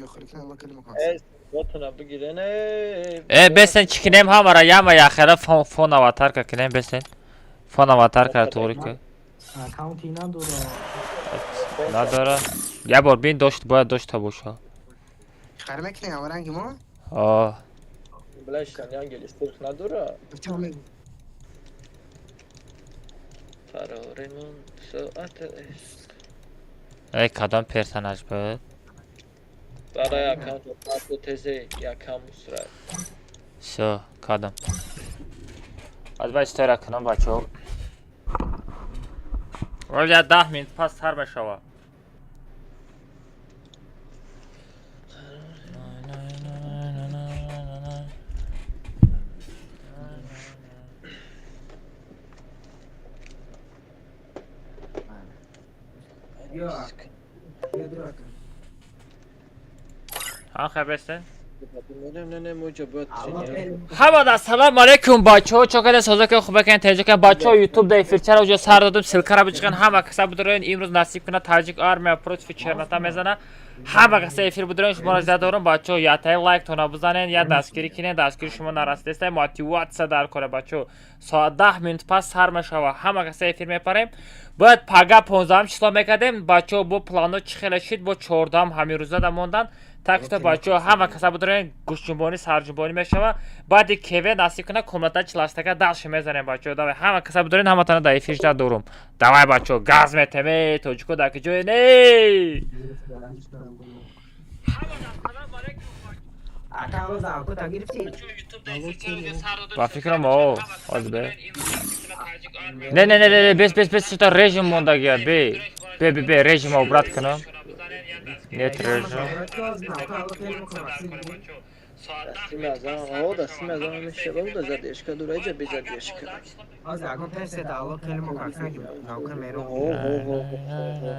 جو خليك الله كلمة ای باتونا بگیرن بسن چکنیم همارا یاما یا خیلی فون آواتار که کنیم بسن فون آواتار که طوری که اکاونتی نداره نداره یه بار بین داشت باید داشته باشه خیلی مکنه اورنگی ما آه بلشتن یا انگلیسترخ نداره بتعمل فرارمون ساعت عشق ای کدام پرسناج بود برای اکانت و پاس و تزه یکم مصرف شو کدام از باید استوره کنم بچه ها ولی 10 منت پس هر بشوه ها خبرستن نه موجبات حمد السلام علیکم بچه‌ها چوکر سازک خوب بکن تاجیک بچه‌ها یوتیوب دا فیچر رو جو سر دادم سلکر بچگان همه کسا بدرین امروز نصیب کنه تاجیک آرمی اپروچ فیچر نتا میزنه همه کسا افیر بدرین شما را زیاد دارم بچه‌ها یا تای لایک تونا بزنین یا دستگیری کنین دستگیری شما نرسیده است موتیوات صدر کنه بچه‌ها ساعت 10 منت پس هر مشوا همه کسا افیر میپریم باید پگا 15 چسلا میکردیم بچه‌ها بو پلانو چخیل شید بو 14 همین روزا دا موندن تاکتا بچه‌ها همه کسا بدرین گوشجنبانی سرجنبانی میشوه بعد کیوه نصیب کنه کمتا چلاشتکا دلش میزنیم بچه‌ها دوای همه کسا بدرین همه تنه دای فیش دا دورم دوای بچه‌ها گاز میتمه توجکو دا که جوی نی اکاونت زاکو تا گرفتی با فکرم او از به Ne, bez что режим монда гад, бе, режим обрат کنم. Нет режим. دستیم از آن دستیم از آن میشه بود زدیش که دوره جا بیزدیش که از اگه ترس دالا کلمه کاکسن ناکن میرو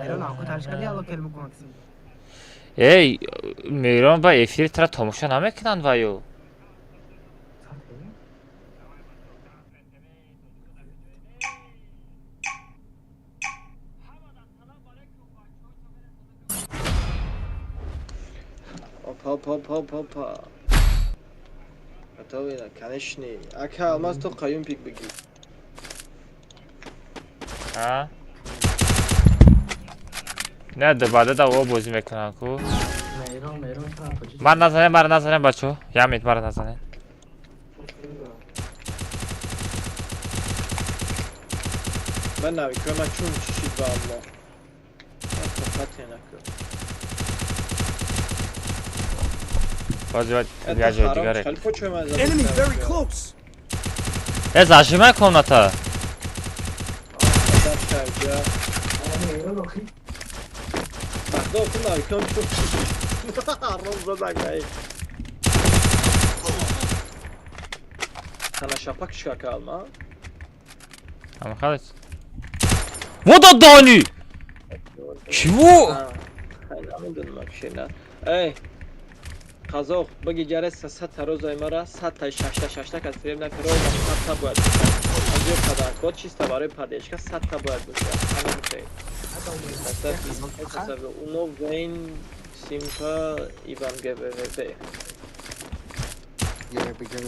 میرو ناکن ترش کردی دالا کلمه کاکسن ای میرون با افیر ترا تماشا نمیکنن وایو. پا تو اینا کنشنی اکه الماس تو قیوم پیک بگی ها نه بعد دا او بازی میکنن کو من نزنم بچو یامید من نزنم من نمی کنم من چون چشید با الله خطی نکن بازی باید یه جای دیگره Enemy very close. Ez aşıma konata. Sana şapak çıkar alma. Ama خلاص. Bu da Dani. Kim bu? Ey. Qazoq, bagi jarasa 100 ta rozay mara 100 ta 6 ta kasrem na karo 100 ta باید. Anjo qadar kod chista baray padeshka 100 ta باید باشه. Ana bukhay. Hasta uno vein simka iban gbvp. یه بگم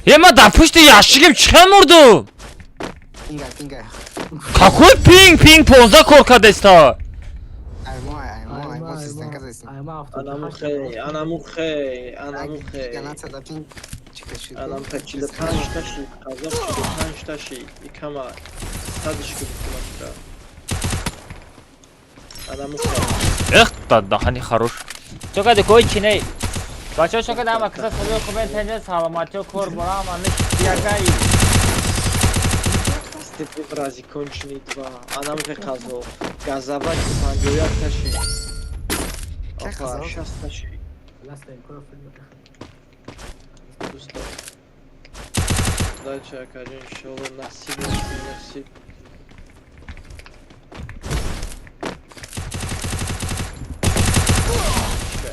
Ye ma da puştu yaşıgım çıkamırdım. اینگه Какой ping 15 korka desta. ایمو سیستم کازیستم Ana mukhay. گنات صدافین چیکار شد Anam kaçıyla 5 taşı, Qazoq 5 taşı, ikama sadış kıldı. Ana mukhay. Эх, да hani хорош. Çok hadi koy çine. Başa çok hadi ama kısa soruyor koment tence salamatçı kor bora ama ne yakay. Stepi brazi končný 2. Ana mukhay Qazoq. Gazava 50 taşı. Apa 6 taşı. Dostlar. Дальше окажем иншаллах насиб.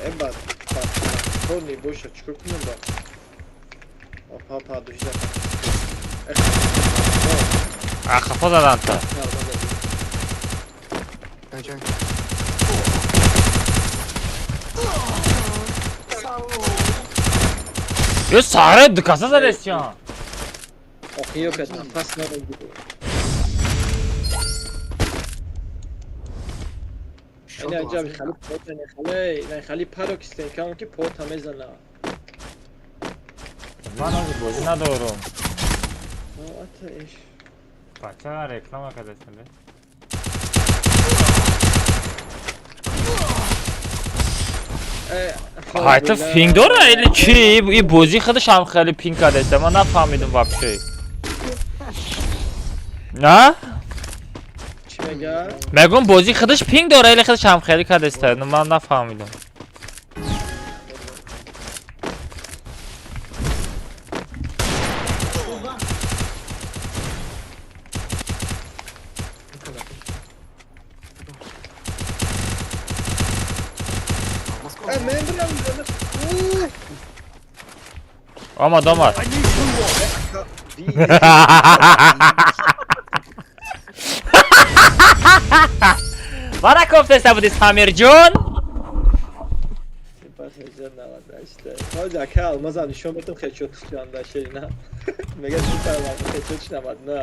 Эбат, полный больше чукнул да. Папа дождя. Ah kafa da lanta. Yo sare dıkasa da resyan. Okuyor ki nefes ne oldu? Yine acaba خالی پوت نه خالی پارو کستین که اون که پوت همه زنه. Ben onu bozu ندارم. آتش. بچه reklam arkadaşlar. Hayta ping داره ایلی چی؟ این بازی خودش هم خیلی پینگ کرده من نفهمیدم واقعا. نه؟ چی میگه؟ میگم بازی خودش پینگ داره ایلی خودش هم خیلی کرده من نفهمیدم. آمد برا گفته بودی سامیر جون حالا که almaz abi şu an headshot tutuyor anda şeyine. Mega süper var headshot çıkamadı ne?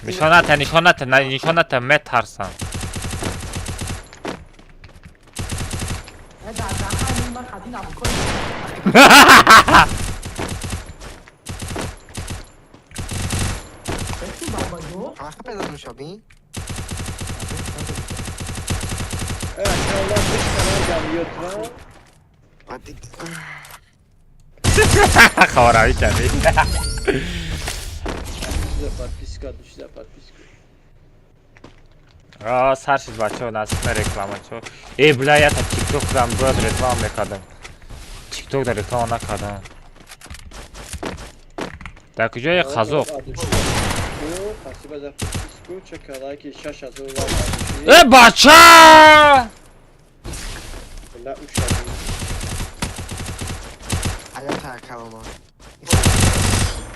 نشان نته میترسم آخه پیدا میشابی؟ Evet, Allah dış kanal geliyor tamam. Xabarový kami. Düşüze подписка, düşüze подписка. Aa, sarşız bacho, nasıl reklama ço. Bля, я так TikTok'dan böyle reklam yakaladım. TikTok'da reklam yakaladım. Так, где я хазок? Спасибо за подписку, чекай лайки, шаш аз ова. Бача! Бля, ушади.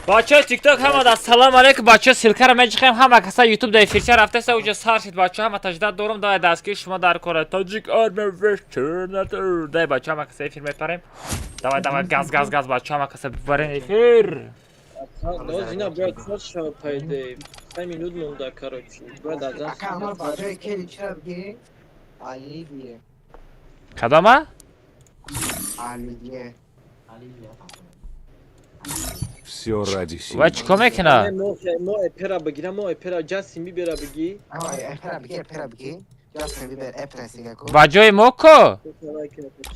Бача, TikTok hamada salam aleykum бача, силкара мечхем хама каса YouTube да эфирча рафтеса уҷа саршид бача хама таждид дорум дай дастгир шума дар кора Tajik Army Veteran дай бача хама каса эфир мепарем. Давай газ бача хама каса бибарем эфир. No, Zina, bro, çok şapaydı. 5 minut munda, короче. Bro, da zan. Ama bacı keli çarpı. Ali diye. Kadama? Ali diye. Все ради Vay семьи. çikomekina. Mo epera bagi, mo epera Justin Bieber bagi. Ama epera bigi. Justin Bieber epera sigako. Bacoy moko.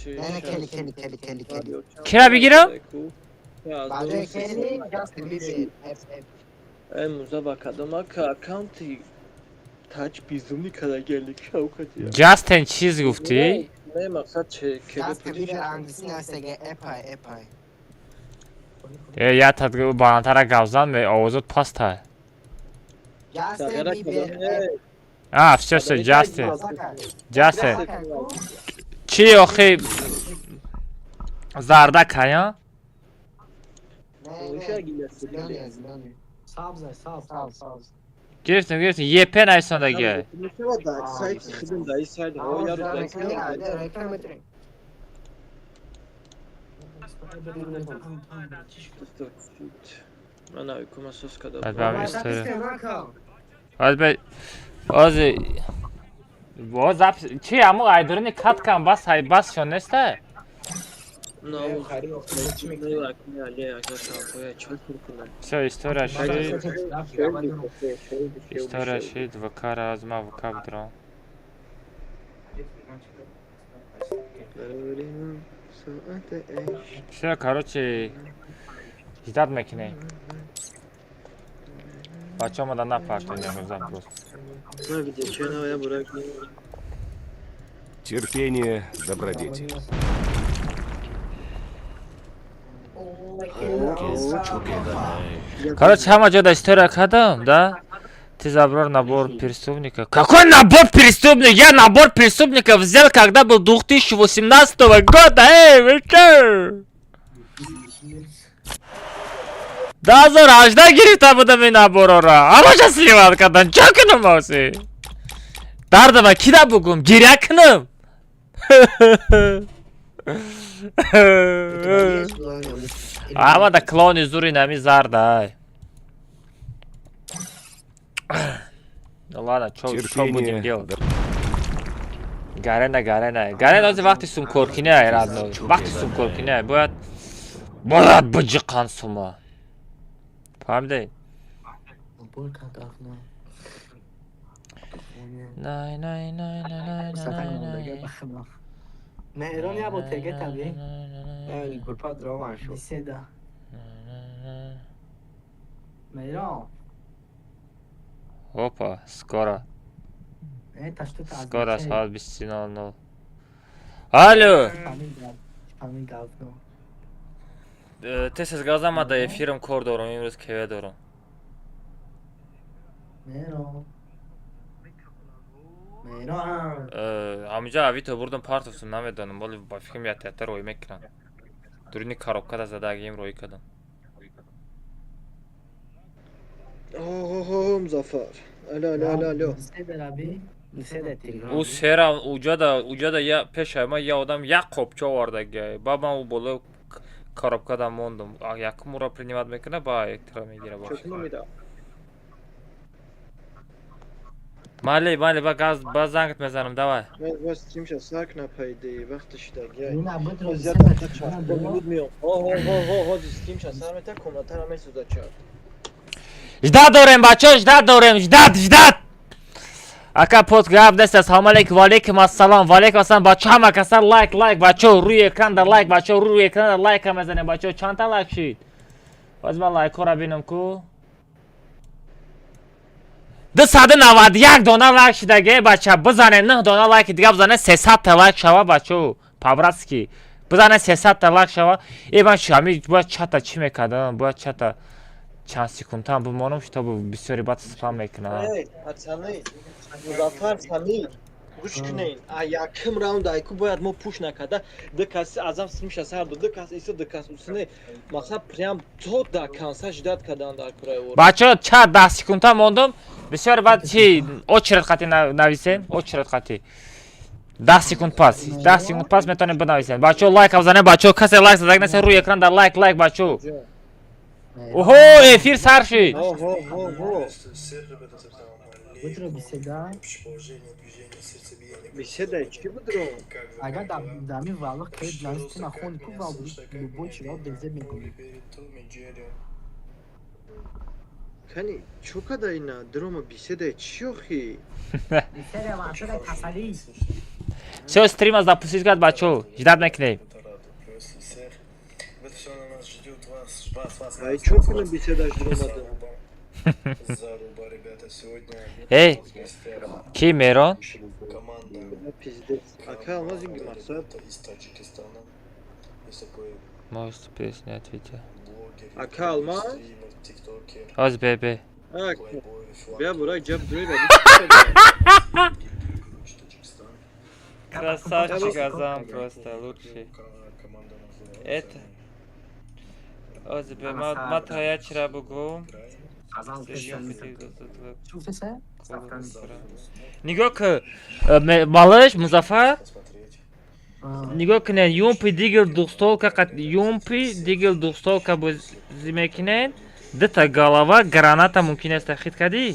Ne keli. Kira bigiram? Bacı keli Justin Bieber. Ey muza bak adama account'ı taç bizimli kadar geldik şavukat ya. Justin çiz gufti. Ne maksat Justin Bieber hangisini asege epay. Ya tadgı banatara gavzan ve ovuzut pasta. Justin Bieber. Ah, все, Justin. Justin. Çi oxi zarda kaya. Sabz. Girsin. Yepen ay sonunda gel. Sait xidin dayı saydı. O yarı dayı. Reklam ettireyim. Ana uykuma söz kadar. Hadi ben isterim. Hadi be. Ozi. Bu zap. Çi amı aydırını katkan bas şoneste. No, ne var ki ya arkadaşlar koya çok korkuyorum. Все, история şey. История şey. ВК разма ВК вдрал. Все, короче. Ждать макине. Почему да на паште не нужно просто. Ne video channel ya bırakayım. Терпение, добродетель. Короче, хама жода история кадам, да? Ты забрал набор преступников. Какой набор преступников? Я набор преступников взял, когда был 2018 года. Вы что? Да, зарожда гирита будем набор ора. А вот сейчас сливал, когда чакнул мауси. Дардама кида бугум, гирякнım. Ama da klon üzerine zar da. Ладно, что будем делать? Гарена. Гарена вақти сумкорки не радно. Вақти сумкорки не бояд быжиқан сума. Фаҳмидед? Nay. مهران یا با تگه طبیعی Grupa drama şu. lisede مهران Опа, скоро. taştı tabi Скоро saat 00. Alo. Famil davno Ты се сгазама да ефирам кор дорам, имрӯз кеве дорам. مهران Ҳамиҷа авито бурдам партовсум намедонам, вале ба фикрам ятята рӯй мекунам. Дуруни коробкада задагием рӯй кардам. Oh, Muzaffer. Alo. lisede abi lisede telegram У сера уҷада я пешай ман я одам як қопча овардага. Ба ман у боло коробкада мондам. Якумро принимат мекуна, ба яктара мегира бошад. Çökünü mü da? Мали, ба зангт мезанам, давай. Ben streamşa sak napaydı. Vakti işte gel. yine bu da Ziyad lisede da çağır. Ben unutmuyorum. Ho, streamşa sarmete komentar mesaj çağır. Ждат дорем, бачо, ждат. Aka pot gap desta. Assalomu alaykum. Va alaykum assalom. Va alaykum assalom. Bacho hamma kasa like bacho ro'y ekranda like bacho ro'y ekranda like ham bزنید bacho چند تا like شید. باز من لایک رو ببینم کو 291 دونه لایک شده گه بچه بزنه 9 دونه لایک دیگه بزنه 300 تا لایک شوه بچه پابراسکی بزنه 300 تا لایک شوه ای من شمی باید چتا چی میکردم باید چتا چند سکوند tam بمانم що بسیاری بات سپام میکنه Пацаны, Музафар, Самир, гӯш кунед. Яким раунд айку бояд мо пуш накарда, дикаси азам симша сарду, дикаси иса дикаси усне. Маса прям то да канса ждат кадан дар курай ор. بچه چه 10 سکوند tam موندم بسیار بعد چی очередь خطی نویسین очередь خطی 10 سکوند پاس 10 سکوند پاس میتونیم بنویسین بچه لایک بزنه بچه کسی لایک زده نشه روی اکران در لایک بچه اوهو افیر سر شد Бутро беседа. Беседа чӣ будро? Агар дами валах ки дасти нахон ку вал любой чиро безе мекунӣ. Кани чӯ када ина дрома беседа чӣ охи? Беседа вашуда тасалли. все стрим запустить гад бачо ждать некнем Ай чё кунем беседа дромада? эй ки мерон Пиздец. Ака алмаз инги мақсад. может песня ответил Ака алмаз? аз бебе Ак. Бя бурай ҷаб дӯйда. красавчик азам просто лучший это аз бебе матая чира бугу Шуфта се? нигоҳ ки малыш музаффар нигоҳ кунед юмпи дигил духстолка юмпи дигил духстолка бозӣ мекунед дута голова граната мумкин аст хит кадӣ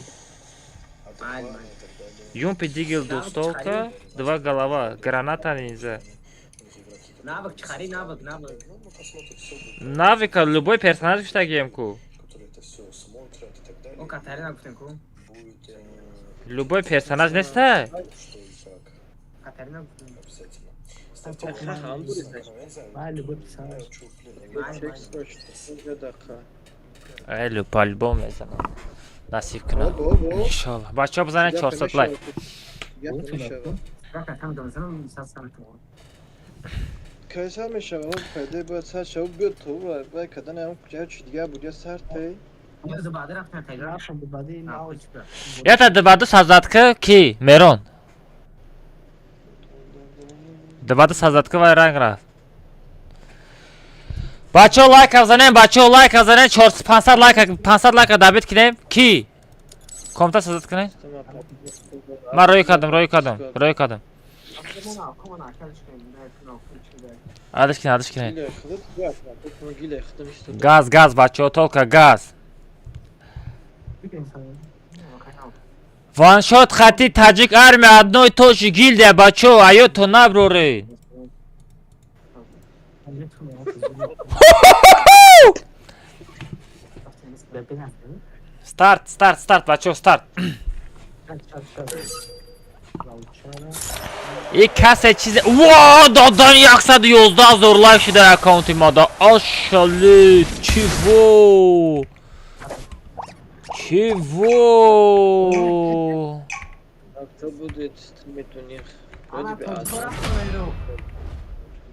юмпи дигил духстолка два голова граната низа Навык чхари, навык. навика любой персонаж гуштагием ку О Катарина гуфтем ку. любой персонаж неста Катарина гуфтем. Ва любой персонаж. элю по-любому мезанам насиб кунам иншаллоҳ бачаҳо бизанед 400 лайк Как там дом сам ку. Кайса мешава пайда бояд сар шав биёд то бай кадан ам куҷа чӣ дигар будя сар те Yo bada raftan tayyor. Рафтам бади нау. это дебаду сазадка ки мерон дебаду сазадка вай ранг рафт бачаҳо лайк бзанем бачаҳо лайк бзанем 500 лайка дабит кунем ки комта сазад кунем ман роҳӣ кардам адиш кунем газ бачаҳо толка газ ваншот хати таҷик армия одной точи гилдия бачаҳо аёто наброред старт бачаҳо старт и касе чизе ва додан 111 000 лайк шуда аккаунти мода ашали чего то будет стримить у них вроде бы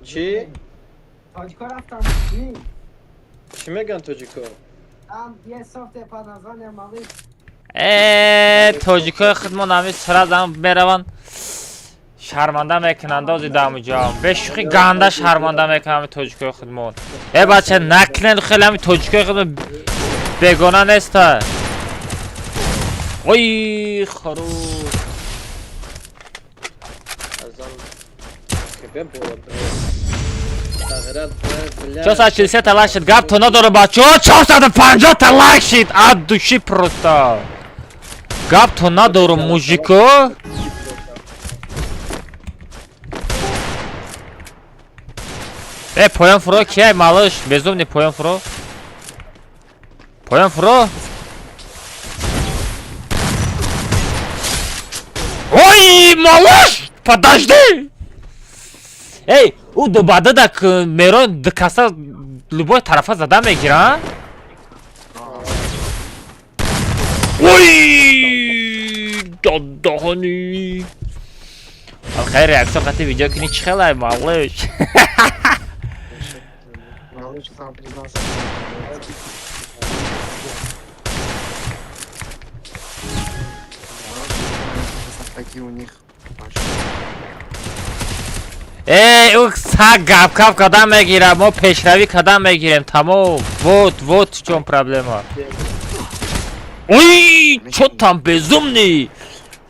чӣ Таҷико рафтам. чӣ меган тоҷико Там е софте под названием Малыш. тоҷикои хидмон ҳами суразам мераванд шарманда мекунанд ози дамуҷам бешухи ганда шарманда мекунанд ҳами тоҷикои хидмон бача накунед хеле ҳами тоҷикои хидмон бегона неста ой харуш азам кебе болад 440 та лайк шид гап то надорам бачаҳо 450 та лайк шид ад души просто гап то надорам мужико поён фуро кияй малыш безумни поён фуро малыш! Подожди! Эй, у дубада да Мерон дикаса любой тарафа зада мегира? Ой! Дадахани! Алхайр реакция қати видео кини чӣ хелай малыш? Малыш сам признался. Такие у них. Эй, у саг гап кадам мегира, мо пешрави кадам мегирем, тамом. Вот в чём проблема. Ой, чё там безумный?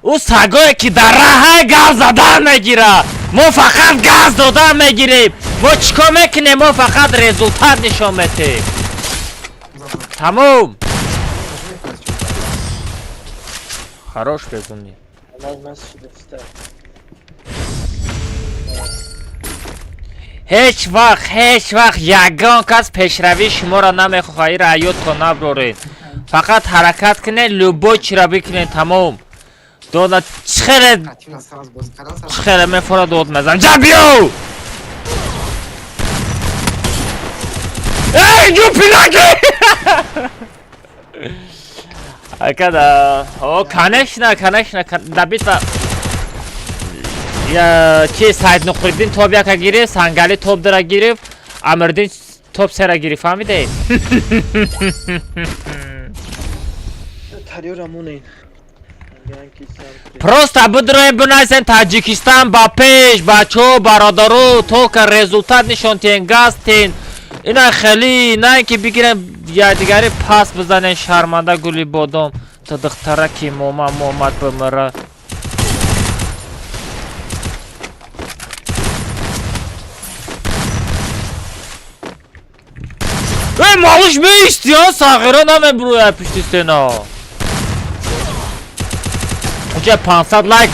У сагое ки дар раҳ газ задан мегира. Мо фақат газ додан мегирем. Мо чикор мекунем? Мо фақат результат нишон медиҳем. Тамом. Хорош безумный. ҳеҷ вақт ягон кас пешравии шуморо намехоҳад. ин ҳаётро наброред. фақат ҳаракат кунед, любой чиро бикунед, тамом. дода чӣ хеле мефора дод мезан. ҷа биё! Эй, ҷупинаки! Акада, о, конечно, дабитва. Я чи Сайд Нуқриддин топ яка гирифт, Сангали топ дара гирифт, Амирдин топ сера гирифт, фаҳмидед? Просто будроем бунайсен Таҷикистон ба пеш, бачаҳо, бародаро, то ка результат нишон тиҳен, газ тиҳен. Ина хеле, на ки бигирем якдигари пас бизанем, шарманда гули бодом, то духтараки Муҳаммад бимира. Эй, малыш, меисти, а? Сағира намебруя пишти стена. Уча 500 лайк,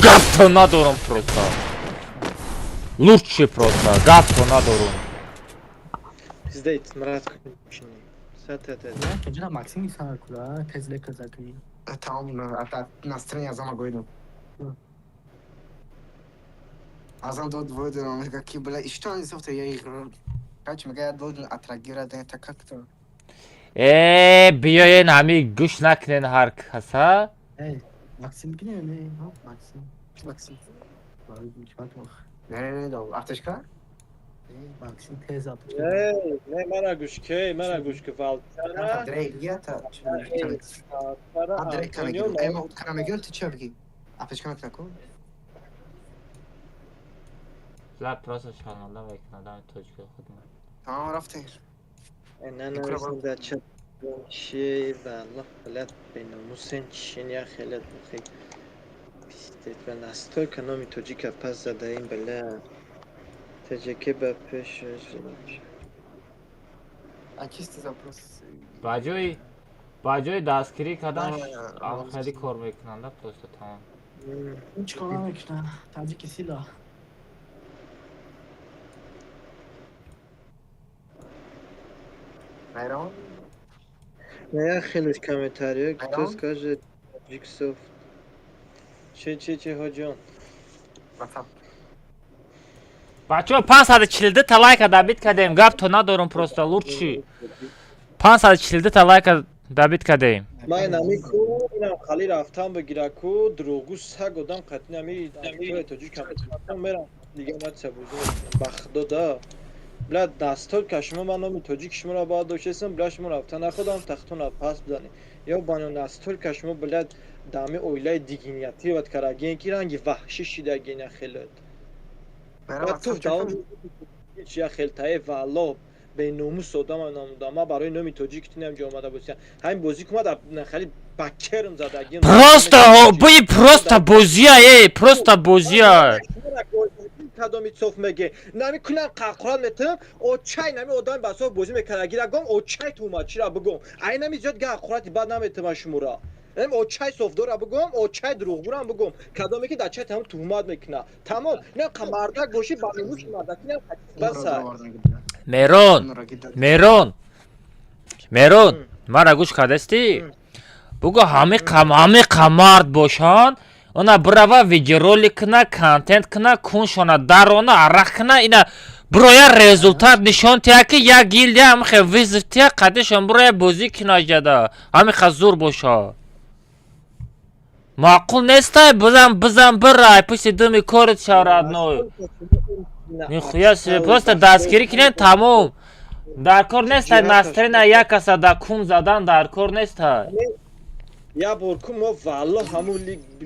гафто надорум просто. Лучше просто, гафто надорум. Здесь, Марат, сататат. Каҷира Максими саркура, тезле казаки. Tamam, настроение Азама гойду. Азам дод войду, он какие, бля, и что они софта, я их... Короче, я должен отреагировать на это как-то. Биёен ҳами гӯш накунен ҳар каса. Максим гинем, Максим. Не, аптечка? Максим тез аптечка. Не, мара гӯш ки валтара. Дрейк, я-то... Дрейк канагиру, канамегиру, ты чё беги? Аптечка накнакун? Зар просто шалнада векнадам точка худман. Tamam, рафтер. نه نمی‌سنده چه چی والله خلت بیناموسن چینیا خلت بخی بیستید و نستور که نامی توجی که پس زده این بله تجکه به پیش А чистый запрос. баҷои дастгирӣ кардан хеле кор мекунанда просто тамом. Hiç kora mekna. Taciki silah. Найрон? Не خیلیش комментарий кто скажет Jigsaw چی حاجان WhatsApp. бачаҳо 540 та лайка дабит кардем, гапто надорум просто лучши. 540 лайка дабит кардем. من نمی‌کنم اینم خالی رفتم بگیره کو دروغگو سگ آدم قطعی نمی توجی کم میرم دیگه نه چه بوده بخدا دا بلا دستور کشما من نمی توجی کشما را باید دوشستم بلا شما رفتن نخودم تختون را پس بزنی یا بانو دستور کشما بلا دامی اویلای دیگینیتی وقت کراگین کی رنگی وحشی شیده گینه خیلت Merhaba, تو داو چیا خیلتای والله به ناموس آدم نامدام برای نمی توجیک تونم جا اومده بودم همین بازی کومد خیلی بکرم زدگی просто бозия просто бозия کدامی صف میگه نمیکنم قرقران میتم او چای نمی آدم بساف بازی میکنه گیرگم او چای تو اومد چی را بگم این نمی زیاد قرقراتی بعد نمیتم شما را نمی او چای صف داره بگم او چای دروغ برام بگم کدامی که در چای تمام تو اومد میکنه تمام نه قمردک باشی بانوش مردکی نه بس мерон мара гӯш кардасти бугӯ ҳаме қамард бошанд Ona brava videorolik kına, content kına, kunşona darona arak kına ina buraya rezultat nişan tiya ki ya gildi ham khe visit tiya kadişon buraya bozi kına jada. Hami khazur boşa. Maqul nestay bizam bir ay pisi dumi korit şaradnoy. Nixuya просто дастгирӣ кинен тамом. Дар кор нестай настрина як асада кун задан дар кор нестай. Я борку мо валло ҳаму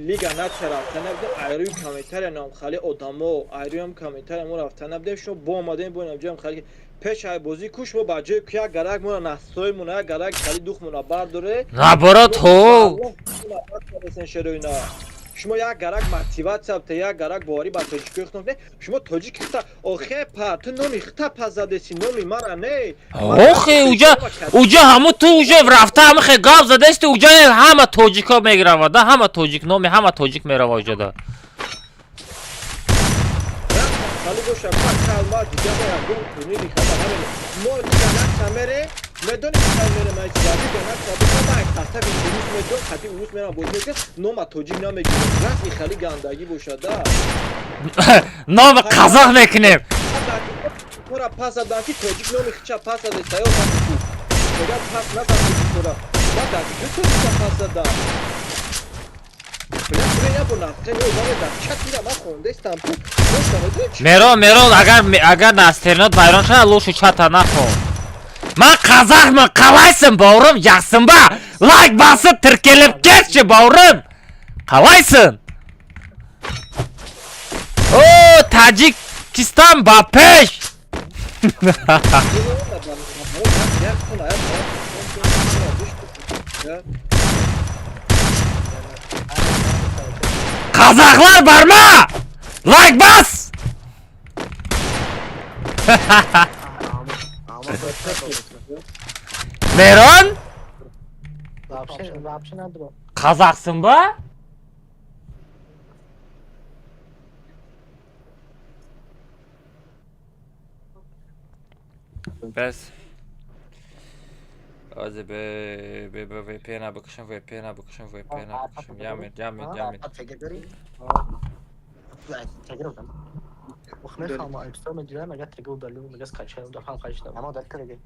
лига начарафта набудем айрӯи комментария номхали одамо айрӯям комментария мо рафта набудем шумо бо омадем бо намҷоям хали пеш ай бозӣ куш мо ба ҷои ки як гарак мона настоимона як гарак хали духмона бардоре Наоборот ҳо. шероина шумо як гарак мотиватсия бта як гарак боварӣ ба тоҷикӣ хитофне шумо тоҷик хита охе па ту номи хита пазадеси номи мара не Охе уҷа ҳаму ту уҷа рафта ҳама хе гап задасти уҷа ҳама тоҷико мегирава да ҳама тоҷик номи ҳама тоҷик мерава уҷада. хали боша па калма дига ягон турнири хата ҳамин мо лига начамере медони камере май чигаби гана каби май хата бинурус медон хати урус мерам боз мекун нома тоҷик намегирем расми хали гандагӣ бошада Номи қазақ мекунем. тора пас адан ки тоҷик номи хича пас аде саёл ega pas nazaди тора ва дар тоҷика пас ада Мерон агар настеринот вайрон шуда лушу чата нахон. Ман қазақман қалайсың бауырым жақсың ба? Лайк басып тіркеліп кетші бауырым. Қалайсың? О, Таджикистан ба пеш. Қазақлар барма! Лайк бас! Мерон? Қазақсың ба? Bəs Azı be VPN-ə bakışım, VPN-ə bakışım. Yamid. وخميس خام اكسترا مدينه ما جت تجو بالو ما جت كاتش ده خام خايش ده اما ده كده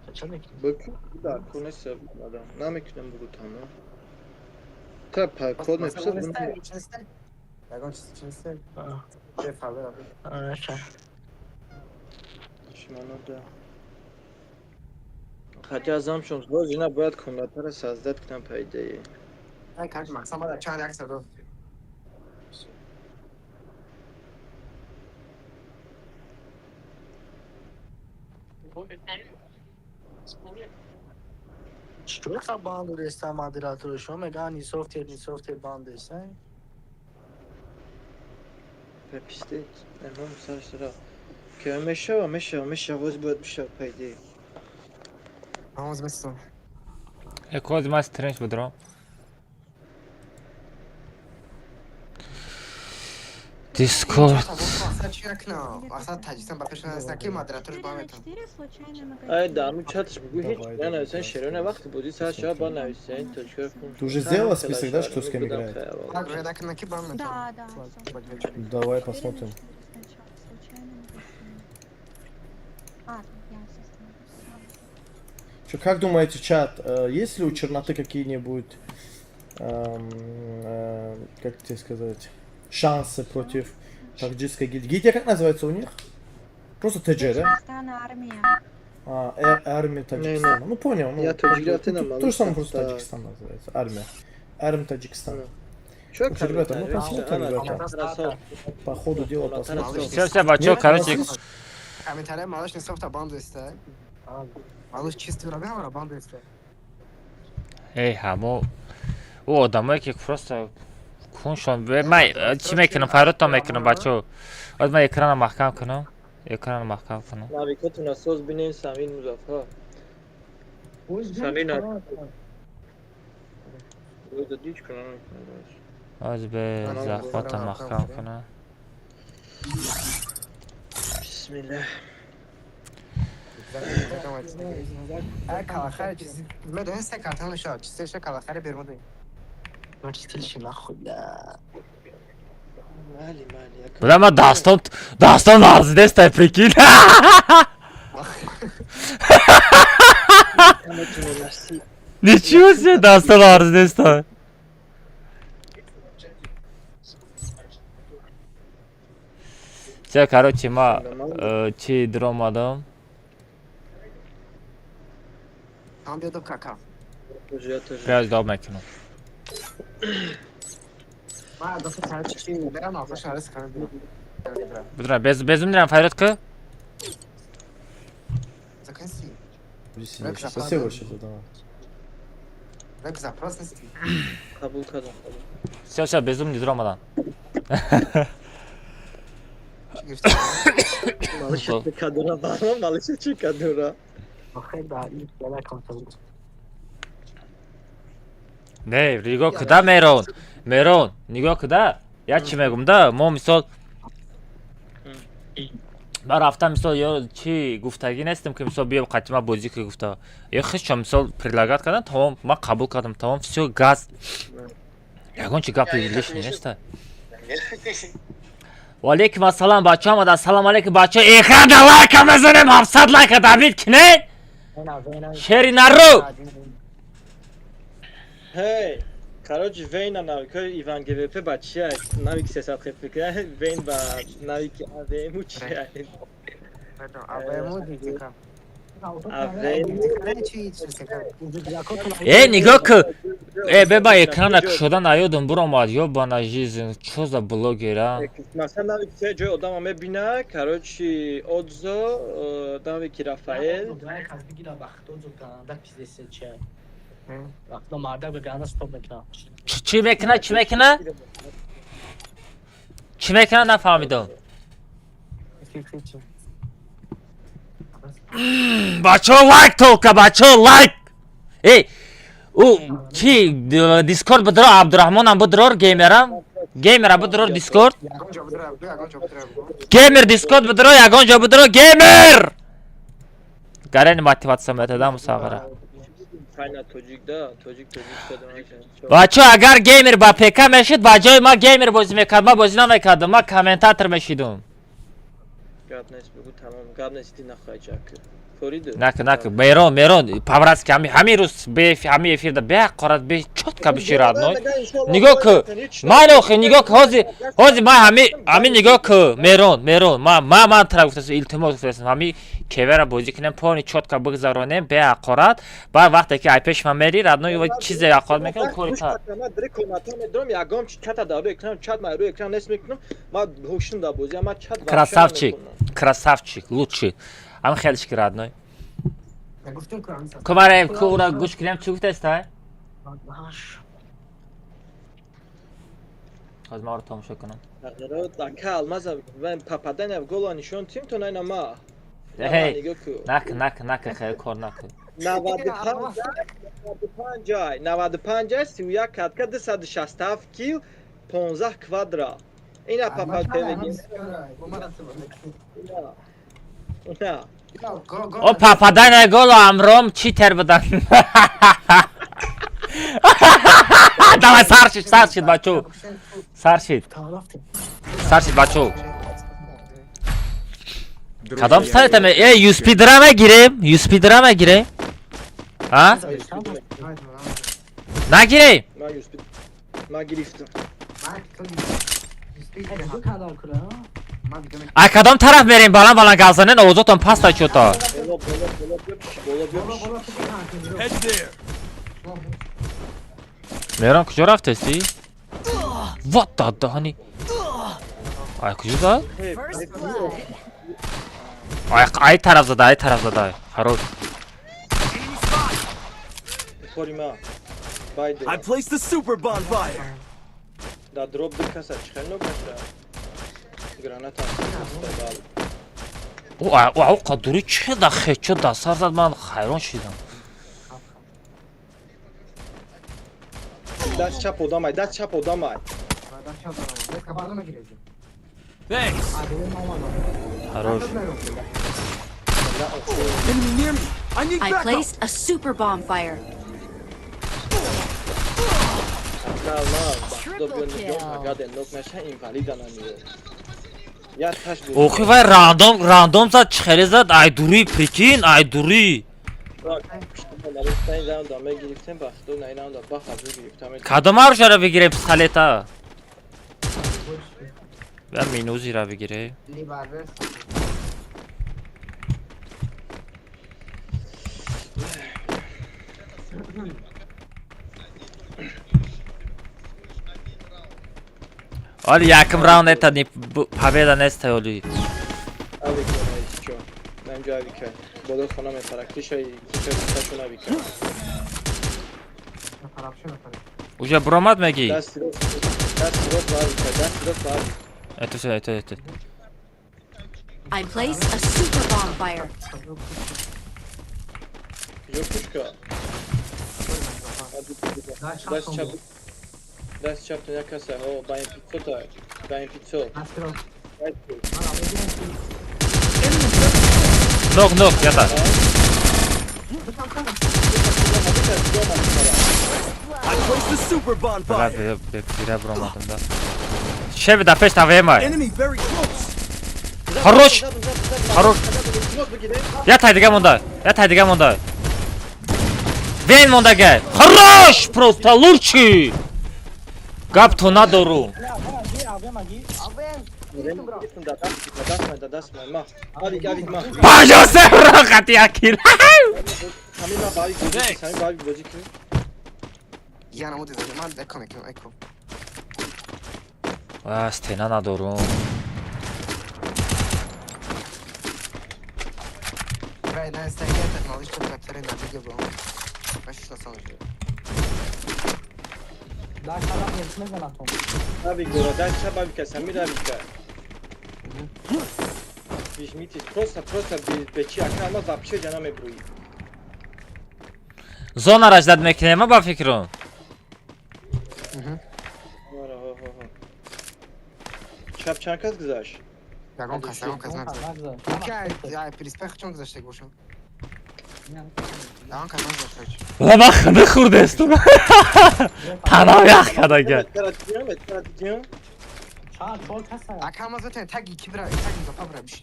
kaçamak bakın bir daha konuşsa adam namekten bu tamam tap kod mu yapsa bunu Yagon çizsin. Şey falan abi. aşağı Шимоно да. Хотя замшон зло жена бояд комнатара создать к нам по идее. Ay kanka maksama da çağır yaksa da. Что это банду дesta модератор шо мега ни софтвер банду дesta Пепистет. Эмом саршра. Ке меша воз бояд биша по идее. Vamos mesmo. É coisa mais estranha, Pedro. Discord. Asad Tacikistan bakışına ki moderatör bağırdı. Ай да, ну чатш бегу hiç. Я нависен шерона вақти буди сар шаба ба нависен точка. Ты уже сделала список, да, что с кем играет? Bak redakın ki bağırdı. Да. Давай посмотрим. Что, как думаете, чат, есть ли у черноты какие-нибудь, как тебе сказать, шансы против таджикской гильдии? Гильдия как называется у них? Просто ТД, да? Армия Таджикистана. Ну понял. Ну, Я Таджикистан, то же самое, просто Таджикистан называется. Армия. Армия Таджикистана. Что, ребята, ну посмотрим, ребята. По ходу дела посмотрим. Все, бачок, короче. Комментарий малыш не софта банду иста. Малыш чистый врага, банду иста. Эй, хамо. О, адамایی که просто کونشون من چی میکنم فرات میکنم بچه از من اکران محکم کنم Navikotuna soz binin Samin Muzaffer. Samin Burada diç kanal. از به زخات محکم کنم Bismillah. Ay kalakhar çizdi. Ben de sen kartını şu çizdi kalakhar bir modu. من تستلشم خدا مالی مالی Bля, ma Dastan arz desta prikil. Ничего себе, Dastan arz desta. Все, короче, ма чи дромадам. Там беду кака. Biraz daha mekanım. ما دفعت هذا الشيء لا ما فيش على سكر Budra, bezim diren Fayrat kı? заканси Все вышел туда. рюкзак просто сти Kabul kadın. Все, bezim didromadan. Malışıklı kadına bağlı, malışıklı kadına. بخير بعد ولا كنت Ne, Rigo kıda Meron, Nigo kıda. Ya çimegumda, mo misal. من رفتم مثال یا چی گفتگی نستم که مثال بیام قطعا بازی که گفته یا خیلی مثال پرلاگات کردن تمام ما قبول کردم تمام все گاز یگان چی گپ ليش نیست و علیکم السلام بچه‌ها آمدن سلام علیکم بچه‌ها اخر لایک بزنیم 700 لایک تبریک کنید شری نرو Hey, короче, Вейна навикой Иван ГВП бачия, навик се сад хепика, Вейн ба навик АВМ учия. нигоҳ ку беба экрана кушода наёдум буромад ёбана жизнь чё за блогера Масалан навик се ҷой одама мебина, короче, Одзо, навики Рафаэл. Aklım arda bir gana stop mekna. چی میکنه چی میکنه نفهمیدم بچه ها لایک توکه بچه ها لایک ای او چی دیسکورد بدرار عبدالرحمن هم بدرار گیمرم بدرار دیسکورد گیمر دیسکورد بدرار یگان جا بدرار گیمر گرین موتیواسیون متدم مساغره Kayna Tocik'da, Tocik بچه اگر گیمر با پیکا میشید با جای ما گیمر بازی میکرد ما بازی نمیکردم ما کامنتاتر میشیدم Gabnes بگو تمام Gabnes دی نخواهی کوریدو نکه میرون پاورس که همین روز به همین افیر ده به قرار به چوت که بشیر ادنای نگاه که ما نخی نگاه که هازی ما همین نگاه که میرون ما طرف گفتم التماس گفتم همین کیور بازی کنم پانی چوت که بگذارونم به قرار بعد وقتی که ایپش من میری ادنای و چیزی قرار میکنم کوری تا direkt komutan ediyorum ya gom çata da ekran chat mı ekran resmi ekran ma hoşun da bozuyor ama chat красавчик лучший ам خیلی شکر ادنای Ya guftum Kur'an sen. کماره کورا گوش کنم چی گفته است Baş. از ما رو تماشا کنم dakika almaz abi ben papadan ev gol nişan tim to nayna ma هی نکه خیلی کار نکن 95 ay 31 katka 267 kil 15 kvadra اینا پاپا تلگین نه او پاپادان گل امروم چی تر بدن давай سرشید بچو سرشید بچو کدام سایت می یو سپی درام گیریم ها نگیریم ما گرفتم ای کدام طرف میریم بالا گازنن اوزاتون پاستا چوتا Head there. میران کجا رفته وات داده هانی ای کجا داد First blood. ای طرف زده خروج Korima. Bayde. I placed the super bonfire. Da drop bir kasa çıkarın o kasa. Granat او قدری چه دخه چه دستار زد من خیران شدم Ders çap odamay. Kapalı mı gireceğim? Thanks. خروج Enemy near me. I need I backup. placed a super bonfire. Triple kill. Ya taş bu. اوخی وای راندوم زد چخیلی زد ayduruy pekin ayduruy. Bak, sen zaman damaya giripsen bak, dur neyden da bak hazır girip tamam. Kadın var şöyle bir gireyim pistoleta. Ben minuzi ra bir gireyim. Libares. Ali yakın round etadi bu победа neste oluyor. Abi kona işço. Bence abi kay. Bodo sana metarak dışarı şuna bir kay. Уже бромат меги. Ders sirop var bir kay. Ders sirop var. Это. I placed a super bonfire. Jokuşka. Ders çabuk. Ders çabuk ne kasa. O ben pizza da. Ben pizza. Nok yatar. I placed the super bonfire. Bire bromadım da. Şevi da peş tavaya mı? Enemy very close. Хорош. Хорош. Yat haydi gel bunda. Yat haydi gel bunda. Ven bunda gel. Хорош. Просто лучший. Gap to na doru. Hadi gel gitme. Pajo se rokat yakil. Samima bavi gözüküyor. Samima bavi gözüküyor. Я на моде занимаю, дай конек, echo. Aa stena na doru. Vai, dai, stai quieto, no, sto captare da video bro. Başı da sanıyor. Abi göre ders çabuk bir Samira bir kay. Вижмите, просто печи акама вообще canım ebruyi. Zon araçlar mekineme bak fikrin. Çapçankaz güzel. Ja, gonka, znam. Ja, переспех чонг за ще гушам. Ja, gonka, znam za što. La bak ne kurdestim. Tanam yak kada gel. Karadiyam. A kama zaten tag 2 bira, tagim za pabra bir şey.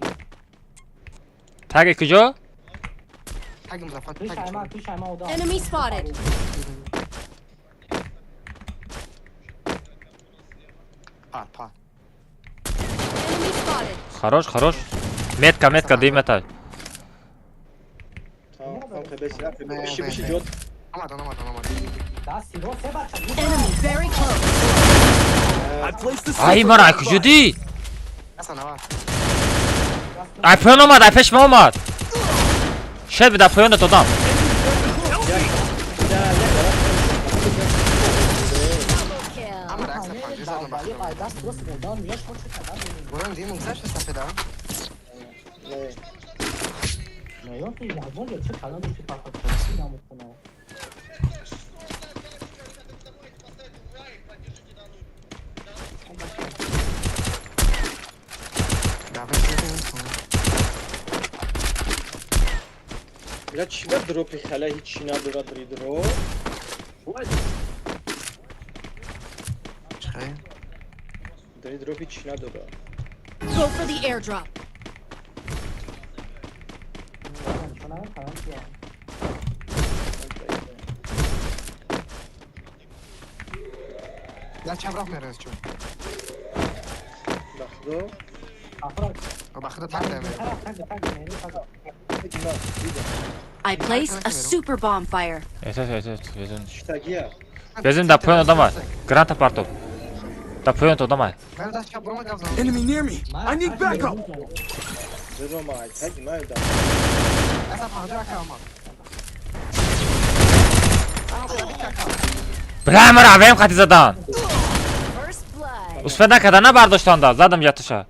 Tag kujo? Tagim za tag. Enemy spotted. Pa. Enemy spotted. Хорош. Метка, дай мета. Tamam, kanka bir şey yok. Olmadı. Enemy very close. I placed the super Ay mara kujo di. Sana var. Ay pön olmadı, ay peşme olmadı. Şey bir daha pön da dodam. Kill. Ama reakcja pan, że za mną. Buranın değil mi? Güzel şey safhada. Ya çiğde drop hala hiç şina dura drop. Çıkayım. Drop hiç şina dura. Go for the airdrop. Ya çabrak mı arıyoruz çok? Bakdo. O bakıda tak demiyor. I placed a super bonfire. Evet. Ştagiya. Bezim da pön odam var. Grant apartop. Da pön odam var. Ben de çabrama kazandım. enemy near me. I need backup. Roma tag nerede? Esa pahacı akama. Bramar avem katizadan. First blood. Usfeden kadar bardostan da zadım yatışa.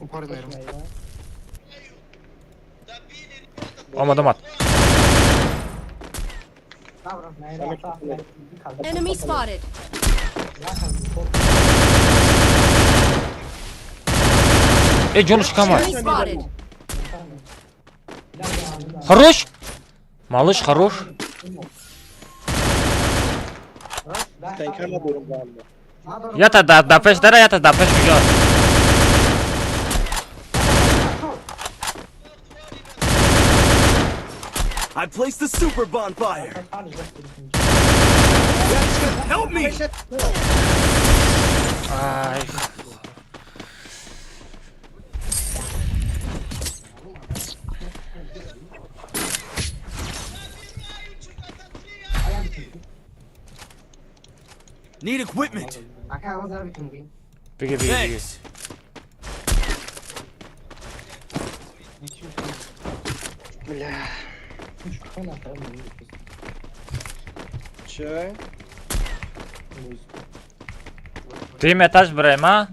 Upornuyorum. Olmadı mat. Enemy spotted. Cunu çıkamaz. Enemy spotted. Хорош. Malış хорош. Stänker na durum valla. Yata da peş dara yata da peş güzel. I placed the super bonfire. Help me! Ay. Need equipment. Bigi. Thanks. Çö. Dym etaż brema.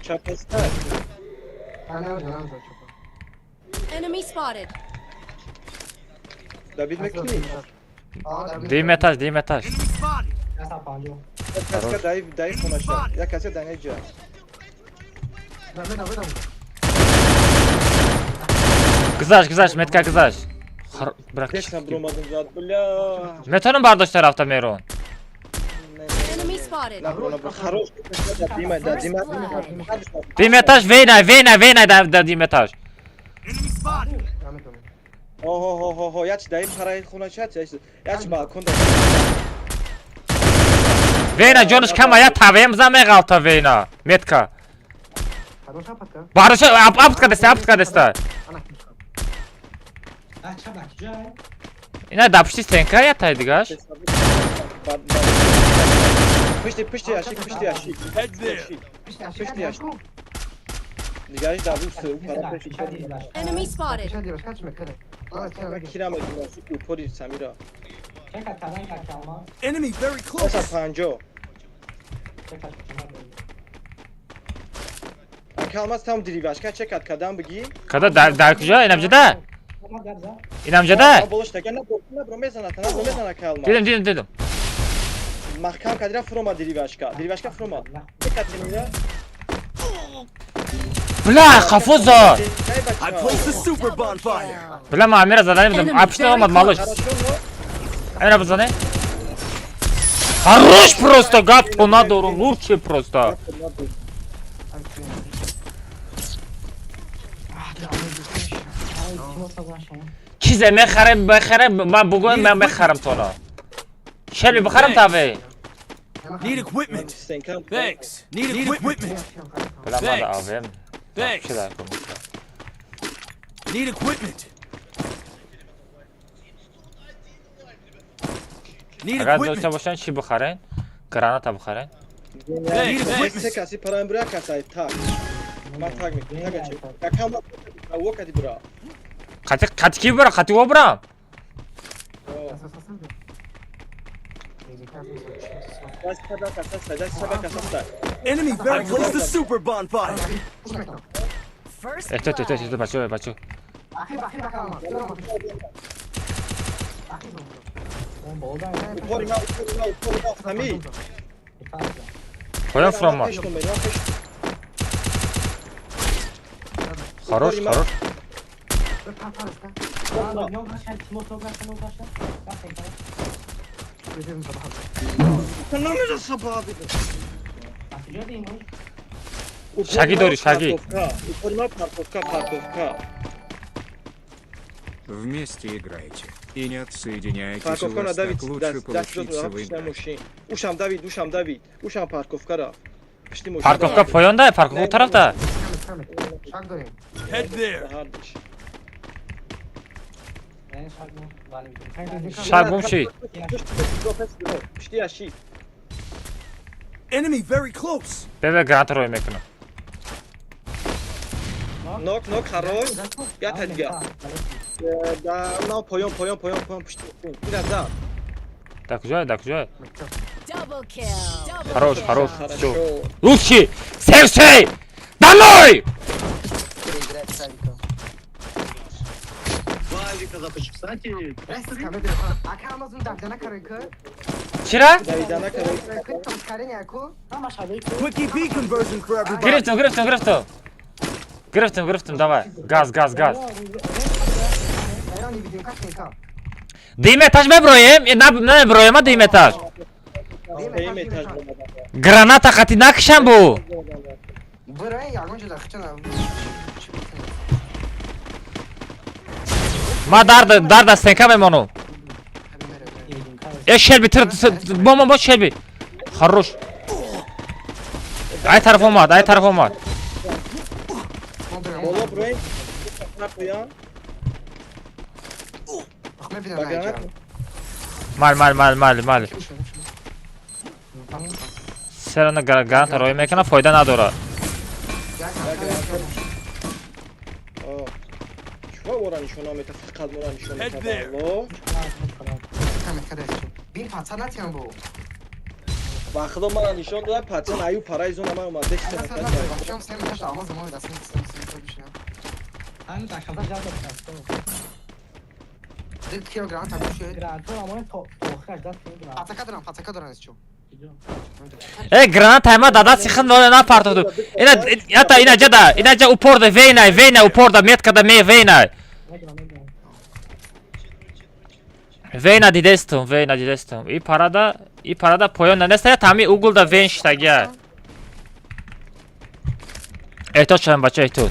Çapester. Enemy spotted. Da bilmek kim? Dym etaż. Enemy spotted. Kaska dayı konuşa. Ya kasa deneyeceğim. Kızaş Metka kızaş. Bırak. Geç sen bromadın zat. Bля. Meto'nun bardoş tarafta Meron. Enemy spotted. La brona bu. Хорош. Dime. Dym etaż Veyna da dym etaż. Enemy spotted. Ho. Yaç dayı parayı konuşa. Yaç balkonda. Veyna Jonuş kama ya tavayım zamek alta Veyna. Metka. Barış aptka desta. İna dapşti stenka yataydı gaş. Pıştı yaşık. Head there. Pıştı yaşık. Nigaj da bu su para peşi. Enemy spotted. Kilometre su pori Samira. Enemy very close. Esa panjo. Kalmaz tam diri başka çekat kadam bigi. Kada da kuja inamcada. İnamcada. Boloş da gene bromezana kalmaz. Dedim. Mahkam kadra froma diri başka. Diri başka froma. Çekat Samira. Bla kafoza. I placed the super bonfire. Bla mamira zadanım. Apışta olmadı malış. Ayna bu zane. Хорош просто гад по надору лучше просто. Kize mekhare ben bugün ben mekharım sonra. Şeli bakharım tabi. Need equipment. Thanks. Need equipment. Bulamadı abim. Thanks. Need equipment. Need Agar dosta equipment. başan çi bakharın. Granata bakharın. Need equipment. Sekasi paran bırak kasay tak. Matag mı? Tagaçı. Kalmaz. Avuk hadi bura. Katı ki bırak katı o bırak. Enemy very close to the super bonfire. First Evet başlıyor. Korima. Sami. Koyan from var. Хорош. Sen ne yapıyorsun sabah abi? Şagi doğru, şagi. Korima parkovka. Вместе играйте и не отсоединяйтесь, у Parkovka вас David. так лучше получится в игре. Uşam David. Uşam parkovka. Parkovka poyonda, parkovka o tarafta. Head there. Şarbum şey. İşte yaşı. Enemy very close. Bebe granatör oyun mekunu. Nok haroy. Yat hadi gel. Da no poyon pişti. Biraz daha. Так güzel. double kill. Хорош. Хорошо. Лучший! Серсей! Домой! Чира? Дайдана карай. Там аşağıda iki. Quickie B conversion for everybody. Грифтим, давай. Газ. Дим этаж меброем, не меброем, а дим этаж. Benim etaj olmadan. Граната хати накшам бу. Buraya yargınca da kıçına. Ма дарда стенка мемону. Шелби, бо Шелби. Хорош. Ай тараф омад. Mola buraya kapına koyan. Bakma bir de Bak ne Мал. Серана граната рой мекана, фойда надора. Чува оран нишона мета, фиқат мора нишона Head there. мета. Bin patsan atyan bu. Vaqtida mana nishon dada, patsan ayu paray zona mana omad dekis Sen meta. nasıl bakıyorum sen taş almaz mı oynasın sen bir şey. Hani dakikada can yapacağız. 1 kilogram tabii şu. Granatör ama ne tohkaç da granat. Pataka duran istiyor. Граната има дада сихан на партото. Иначе упорда вейна упорда меткада ме вейна. Вейна дидестум. И парада поён нанеста тами углда вейн штагя. Ето чам бача ето.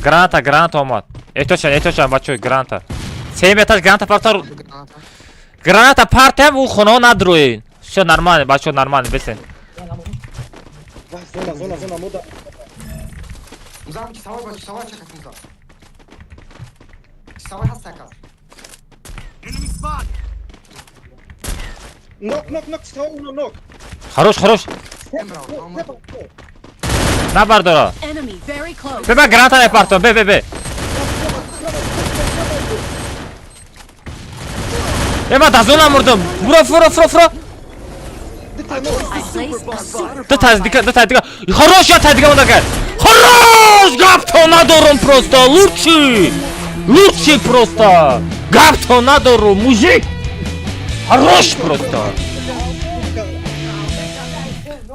Граната омад. Ето чам бача граната. 7 этаж граната партор. Граната партем у хоно надруин. Всё нормально, бачо нормально, бесен. Zona moda. Uzağım ki savaş çakasınıza. Savaş has sakal. Enemy spot. Knock, knock. Хорош. En bravo. Olmadı. На бардора. Enemy very close. Бе граната не партон, бе. Ема да зона мурдум. Фуро. I place a super Да тайдика. Хорош, я тайдика мудакер. Хорош! Гапто надорум просто. Лучший просто. Гапто надорум, мужик. Хорош просто.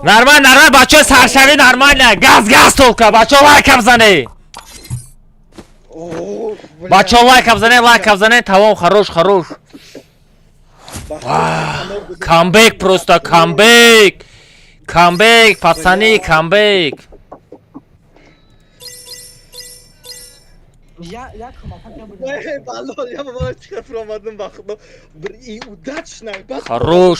Нормально, бачо саршави нормально. Газ толка, бачо лайкам зане. Бачо лайкам зане, тамом, хорош. Камбэк просто, камбэк, пацаны, камбэк. Ya kımatak ya bu. Vallahi ya bana çıkartamadım vaqtida. Bir удачно.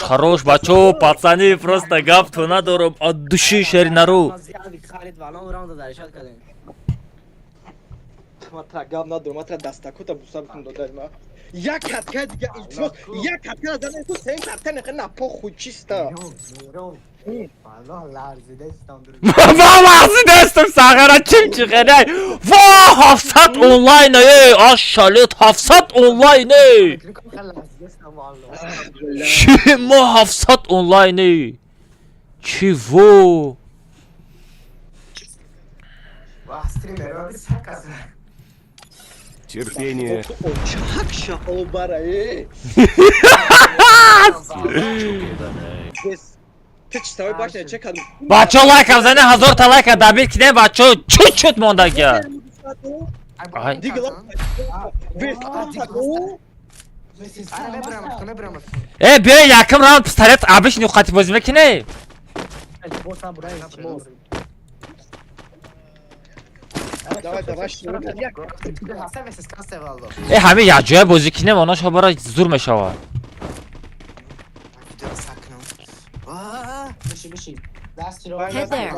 Хорош, бачо, пацаны, просто гапто надорум, от души шеринару. Khalid valla oranda da irşad kadın. Matra gab надорум, мatra дастакота бусабтун додайма. Я катка дига илтимос, я катка задан ту sen катка на похуй чисто. Valla larzide İstanbul. Valla destim sağara kim çıkar? Vah hafsat online aşalet hafsat online. Larzide İstanbul. Şima hafsat online. Çivo. Vah streamer abi sakası. Терпение. Şak obara. Piç tabi başına çekelim. Бачо лайкам зане ҳазор та лайка дабир киде бачо чут мондагия. Ay. Дига lan. Ve Ne bıramak. Биё яким раунд пистолет абиш нуқати бозӣ мекунӣ. Bosan buraya geçiyor. Давай. Hasan ve siz kast evvaldo. ҳамин якҷоя бозӣ кунем оно шобара зур мешавад. Video sakın. Vaa. Биши. Дасти ро. Head there.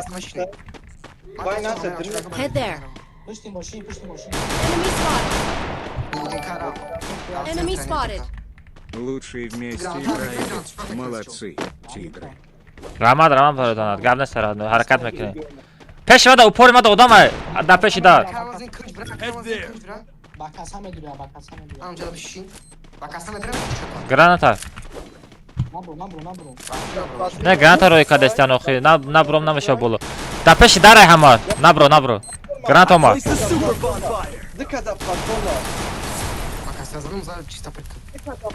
Vay nasıl? Head there. Пушти мошин. Enemy spotted. Лучшие вместе играете. Молодцы, тигры. Рамад пароданад гап несарад ҳаракат мекунӣ. Пеши мада упори мада одаме да пеши да. Kavazın kılıç bırak. Kavazın kılıç bırak. Bakasam ediyor. Amca bir şey. Bak Hasan bırak. Граната. Nabro. Не граната роика дестиан охи. Набром намеша боло. Да пеши дарай ҳама. Набро. Граната ма. Place a super bonfire. Dikkat et patrona. Сказано, за чисто прикол.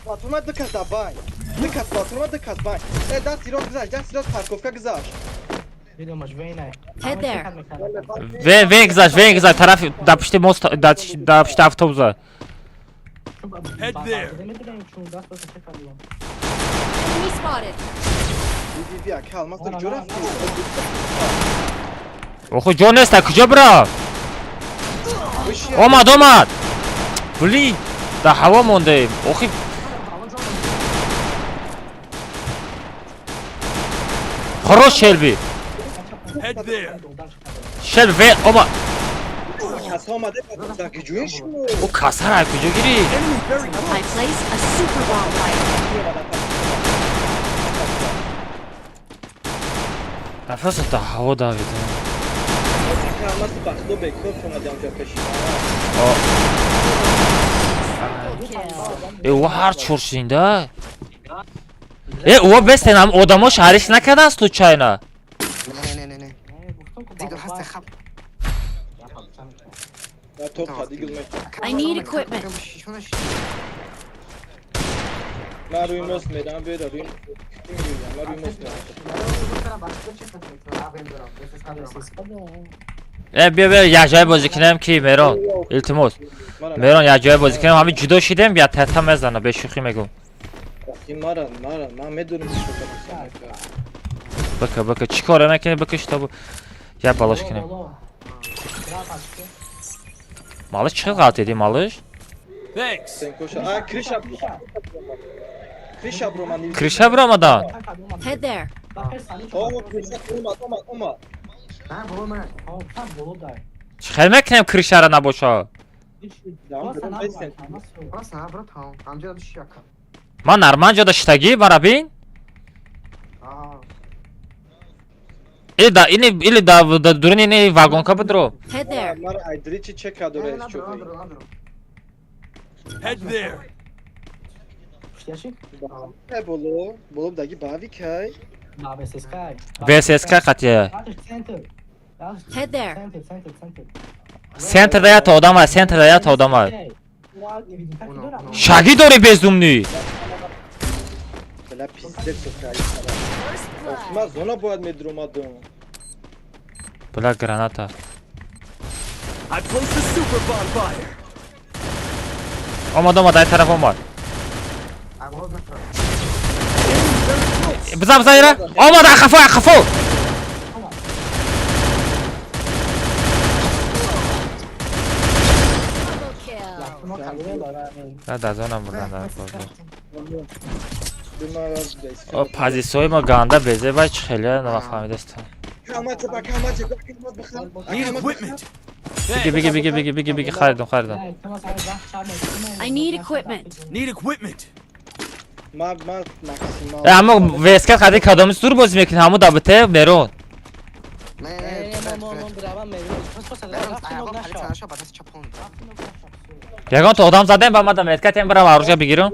Платформа диказ давай. Диказ платформа диказ бай. Даст сирот гзаш, даст сирот парковка гзаш. Видимаш, вейне. Head there. Ven gzaj, taraf da pishti most da pishti avtobusa. Head there. Enemy spotted. Via kalmaz da göraf. Oxu Jones da kuja bra. Omad. Blin. Da hava monde. Oxi Хорош Shelby. Head there. Shelby ve oma Kasamadı da gücüş mü? o kasar kuja giri. Enemy very I close. place a super bomb fire. Nefes da hava da vidi. Kalmaz bak do bekliyor sonra da peşine. Kill. O har churshinde. O bestenam odamo sharish nakadan случайно. Ne. Diggle hast du hab. Ya top hadi gülmek. I need equipment. Maruyumos medan böyle arayın. Maruyumos medan. بیا یه جای بازی کنم کی میرون التماس میرون یه جای بازی کنم همین جدا شدیم یا تتا مزنه به شوخی میگم Mara ben medurum بکه چی کاره نکنی بکش تا یا بالاش کنیم مالش چه قاعد edeyim malış Thanks. Sen koş. Aa Krişap. Krişap romanı. Krişa Ramadan Head there. O Krişap olma. چخیل میکنیم کریشا را نباشه ما نرمان جا داشتگی برا بین ایلی دا دورین اینی واگونکا بدرو Head there. Mara aydriçi çek adores çok iyi. Head there. Ne bolu dagi bavi kay. VSSK قطعه Head there. سنتر دایا تا آدم var سنتر دایا تا آدم var شاگی داری bezumni Bela pislik sokay. Osmaz ona bu ad medrum adım. بلا گراناتا I placed a super bonfire. اومد ای طرف اومد بزن ایره اومد اخفو نه دازونم بودن او پازیسیوی ما گانده بزه باید خیلی نفهمیده است Need equipment. بگی خریدم I need equipment. Need equipment. Maksimal. اما ویسکت خیلی کدام سور بازی میکنی همون دابته برون یکان تو آدم زدن با مادم ویسکت این برام عروشا بگیرم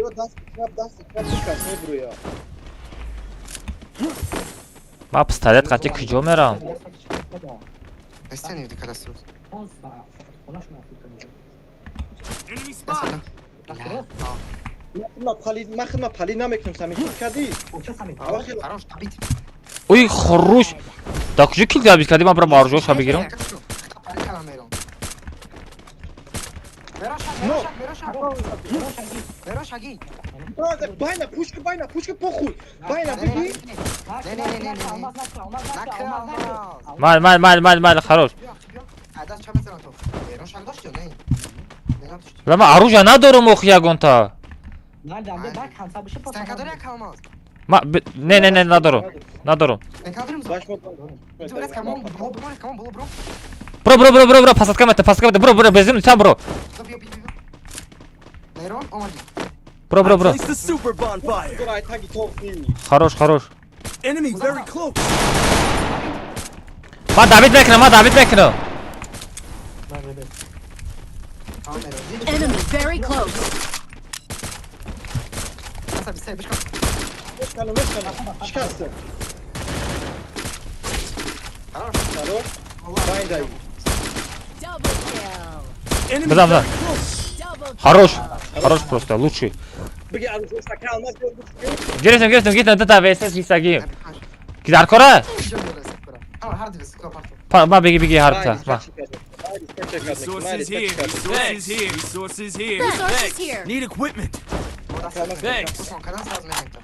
ما پستالت قطعی کجا میرم Enemy spot. ما پالی نمیکنم سمی کردی اوی خروش دا کجا کل گابیز کردی من برام عروشا بگیرم Bayna pushka pochuj. Bayna begi. مال خروش لما عروشا ندارم اخی یگون تا ما نه ندارم برو پاسات کمت برو بزنیم تا برو برو Place the super bonfire. Ay tagi tofi. خروش Enemy very close. ما دعوت میکنم Enemy very close. Çıkarsın. Bayna. Double kill. Enemy Bırak, very bırak. close. Double خروش kill. Хорош просто, лучший. بگی از روستا kalmaz gördük. Гиресем, гит на та весес гисагим. Гидар кора? Ama hard disk kapat. Ба беги харта. Ба. Resources here. Resources here. Resources here. Resources here. Need equipment. Thanks. Osman kadar lazım yemekte.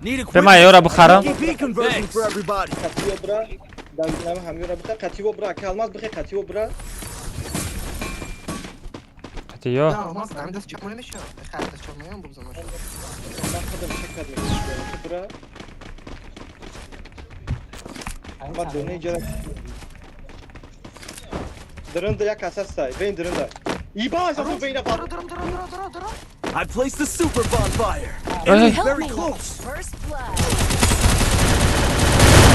Need Бема equipment. ёра бухарам. TP conversion for everybody. Katiyo bura. Davulname hamyora bıxa. Katiyo bura. Kalmaz bıxa. Katiyo bura. Катиё. Ya olmaz. Ben de çakmaya ne şey? Hayır da çakmaya mı bu zaman? Bakmadım çekmedim. Bura. Ama dönü icra. Dırın da ya kasas say. Ben dırın da. İyi bağış asıl beyine bak. Dur. I placed the super bonfire. Hey. Help Very me. close. First blood.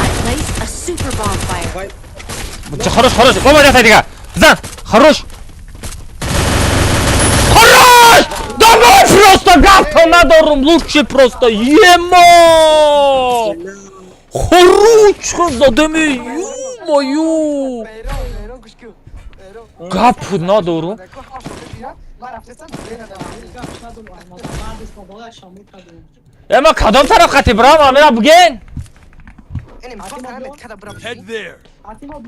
I placed a super bonfire. Хорош. Оба я тайдига. Зан. Хорош. Хорош! Давай просто гавка надорум. Лучше просто. Емо! Хорош! Задами. Ё-моё! Beyron kuşku. Gap надорум. Var haftasın. Ема кадом тараф хати брам? Амира буген. Enim bak kana kada bırak. Head there. Atma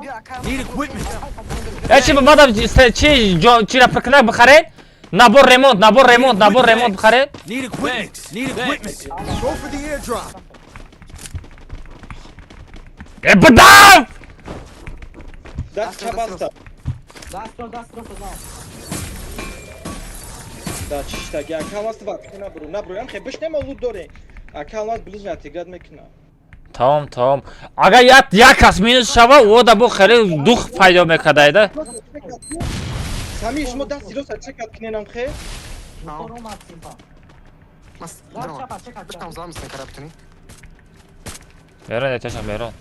bir akar. Need equipment. Эчи мадам чи рапркнак бихарен? Набор ремонт бихарен? Need equipment. Need equipment. Go for the airdrop. Бадам! Das çabasta. Da çişta ya kalmaz bak. Na bro. Am xebeş ne malı dore. Kalmaz bilizna tegrad mekna. Tamam. Ага я кас минус шава, о да бу хеле дух пайдо мекадайда. Sami şmo das zero sa çek atkinen am xe. Mas. Dur. Tam zaman mısın karabitini? Мерон этешам мерон.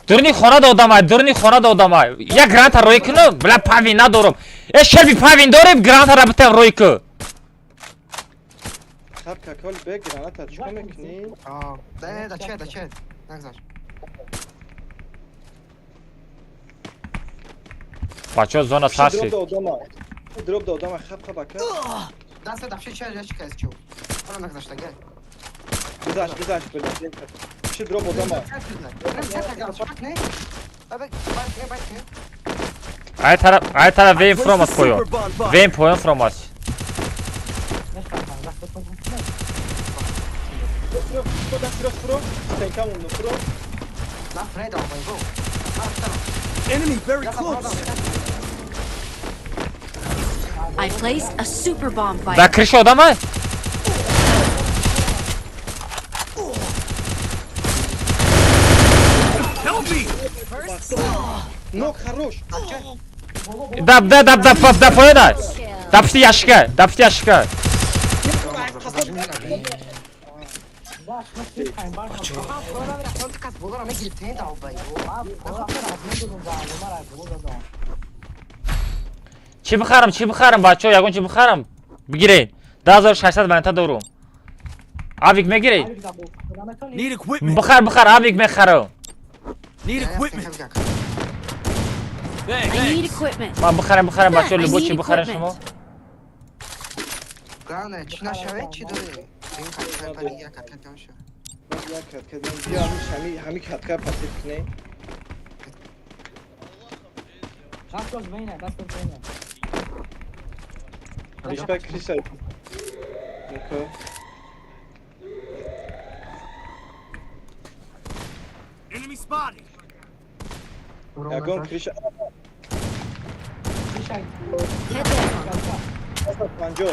Дурни хона да одамай. Я гранта ройкну, бля павин надорум. Шерби павин дорем, гранта рабитам ройку. Tab kakol be granata çuka mekni. Aa. Da çet. Ne güzel. Бачо зона сарси. Drop da odama xap aka. Da se da şey çıkıyor çu. Ona ne güzel işte gel. Güzel böyle. Şu drop odama. Ne? Abi bak ne? Ай тараб вейн Place from the us koyun. super bonfire. Вейн поем from us. Pro. Tenkam onu pro. Lan Fred almayı bu. Enemy very close. I placed a super bonfire. Да крыша одама? Help me. No хорош. Да поеда. Дапшти яшика. Bunlara ne gittiğini de albayı. Чи бихарам бачо, ягон чи бихарам? Бигирен. 12600 манта дорум. Авик мегирен. Need equipment. Бихар, авик мехарам. Need equipment. I need equipment. Ман бихарам бачо, I любо need чи бихарам equipment. шумо? Главное, чи нашаве, чи дори. Benim kaçmaya parayı ya katkan şu. Ya kat. Ya hami katka patikne. Respect Chris. Niko. Enemy spotted. Ya gon Chris. Head there. Panjo.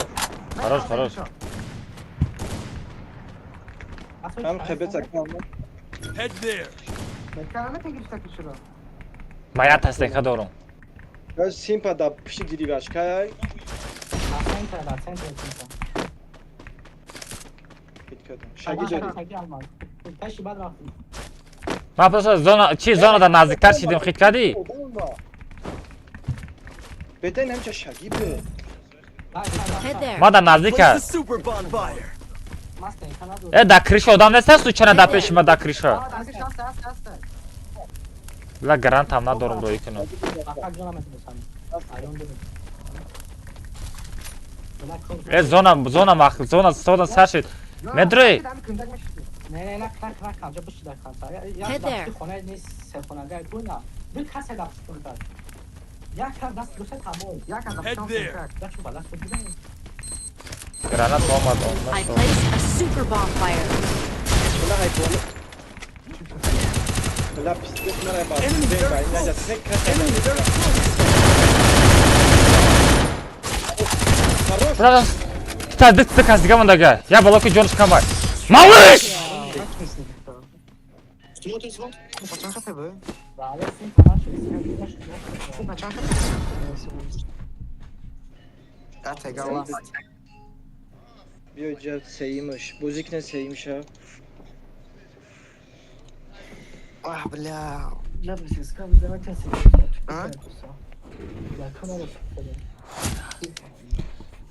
Хорош. Ham xebet akam. Head there. Mekana ne girişte kişiro? Мая тастека дорум. Ya simpa da pişi diri başkay. Şagi jari. Ман просто зонада наздиктар шидим хит кади? Beden hemçe şagi be. Head there. Ма да наздика. Place the super bonfire. Да крыша одам неста случайно да пешима да крыша. Ла гарантам надорум ройкуну. Zona makl, zona sarşit. Medroy. نه نه کامجا بشی در کانتا یا Head there. دستی خونه نیست سفونه گای کونا دو کسی دست کنتر یا کار دست دوست تمام یا کار Head there. دست بالا کنید Granat olmadı I ondan sonra. placed a super bonfire. Buna hayvanı. Buna pislik nereye bak? Ben ne tek Burada ta dık az digamın da gel. Ya balokı Jones kamay. Maviş! بچه‌ها خفه ولی سین کنار شد بچه‌ها خفه bir özel şeymiş. Müzik ne şeymiş ha? آه بلا لا بس اسكان ده ما كان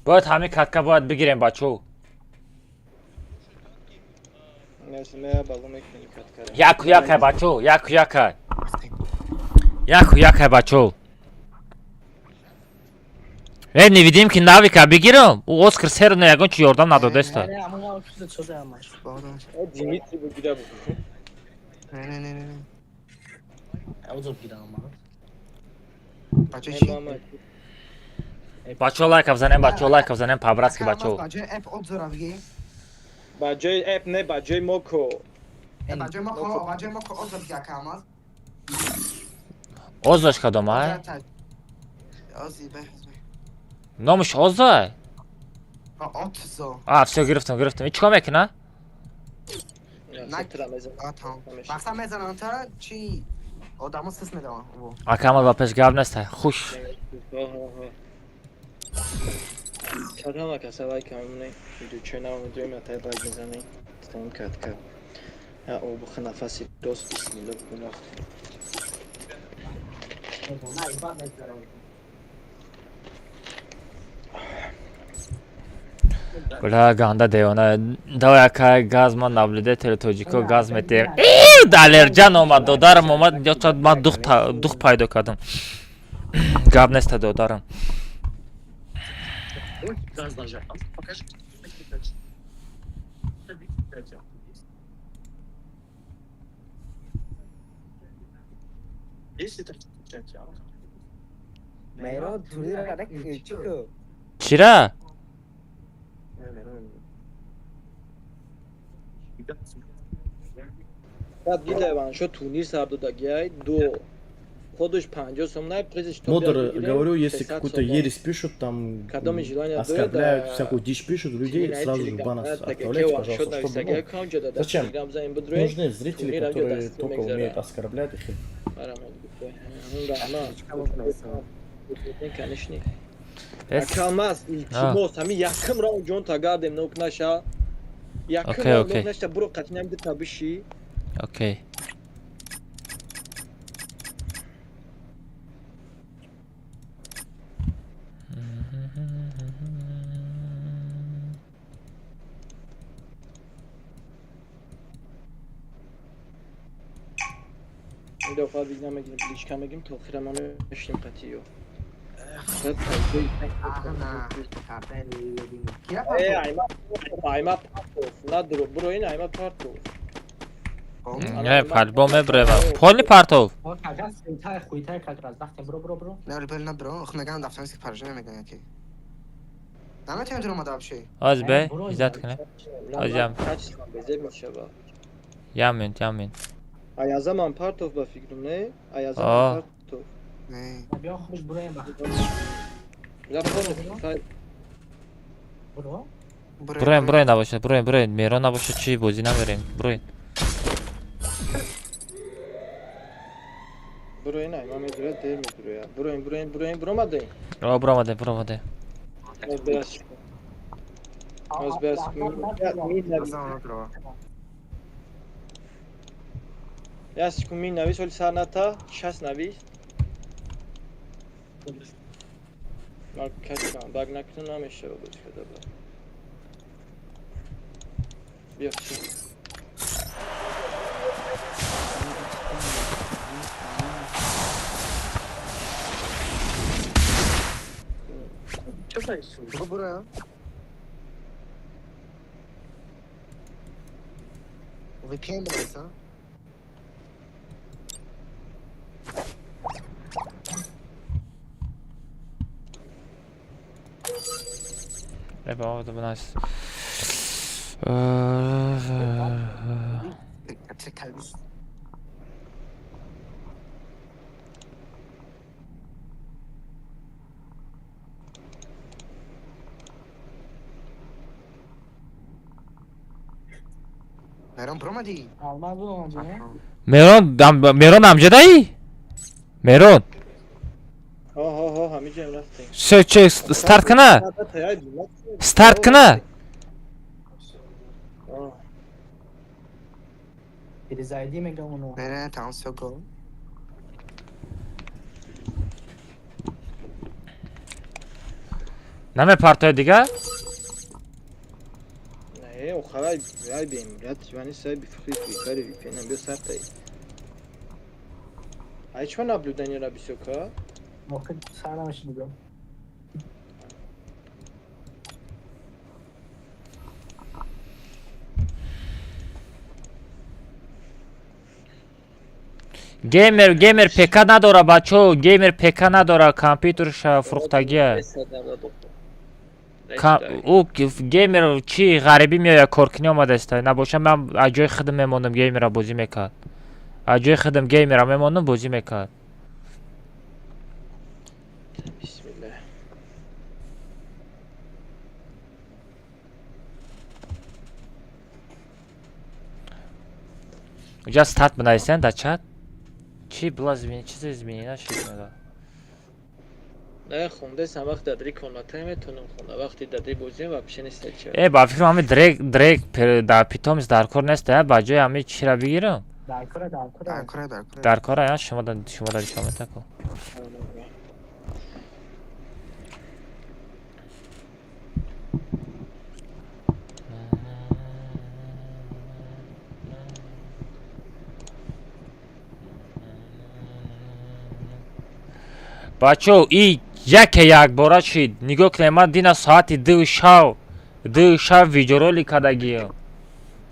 Böyle hamle katka boğaz bir gireyim baço. Neyse merhaba ekmeği katkara. Yaku yakay baço, yaku yakay. Yaku yakay baço. Ben ne bileyim ki navika bir gireyim. O Oscar serine yakın ki oradan nadı desta. نه اما اون چیز شده همش O Dimitri bu güzel bu. نه نه نه نه اوضاع گیرم اما بچه چی؟ Baço like avzanem pabraski baço. بچه اپ اد زرافگی Bacay app ne? Bacay Moko. بچه ما خواهد بچه ما که اد زرافگی اکامaz Ozlaşka doma. آزی به Nomuş Ozay. ات زو Aa все gırıftım. Hiç komik ne? آه تمام مقصد میزنن تا چی؟ آدمو سس میدم Akamal vapes gavnesta. Xuş. Çatal kasavay kamune. Video channel videoyu matay bagizani. Tam katka. Ha o bu nefesi dost bismillah bunu. Bula ganda deyona dawaka gazman nablide teletojiko gaz mete. Dalercan oma dodarım oma yoksa ma duh paydo kadın. Gavnesta dodarım. مهران توری را رک چیکو Çira. بعد گیلوان شو تونی سردو дагяй до خودش 50 сомнай призиш Модер, говорю, если какую-то ересь пишут, там Кадами желание оскорбляют, дает, всякую дичь пишут, людей сразу же бан отправляйте, пожалуйста, чтобы, ну, зачем? Нужны зрители, которые только умеют оскорблять их. Kalmaz. Kimos hami yakım ra jon tagadem noknaşa. Yakım Okey, ra okey. noknaşa bro katinem de tabişi. Okey. Bir defa bilmem ki bilişkam egim tokhira mame şim qatiyo. ayma nadro bro in ayma parto. Ne palbom ebreva. Poli partov. ها کجا سیتای خویتای کجا از وقتی برو نه ریپل نه برو خب میگن دفتر نیست که پرژه نمیگن که نمیتونم درو مدام شی Az be. İzat kine. Hocam. Kaç beze meşaba. Yamin. Ayazaman partov ba fikrim ne? Aa. Ayazaman partov. نه بیا خوش برو این وقت La برو Burayın nabaşı. Burayın. Meron nabaşı çiğ bozina vereyim. Burayın. Burayı ne? Mame dure değil mi buraya? Burayın buramadın. O buramadı. Az biraz çıkın. Az biraz çıkın. Ya çıkın min navis ol sanata şas navis. Bak kaçma. Bak nakın nameşe oldu çıkada bak. Bir çık. Bu buraya. VPN burası. Evet o da bu nice. Çek kalbis. Meron pro mu değil? Almaz bu olunca ya. Meron amca dayı. Meron. Ha همینجا رفتیم Start kana. Start kana. Перезайди мега onu. Meron tamam soko. Name partoya دیگه؟ نه او خبر رای بیم رات جوانی سای بفخری کاری پینا به سر تای ای چون ابلودن یا بیسوکا Bakın sağlamış gibi. گیمر PK نداره بچو گیمر PK نداره کامپیوترش فروختگیه او گیمر چی غریبی میاد کورکنی اومده است نباشه من از جای خودم میمونم گیمر بازی میکرد از جای خودم گیمر میمونم بازی میکرد بسم الله اونجا ستارت بنویسن در چت چی بلا زمینی چیز زمینی نشید نگاه نه خونده سم وقت دادری کناته میتونم خونده وقتی دادری بازی و پیش نیست چه ای با فکر همه دریک در پیتومز در کار نیست با جای همه چی را بگیرم در کار یا شما داری شما تکو بچو ای یک بارا شد نگاه کنه من دینا ساعتی دو شاو ویدیو رولی کدگیم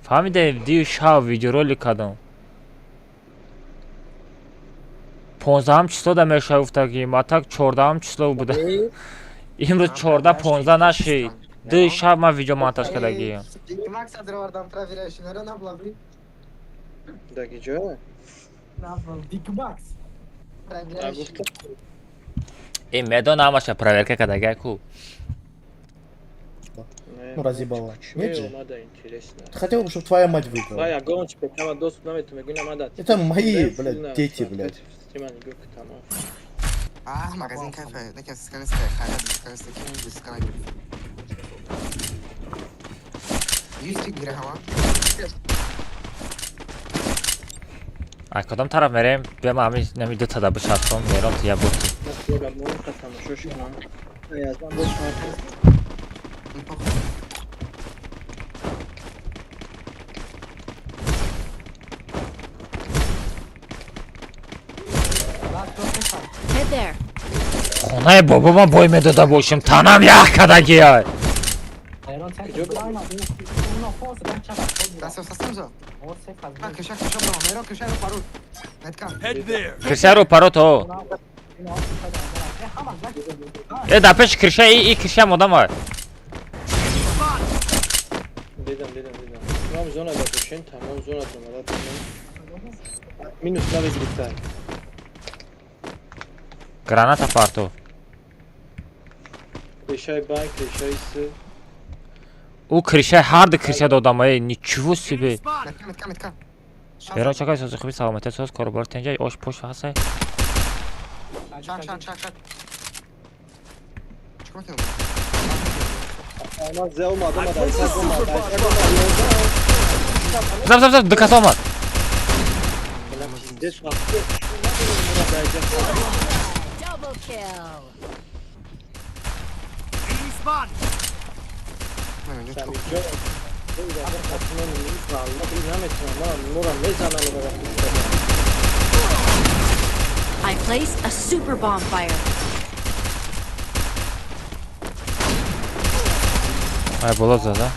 فهمیده دو شاو ویدیو رولی کدم 15 چیسلو در میشه افتگیم اتاک 14 چیسلو بوده امروز 14 15 نشید دو شاو من ویدیو مانتاژ کدگیم Max adroardam traviraj, nero na blabi. داگی جو Big Max. ای میدان همشه проверка کدگه کو Ну, разъебала. Нет же? надо интересно Хотел бы, чтобы твоя мать выиграла. да я гоночка прямо доступ на это могу надо Это мои, блядь, дети, блядь. Ah, magazin kafe. Ne kes skaniste, hala skaniste kim skana gibi. 100 tik lira hava. از کدام طرف میریم بیم همین نمی دو تا دبو شد کن میرم تو یه بوتی Head there. خونه بابا من بای میداده باشم تنم یک کدگی های Ayron sen Uno forse ben çabuk. Nasıl sasın zo? O sefer. Bak köşe bravo. Mero köşe parul. Netkan. Head there. کرشه رو پرو تو ای دپش کرشه ای کرشه مدام های دیدم تمام زونا باشین تمام زونا مینوس نویز بیتر گراناتا پارتو کلیشای بانک کلیشای سه او کرشه هارد کرشه دادم های نیچو سیبه Metkan. بیرا چکای سازی خوبی سلامتی ساز کارو بار تنجای آش پشت فقصه Çak. Çık bakayım. ama zel olmadı ama زب دکت آمد Double kill. Enemy spot. I place a super bonfire. Ay bola zada.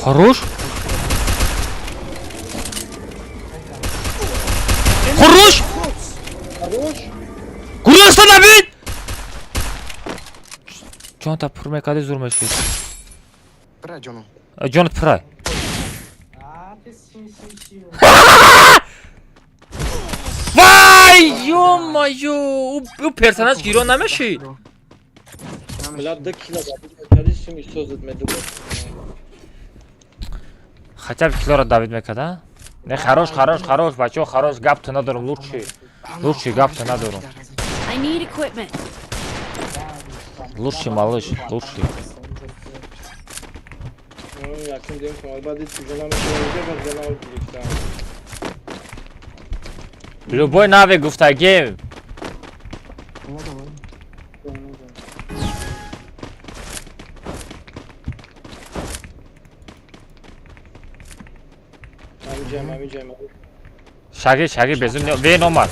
Хорош. Хорош. Курьёрстан абид. Jon ta purmay kadi zurmashid. Bırak canım. Jon pray. Vay yo-mayo. Bu personaj giro namashid. Milad da kilo kadi sum istoz etmedi bu. Хотя бы кило Давид Мекада. Не хорош, бачо, хорош, гап-то надорум, лучше гап-то надорум. I need equipment. Лучше, малыш, лучше. Yakın diyorum ki albade tücana meşhur Любой навык гуфтаги. Amicam. Шаги, безумно, ве номер.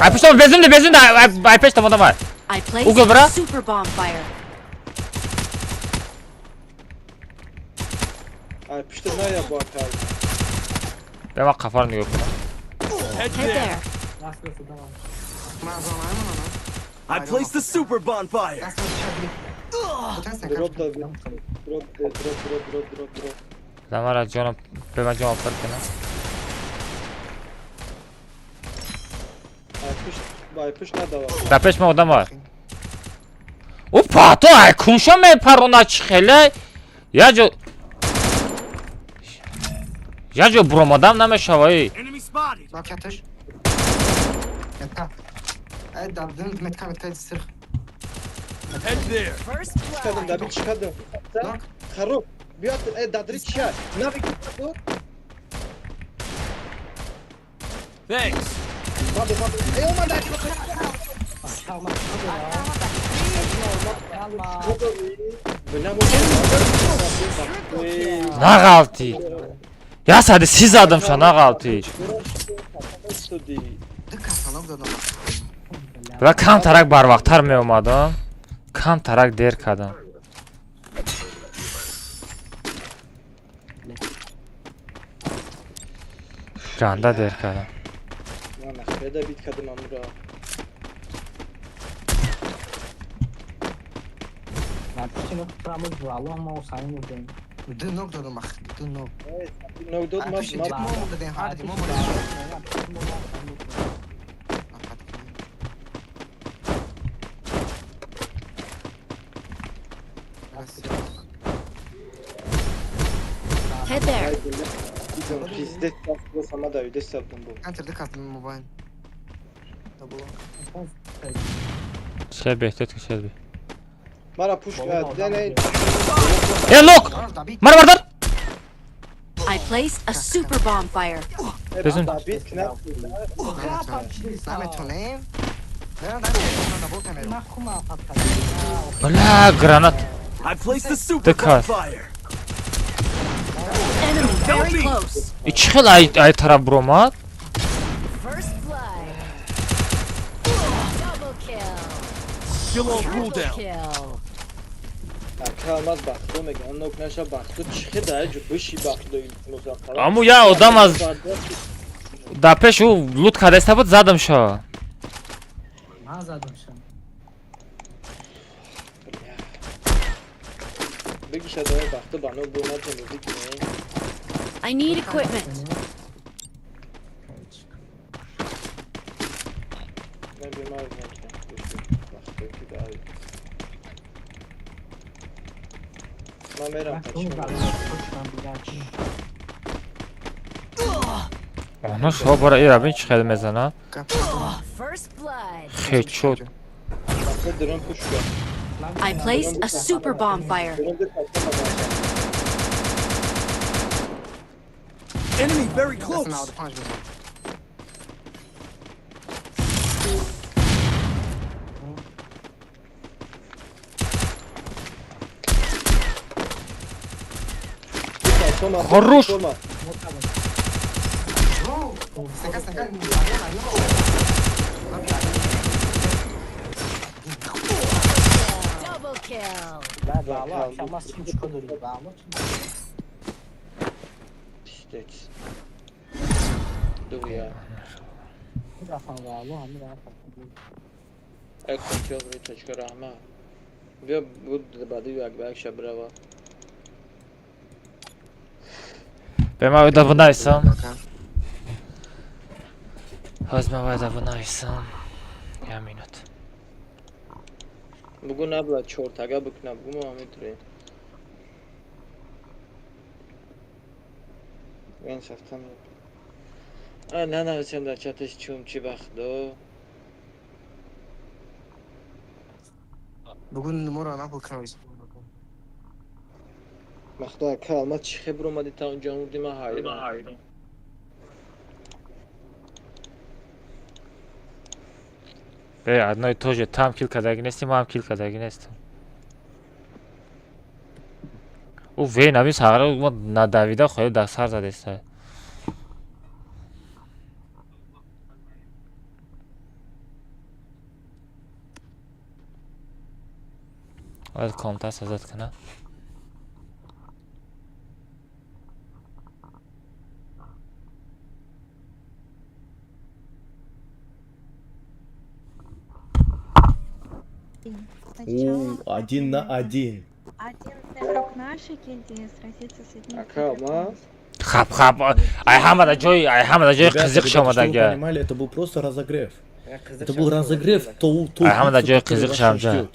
Ай, пусть безумно, ай, пусть там номер. I placed Угол, бра. a super bonfire. Ay pişti ne ya bu akar. Бема кафарны yok. Head Head there. there. I placed the super bonfire. Drop da drop. Damara Jon, bema Jon farkına. Ay piş ne da var. Da peşme odam var. Opa, to ay kunşa me parona çıkhele. Ya jo bromadam name şavayı. Enemy spotted. Bak yatış. Yatta. Ay dabdın metka sırf. Head there. Çıkadım da bir çıkadım. Bak. Karo. Bir at dadri çıkar. Ne bir dur. Thanks. Hadi. Olmadı. Nağaltı. Ya hadi siz adam şu nağaltı. Dık kasalım da. Bula kan tarak barvaqtar me omadam. Kan tarak der kadam. Randa der kadam. Ya da bit kadın amura. Dün nok dedim bak. Dün nok. No dot mas Pişin tek momu dedin. Hadi momu Head there. Pizde tatlı sana da öyle saptım bu. Enter dık attım mobile. Double. Şey behtet şey be. Mara push dene. Lok. Mar vardar. I placed a super bonfire. Bizim Bit knap. Zahmet olayım. Bula granat. I placed the super Dık. bonfire. Enemy very close. İçxil ay taraf bromat. First blood. Double kill. Still on cooldown. Kill. Kalmaz baktı mı? Onun oknaşa baktı. Çıkı da acı bir şey baktı. Amu ya odamaz. Da peş o lut kadesta bud zadım şu. Bir kişi de baktı bana buna temizlik ne? I need equipment. Ne bir mal ne? Baktı ki daha iyi. Mameram kaçıyor. Onu so bora irabin çıxadı mezana. First blood. Headshot. Baktı drone push gel. I placed a super bonfire. Drone da kaçamadı. Enemy very close. Хорош. بعد والله akşam masum çıkıyor bağımlı. Pistek. Dur ya. Bir defa bağlı hem de Ekon çok bir çocuk rahma. Bia bu badi yak bak şabrava. Ben orada bunaysam. Az ben orada bunaysam. Ya minut. Bugün abla çortaga bukna bu mu Ahmet Rey? Ben saftan. Ne sen de çatış çumçi baxdo. Bugün numara ne bakıyoruz? Baxdo kalma çıxıb romadi ta canlı demə hayır. Одной и то же. Там килька дагнестим, там килька дагнестим. Вей, наби сагара на Давида хоя да сар задеста. Ад комта сазат кана. Один на один. Один игрок нашей гильдии сразится с одним. Akama. Хап. Ай хамада жой қызық Ребята, шамада чтобы вы га. понимали, это был просто разогрев. Это был разогрев той Хамада битвы, жой которая қызық вас шамда. ждет.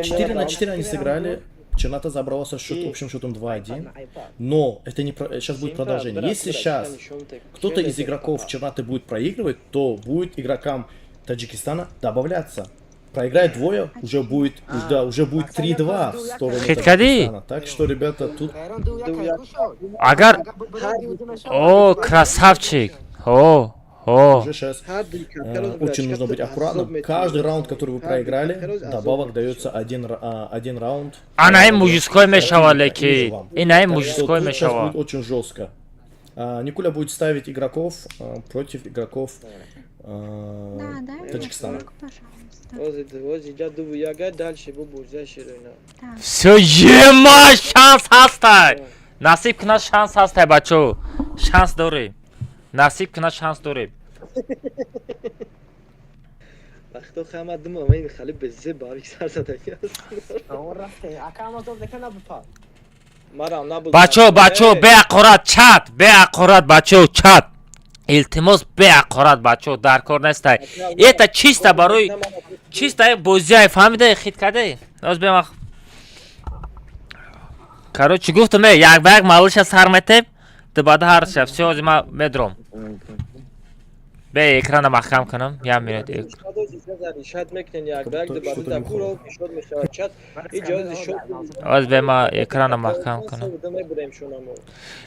4 на 4 они сыграли. Чернота забрала со общим счетом 2-1. Но это не сейчас будет продолжение. Если сейчас кто-то из игроков Черноты будет проигрывать, то будет игрокам Таджикистана добавляться. Проиграет двое, уже будет 3-2 в сторону Таджикистана. Так что, ребята, тут Агар... О, красавчик. О. уже сейчас очень нужно быть аккуратным. Каждый раунд, который вы проиграли, добавок дается один раунд. Она мужской мешала ки. Ина мужской Сейчас мешала. будет очень жестко. Никуля будет ставить игроков против игроков Таджикистана. Ozi cadı bu ya gel dальше bu burza şirina. Все, ема, шанс ҳастай. Насиб кунад шанс ҳастай, бачо. Шанс дорем. Насиб кунад шанс дорем. Vaqto xamadim ama این خالی بزه باریک سر زده Doğru rastgele. Akama da dekana bu fa. Maram nabul. Бачо, беаққорат, чат. Беаққорат, бачо, чат. Илтимос беаққорат, бачо, дар кор нестай. Это чисто барои чисто бозиай, фаҳмидаи хит кадаи. Оз бемах. Короче, гуфтам як ба як малыша сар метеб, дубада ҳар шаб. Всё, ози ма медром. Бе экрана маҳкам кунам. Як минут. Şad meknen ya berk de badı da kuro şod meşa chat. İcazı şod. Oz бе ма экрана маҳкам кунам. Demay burayım şuna mı?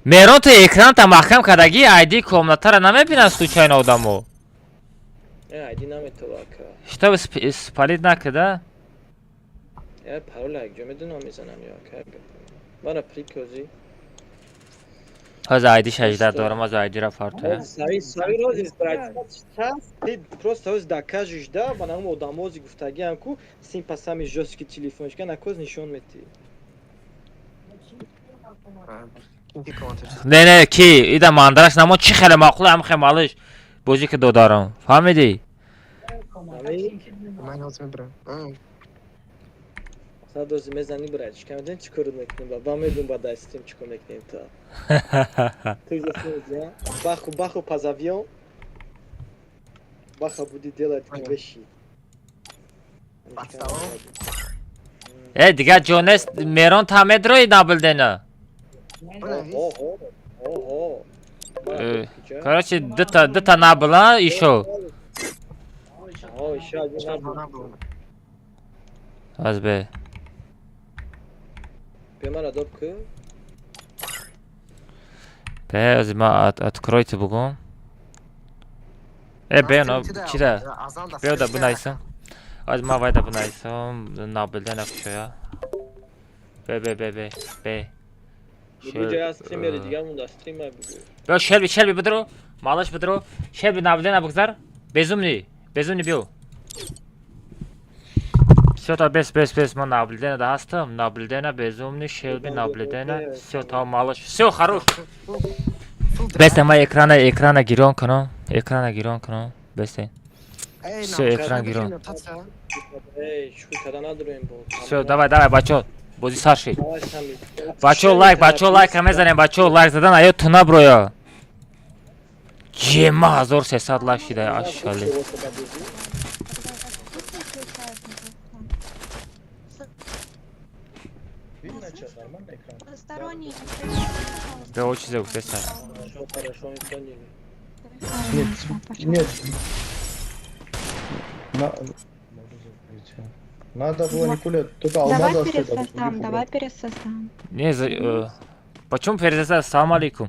Мерон то экранта маҳкам кардаги айди комнатара намебинад случайно одамо. Dinamit olaka. Что спалит накарда? Ya parola gömedin o mizanan ya kanka. Bana prikozi. Аз айди 16 дорам, аз айдира фартоя. Сави роз избрать. Ты просто роз докажешь, да, бана мо дамози гуфтагиам ку син пасами жёсткий телефончка на коз нишон мети. Не, ки, ида мандараш намо чи хеле мақул ам хемалиш. Бози ки додарам. Фаҳмиди? Ben hazır bırak. Sana dozi mezani bırak. Kamden çıkarım ektim ba. Bam edin ba da istim çıkarım ektim ta. Тузесниз я. Баху пазавион. Баха буди делать вещи. Дига ҷонес Мерон тамедрои набилдена. Короче, дыта набила ишо. Аз бе. Бемара допку. Бе, аз ма откройте бугун. Бе, но чида? Бе да бунайсам. Аз ма вайда бунайсам, набилдена кучоя. Бе. Бugüce streameri digam unda streamer bugü. Бе, Шелби бидро. Малыш бидро. Шелби набилдена бугзар. Безумни беу. Все, то без, мы наблюдение, да, остаем. Наблюдение, безумный, Шелби, наблюдение. Все, то малыш. Все, хорош. Без, мы экрана гирон канал. Экрана гирон канал. Без. Все, экран гирон. Эй, шутка, надо им было. Все, давай, бачо. Буди сарши. Давай, Самир. Бачо, лайк, камезанем, бачо, лайк задан, аю туна, броя. Ема, азор 300 лайк шида, ашали. Видно сейчас, нормально экран? Посторонние. Да, очень зовут, песня. Хорошо, никто не видит. Нет. Надо было не пулять, только Давай алмазы пересоздам, давай пересоздам. Не, почему перезадай, салам алейкум.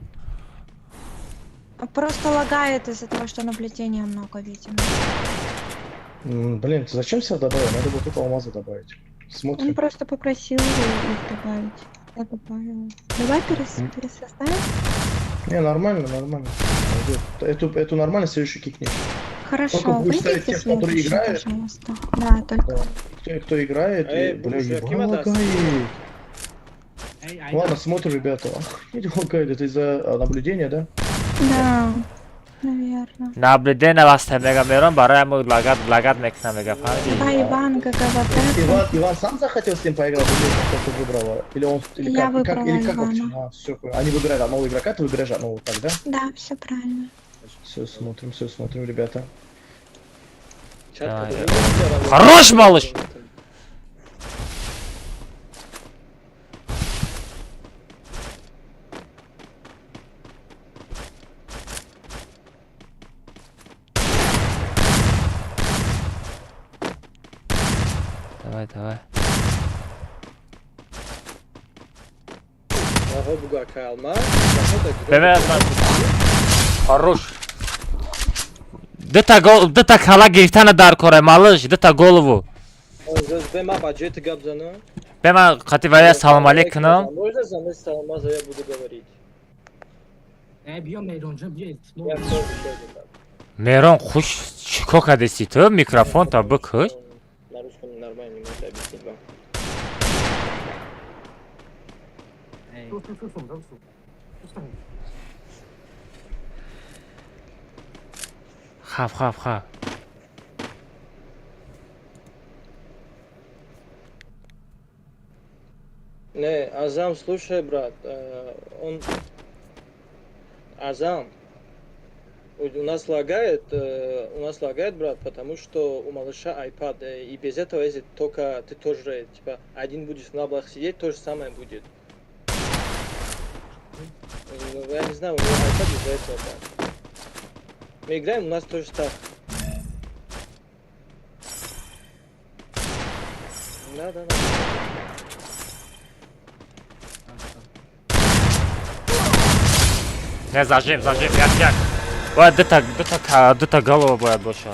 Просто лагает из-за того, что наблюдения много, видимо. Блин, зачем себя добавить? Надо было только алмазы добавить. Он Смотрим. просто попросил их добавить. Я добавила. Давай пересоздаем. Не, нормально. Пойдет. Эту нормально, следующий кикнешь. Хорошо, Только будешь ставить выйдите тех, которые следующий, играют? пожалуйста. Да, только. Кто играет, Эй, бля, боже, ебало кем отдаст? лагает. Ладно, смотрим, ребята. Охуеть лагает, это из-за наблюдения, да? Да, наверное. Наблюдение вас мега мерон, барай мы лагат мекна мега Давай, Иван, ГГВТ. Иван сам захотел с ним поиграть, или кто-то выбрала? Или он, или Я как, выбрала или как Ивана. вообще? А, все, они выбирают одного игрока, ты выбираешь одного, так, да? Да, все правильно. Все смотрим, ребята. Чатка, Да, да. Хорош, малыш! Давай. Ага, буга калма. Бебе, хорош. Дыта кала гиртана дар коре, малыш, дыта голову. Бема баджет габзана. Бема кативая салам алейкум. Можно за мной саламаза я буду говорить. بیا میدونجا بیا Я все решил. Мерон хуш чико кадеси то микрофон та быкыш. На русском нормально не могу объяснить вам. Хав. Не, Азам, слушай, брат, он... Азам, у нас лагает, брат, потому что у малыша iPad, и без этого, если только ты тоже, типа, один будешь в наблах сидеть, то же самое будет. Я не знаю, у него iPad из-за этого, брат. Мы играем, у нас тоже так. Да. Не, зажим, як. Ой, дыта голова боят больше.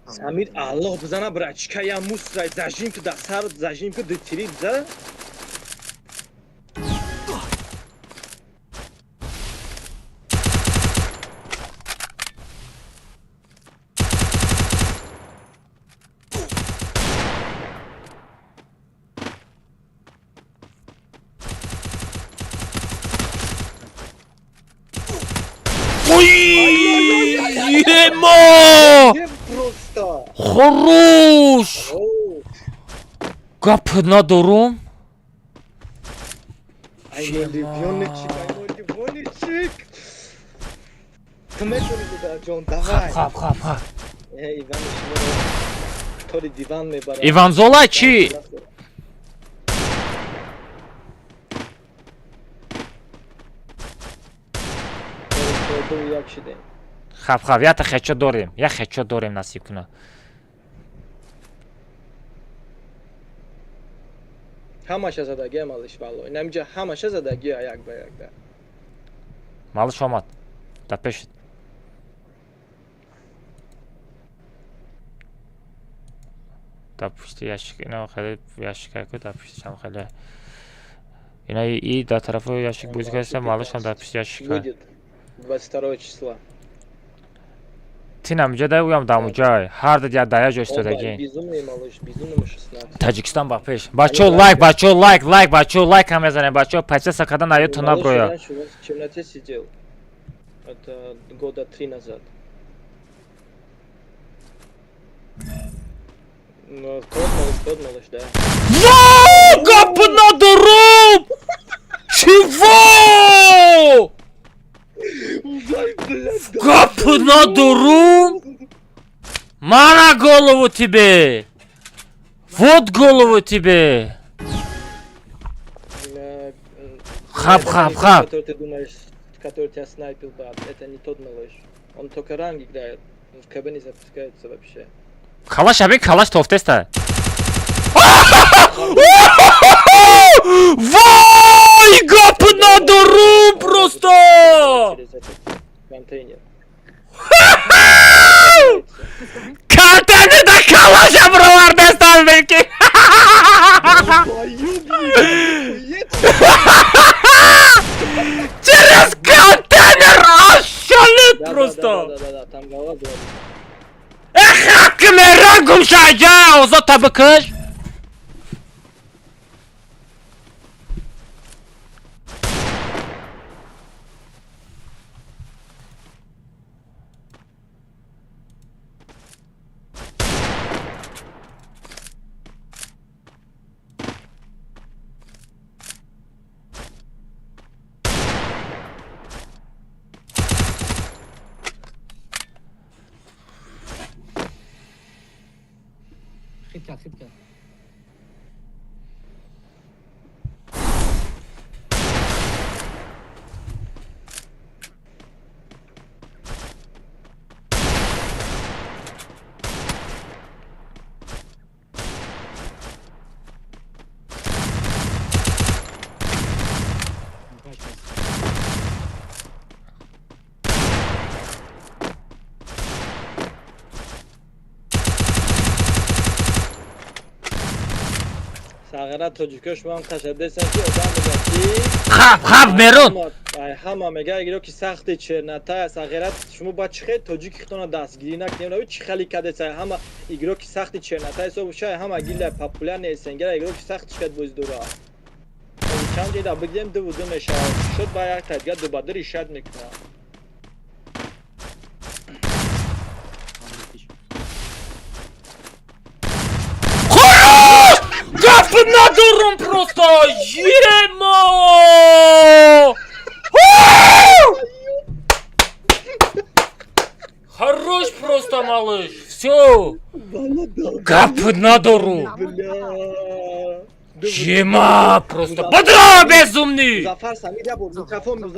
Самир, Аллах бзана, брат, чикая мусрай, зажимка да сар, зажимка да тирит, да? Ой, ема! Не просто! Хорош! О, Кап на дурум. ай мой любовничек! Каме кони туда, Джон, давай! Хап. Иван, тори диван мебара. Иван Зола чи? Хап, я хочу дорим насиб куна. Ҳамаша задагия малыш валлоҳи. Намиҷа ҳамаша задагия як ба як да. Малыш омад. Да пешит. Да пусти ящик, ино хеле ящик яку да пусти сам хеле. Ино и до тарафу ящик будет кайса, малыш он да пусти ящик. Будет 22 числа. Тинам ҷадай уям дамуҷай. Ҳарда я дая ҷо истодагин. Безумный малыш, безумный мышесна. Таҷикистон ба пеш. Бачо лайк, бачо лайк ҳам мезанем. Бачо подписаться кардан на YouTube наброя. В темноте сидел. Это года 3 назад. Ну, тот малыш, да. Вау! Гапна дурум! Чего? Гапна дурум! Мана голову тебе! Вот голову тебе! Хап. Который ты думаешь, который тебя снайпил, брат, это не тот малыш. Он только ранг играет. Он в КБ не запускается вообще. Калаш абин калаш тофтеста. Вай! Гапна дурум просто! Через этот контейнер. Контейнерда калаша бровардестан белки! Через контейнер ошалет просто! Да, там голова была. Эх, камера гумшаджа, озод табыкыш! Хит кард. Сагара тоҷика шумо ҳам ташаддесен ки одам мегӯяд ки Хаб мерун! ҳама мегӯяд игро ки сахти черната сагара шумо ба чӣ хел тоҷики хитона дастгирӣ накунем чӣ хели кадеса ҳама игро ки сахти черната ҳисоб шай ҳама гилла популярне эсенгера игро ки сахти чикад боздура чанд ҷайда бигдем ду мешавад шуд ба як тайдга дубадар ишад мекунад Гапна дурум просто! Емо! Хорош просто, малыш! Всё! Гапна дурум! Ема просто! Бадро, безумный! Музаффар Самир я буду микрофон.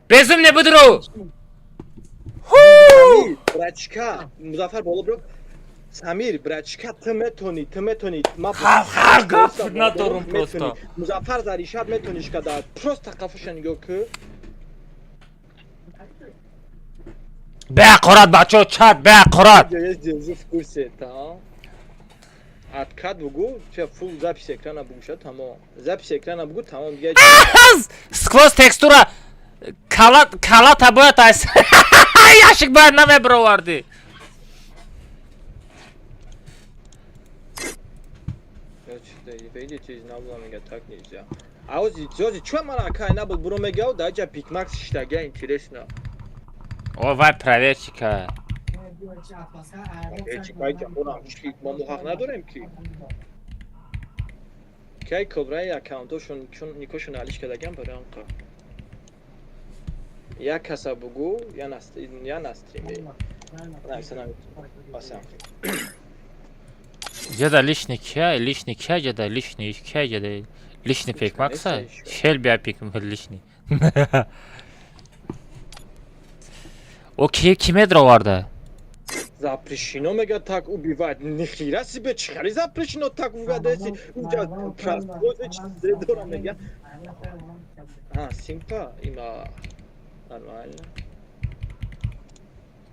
Безумный бадро! Самир, братчика, Музаффар боло бро. Самир, братчика, ты метони. Гапна дурум просто! Музаффар заришад метониш када. Просто кафаша нигоҳ кун. Беақорат бачо, чат, беақорат! Есть в курсе, да? Откат бугу, че фул запись экрана бугуша, тамом. Запись экрана бугу, тамом. Сквозь текстура кала табоят аст. Яшик бояд намеброварди. Видите, знала меня так нельзя. А вот Зози, чё мана кайна был бро мегал, да я пикмакс штага интересно. О, вай проверчика. Чекайте, мы мухах надорем ки. Кай кобрай аккаунтошон чун никошон алиш кадаган баранqa. Я каса бугу, я на стриме. Деда лишний чай, деда лишний чай, деда лишний пикмакса. Шельбя пикмак лишний. Окей, киме дроварда? Запрещено мега так убивать. Нихера себе, чхари запрещено так убивать, если уджа простозич зредора мега. Симпа, има нормально.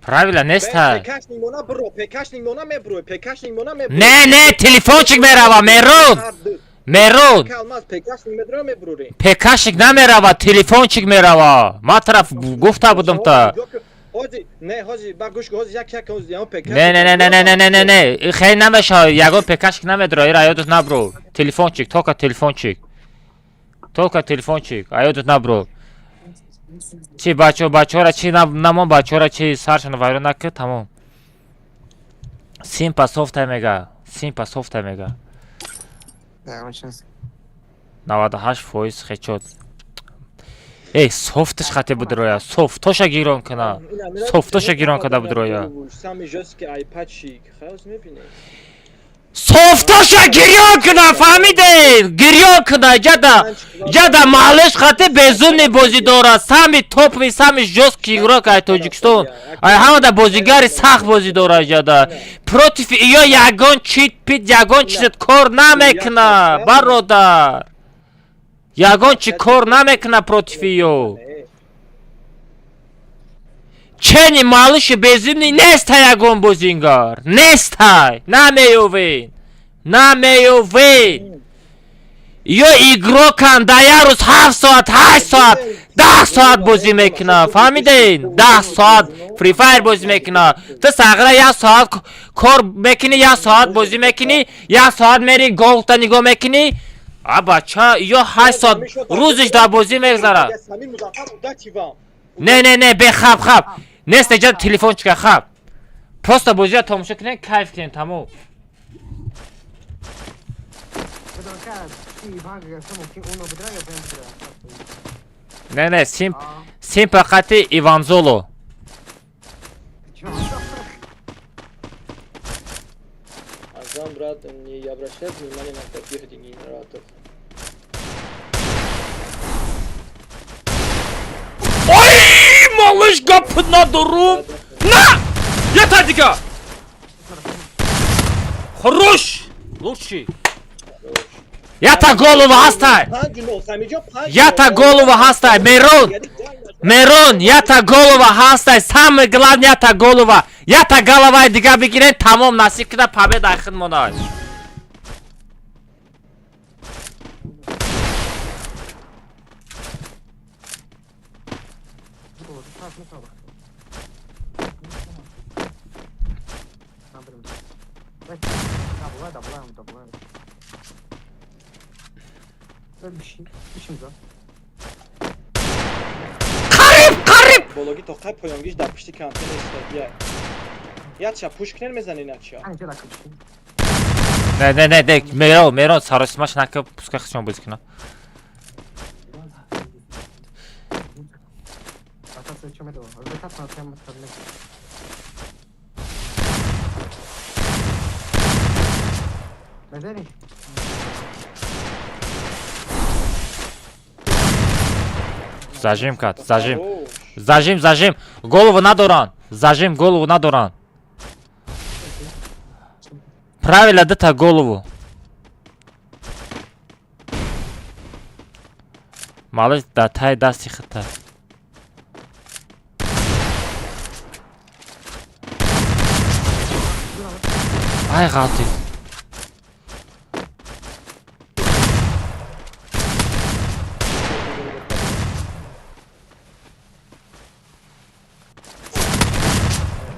Правильно, неста. Пекашник мона мебро. Не, телефончик мерава, мерун. Пекашник намерава, телефончик мерава. Ма тараф гуфта будам та. حاجی نه حاجی با گوش حاجی یک اون پکر نه خیلی نمیشه یگو پکش نمیدره ایادت نبرو تلفن چیک توکا تلفن چیک ایادت نبرو چی بچه را چی نمون بچه را چی سرشن وایرون نکه تمام سیمپا صفت میگه 98% خیچود ای صفتش خطی بود رویا صفتاشا گیران کنه صفتاشا گیران کنه بود رویا سامی جست که آیپد چیک خلاص میبینی صفتاشا گیران کنه فهمیدین گیران کنه جدا محلش خطی بزونی بازی داره سامی توپ می سامی جست که گیران کنه توجیکستان ای همه دا بازیگری سخت بازی داره جدا پروتیف یا یگان چیت پیت یگان چیت کار نمیکنه برادر یگان چی کار نمیکنه پروتیفیو چنی مالش بزنی نیست یگان بازینگار نیست نمیوین یا ایگرو کن در روز 7 ساعت 8 ساعت 10 ساعت بازی میکنه فهمیدین 10 ساعت فری فایر بازی میکنه تو ساغره 1 ساعت کار میکنی 1 ساعت بازی میکنی 1 ساعت میری گل تا نگاه میکنی بچه یا 8 ساعت روزش در بازی میگذره نه بخواب نیست اینجا تلفن چکه خواب پست بازی ها تماشا کنین کیف کنین تمام نه سیم فقط ایوانزولو Azam брат не обращает внимания на таких дегенератов. Ой, малыш, гапна дурум! На! Я тадика! Хорош! Лучший! Я-то голову хастай! Я-то голову хастай! Мерон! Я-то голову хастай! Самое главное, я-то голова! Я-то голова дига бигирен, тамом насиб кида победа ахын монай! قریب بولوگی تو خب پایانگیش در پشت کانتین استادیه یا چه پوشکنر میزنی نه چه نه میرون سارسماش نکه پوسکه خشم بازی کنه Зажим кат, зажим, голову надоран, зажим, голову надоран. Правильно, да-то голову. Малыш, да тай даст ихта. Ай, гати.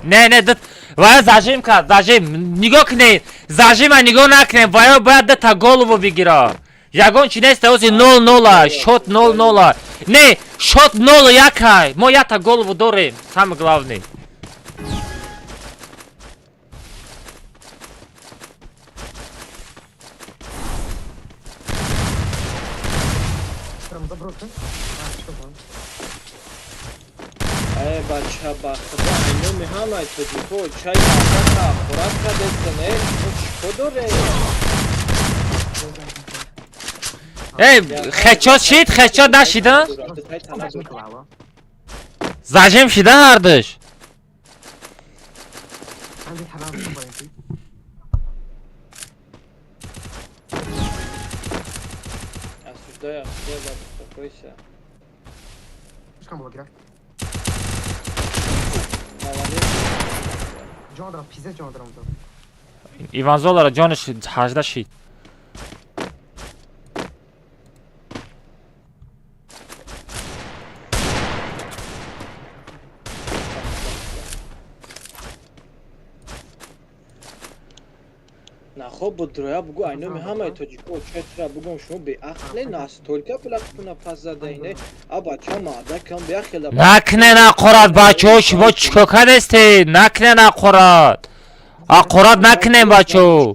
نه دت وای زاجیم کرد زاجیم نگاه کنید زاجیم نگاه نکنید وای باید دت گلو بگیره یگان چی نیست اوزی 0-0 شوت 0-0 نه شوت 0 якай ما я-то голову дорим самое главное بچه با خدا اینو میهمه تو دیکو چای ناستا خورات که دستنه تو داره ای خچات نشیدن زاجیم شیدن هردش осуждаю успокойся ایوانزولا را جانش 18 شید نه خب بدرویا بگو اینو همه توجیکو چترا بگم شما به اخله ناس تولکا پلاکتونا پس زده اینه ابا چما دکم به اخلا نکنه نقرات بچه شما چیکار کردستی نکنه نقرات اقرات نکنه بچه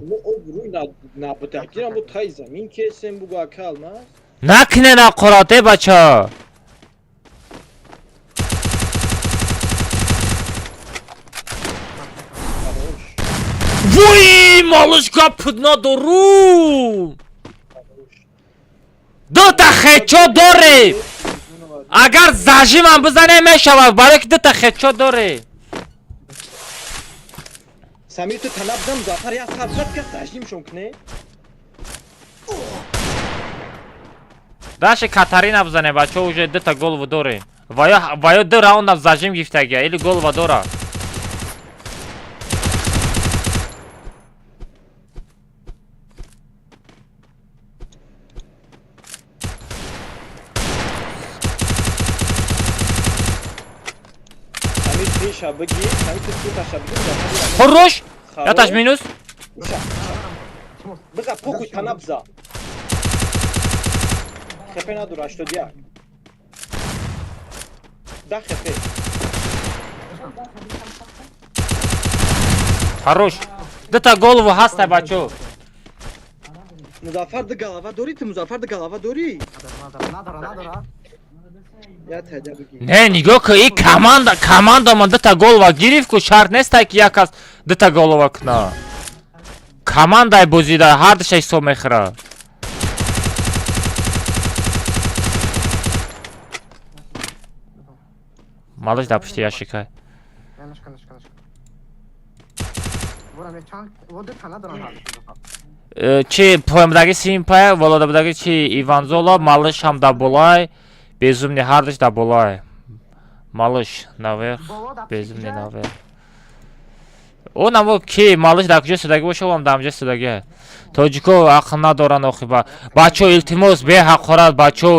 نه بتاکیرم bu tay zamin kesin bu kalmaz. نکنه نقراته بچه وای مالشکا پدنا دارو دو تا خچو داره اگر زجی من بزنه میشود برای که دو تا خچو داره سمیر تو تنابدم زافر یا سرزد که زجیم شونکنه داشه کاتارینا بزنه بچه اوجه دو تا گل و داره ویا دو راوند از زجیم گیفتگی ایلی گل و داره Şabıgi, sanki tuta şabıgi. خروش یاتش مینوس بزا پوکو تنابزا خپه ندور 81 ده خپه خروش دو تا گل و هسته بچه مزافر ده galava داری تو مزافر ده galava داری یا تجا بگی نه نگاه که این کماندا من دو تا گل و گرفت که شرط نیست که یک از دو تا گل و کنه کماندای بوزیده هر دشش سو میخوره مالش در پشت یاشیکای چی поемдаги симпай володабдаги чи иванзола малыш ҳам да болай безумни ҳардаш да болай малыш наверх безумни наверх он амо ки малыш дар куҷо судаги боша вам дар ҳамҷо судаги тоҷико ақл надоранд охиба бачо илтимос беҳақорат бачо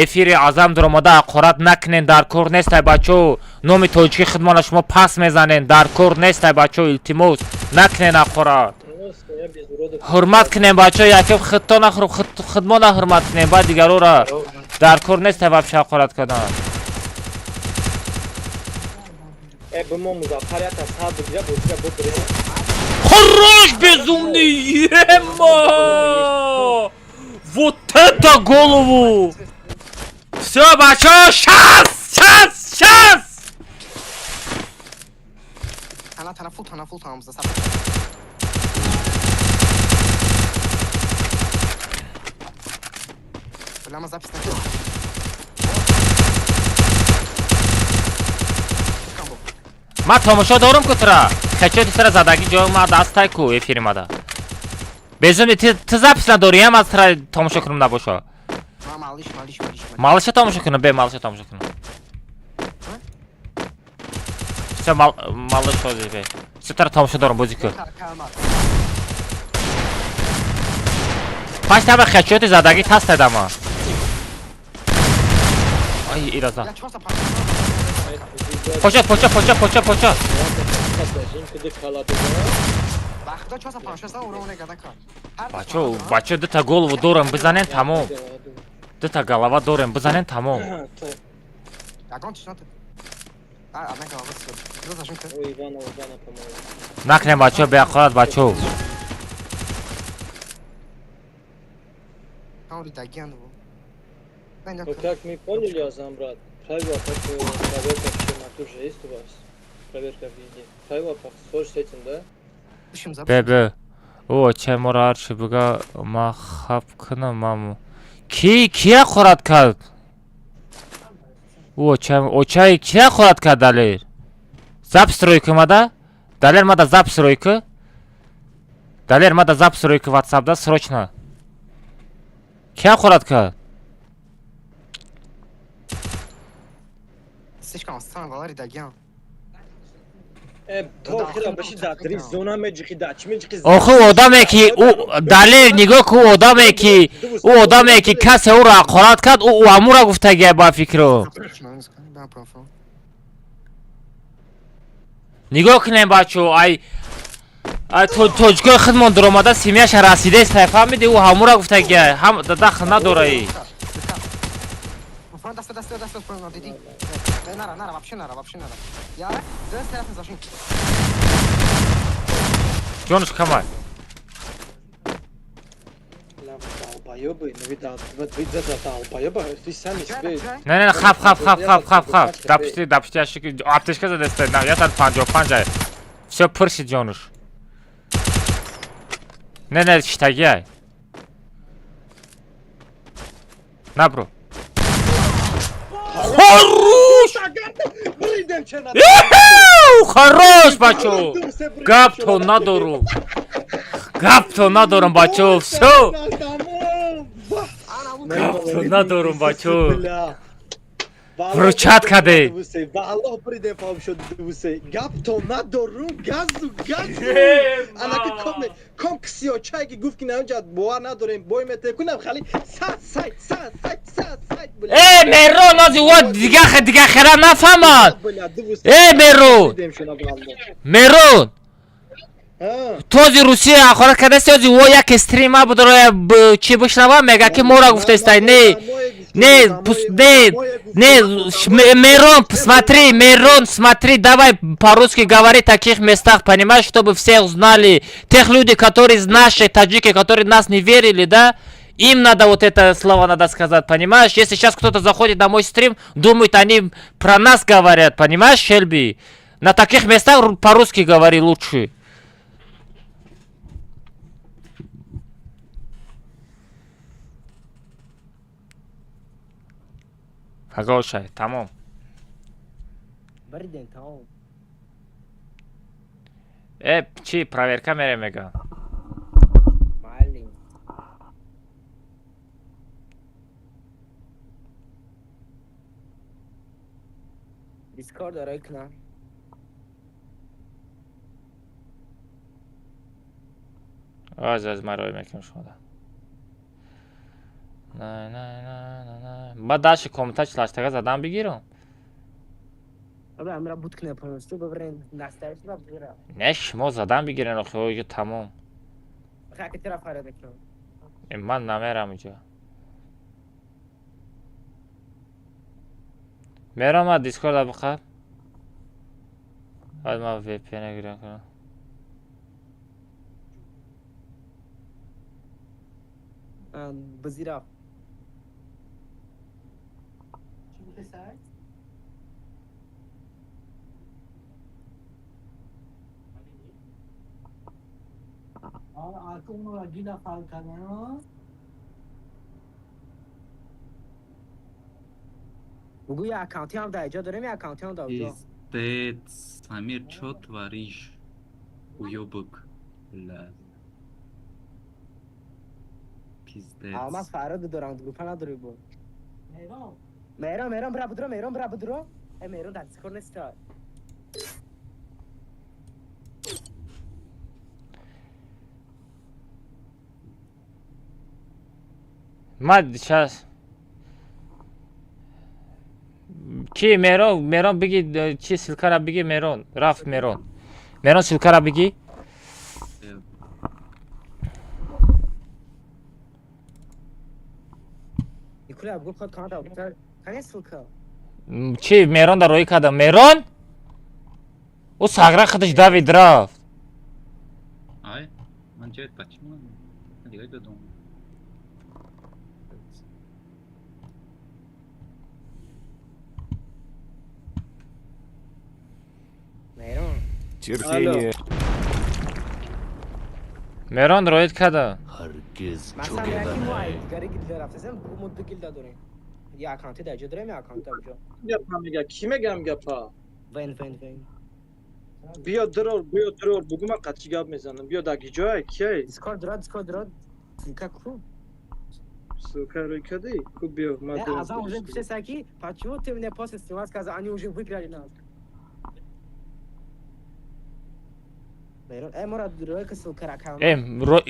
эфири азам дуромада ҳақорат накунен дар кор нестай бачо номи тоҷики хидмона шумо пас мезанен дар кор нестай бачо илтимос накунен ҳақорат ҳурмат кунем бачо яким хитто нахӯрм хидмо наҳурмат кунем баъд дигарора дар кор нестай вообще ҳақорат кардан Хорош, безумный! Ема! Вот это голову! Все, бачо, сейчас! Тана фул тамамызда. Bilaman запись накинул. Ма тамошо дорам кутра. Хачоти сара задаги ҷои ма дастай ку эфири мада. Безумни ти запис надори ям аз сара тамошо кунам набошо. Малиша тамошо кунам, бе малиша тамошо кунам. Все малиш ҳозир бе. Все тара тамошо дорам бозӣ ку. Паш таба хачоти задаги тастай дама. Ай ираза. Поча. Бачо ду та голову дорем бизанен тамом. Ду та голова дорем бизанен тамом. Накнем бачо беақорат бачо. Как мы поняли, Азам, брат, проверка тоже есть у вас? Проверка в виде. Проверка, схож с этим, да? Бебе. О, чемора арчи бага ма хаб кунам маму. Кия хӯрад кард? О, чай кия хӯрад кард далер? Запис ройка мада? Далер мада запис ройка? Далер мада запис ройка WhatsApp-да срочно. Кия хӯрад кард? Слишком странно говорит, Агян. охи одаме ки далер нигоҳ ку одаме ки одаме ки касе ӯро ҳақорат кард амура гуфтагия ба фикро нигоҳ кунем бачо ай тоҷикои худмон дуромада семияш расидаест фаҳмиди ӯ ҳамура гуфтаги дахл надораи Дасте, понял, иди. Нара, вообще нара. Я, стоять, зашли. ҷонуш камай не хап дапшти ашки аптешка задасте я сад 55 всё пурши ҷонуш не штагиай набро хорош бачо гап то надорум бачо всё гап то надорум бачо вручат каде والله بريدم فهم شد دوسه گپ تو ندارم گازو انا که کم کسیو چای که گفت که نه اونجا باور نداریم بوی مته کنم خالی سایت مرون نازی و دیگه خیره نفهمد مرون توزی روسیه آخرت کده سیازی و یک استریمه بود روی چی بشنوه میگه که مورا گفته استای Мирон, смотри, давай по-русски говори таких местах, понимаешь, чтобы все узнали. Тех людей, которые наши таджики, которые нас не верили, да? Им надо вот это слово надо сказать, понимаешь? Если сейчас кто-то заходит на мой стрим, думают, они про нас говорят, понимаешь, Шельби? На таких местах по-русски говори лучше. Погошай, тамом. Бриден, тамом. Чи, проверка мере мега. Малин. Discord арай кна. از مرای میکنم شما نه با داشت کامنتاش لاشتگاه زدم بگیرم آبا امرا بود کنه پرستو ببرین نستایش رو بگیرم نه شما زدم بگیرن آخه تمام خیلی که طرف خرید کنم من نمیرم اونجا میرم از دیسکورد بخواب باید ما وی پی نگیرم کنم بزیرا بگو یه اکانتی هم در اینجا داریم یه اکانتی هم در اونجا Пиздец, Самир, чё творишь? Уёбок, блядь. Пиздец. من فراد دارم گروپا نداری بود مهران برا بدرو مهران در دیسکورد نیست ما сейчас چی مهران بگی چی سلکه را بگی مهران رفت مهران سلکه را بگی نیکولا بگو خود کانادا بگذار کنی سلکه چی مهران در روی کده مهران او ساگره خودش دوید رفت Ай, манчает почему? Делай додому. مهران Терпение. مهران روید کده مثلا یکی موعد دیگری گیل رفته زن بگو مد بگیل داریم یه اکانتی در اینجا داریم یه اکانتی در اونجا گپا میگه کی میگم گپا وین بیا درور بگو من قطعی گپ میزنم بیا داگی جای کی دیسکورد دراد سلکه کو سوکا روی کدی کو بیا ما نه از اون уже пишет саки почему ты мне после снимать сказал они уже выиграли нас مهران مراد روی که سلکه اکانت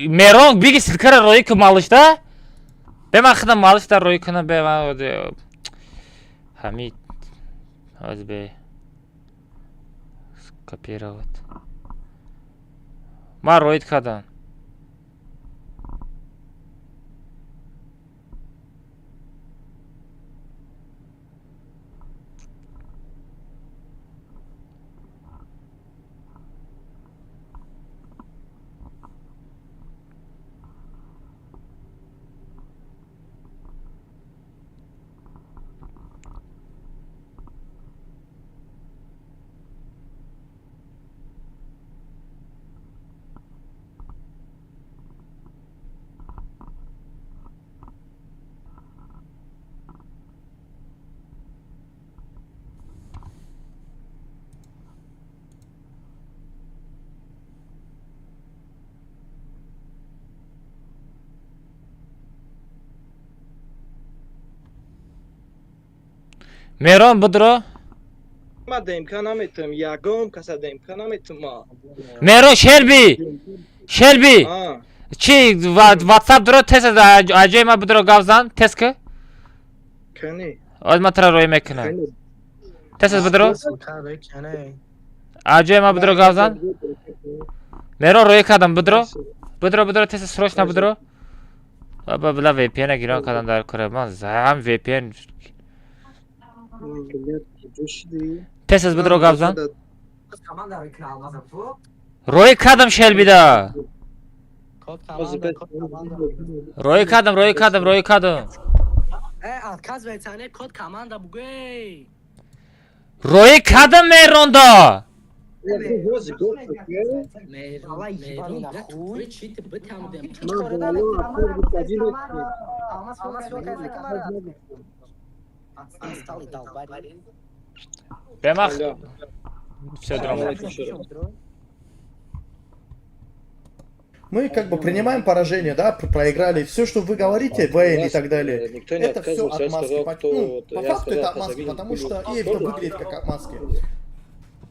مهران بگی سلکه را روی که مالشته به من خودم مالشته روی کنه به من حمید از به копировать Ман роид кардам. Мирон будро? Ма да имкана метам ягом каса да имкана метам ма. Мирон Шелби. Чи WhatsApp дро тест аҷои ма будро гавзан тест ки? Кани. Озматра рой мекунам. Тест будро? Аҷои ма будро гавзан? Мирон рой кардам будро? Будро тест срочно будро? Аба била VPN гирон кардам дар кора. Ман зам VPN. Тест будро гавзан? Рой кардам Шелбида. Рой кардам. Отказывается, код команда бугей. Рой кардам Миронда. Бемах. Всё нормально. Мы как бы принимаем поражение, да, проиграли. Все, что вы говорите, Вейн и так далее, Никто не это все отказывался, я отмазки. сказал, кто- По я факту сказал, это позови отмазки, потому что Никиту. EFT выглядит как отмазки.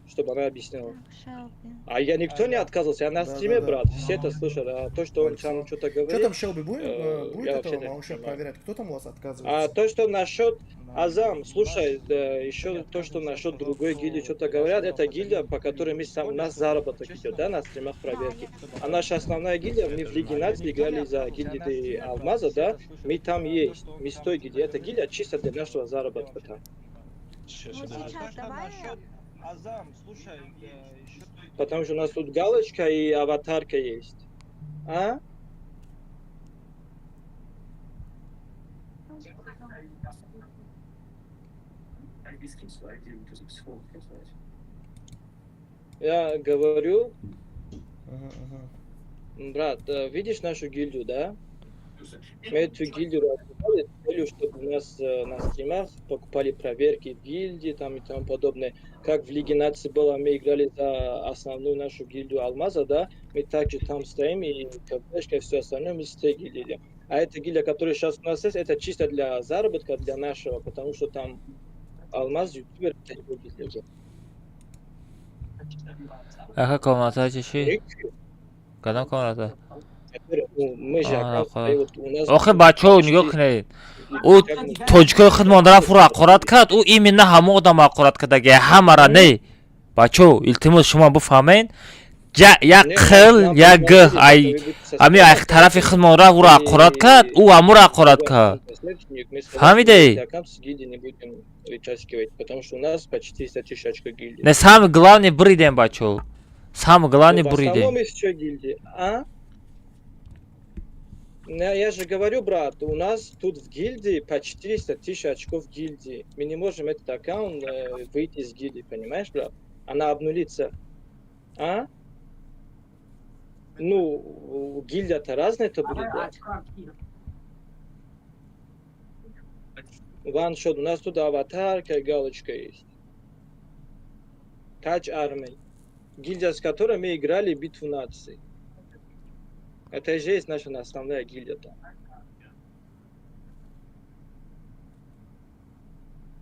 Чтобы она объясняла. Шелби. А я никто не отказывался, я на стриме, брат, все это слышали, а то, что он там что-то Что говорит... там, Шелби, будет я вообще этого не малыша понимаю. проверять? Кто там у вас А отказывается? то, что насчет Азам, слушай, да, еще то, что насчет другой гильдии что-то говорят, это гильдия, по которой у нас заработок идет, да, на стримах проверки. А наша основная гильдия, мы в Лиге Наций играли за гильдии Алмаза, да, мы там есть, мы с той гильдии, это гильдия чисто для нашего заработка там. Сейчас давай. Азам, слушай, потому что у нас тут галочка и аватарка есть. А? Я говорю, брат, видишь нашу гильдию, да? Мы эту гильдию развивали с целью, чтобы у нас на стримах покупали проверки в гильдии там и тому подобное. Как в Лиге Наций было, мы играли за основную нашу гильдию Алмаза, да? Мы также там стоим и КПшка и все остальное мы с этой гильдией идем. А эта гильдия, которая сейчас у нас есть, это чисто для заработка, для нашего, потому что там Алмаз, ютубер, это его гильдия. Аха комната чиши? Кадам комната? Мы же у нас... Охе бачо нигоҳ кунед. Ӯ тоҷикои худмон рафуро ҳақорат кард. Ӯ именно ҳама одам ҳақорат кардаги ҳамара не. Бачо илтимос шумо бифаҳмед. Як қил, як гӯҳ ай ами тарафи худмонро ӯро ҳақорат кард. Ӯ ҳамаро ҳақорат кард. Фаҳмидед? Потому что у нас почти 100 000 очков гильдии. Не, самое главное бридем, бачо. Самое главное В основном бридем. из чего гильдии, а? Я же говорю, брат, у нас тут в гильдии по 400 000 очков гильдии. Мы не можем этот аккаунт выйти из гильдии, понимаешь, брат? Она обнулится. А? Ну, гильдия-то разная это будет, брат. Ваншот, у нас тут аватарка и галочка есть. Тач армии. Гильдия, с которой мы играли битву наций. Это же есть наша основная гильдия там.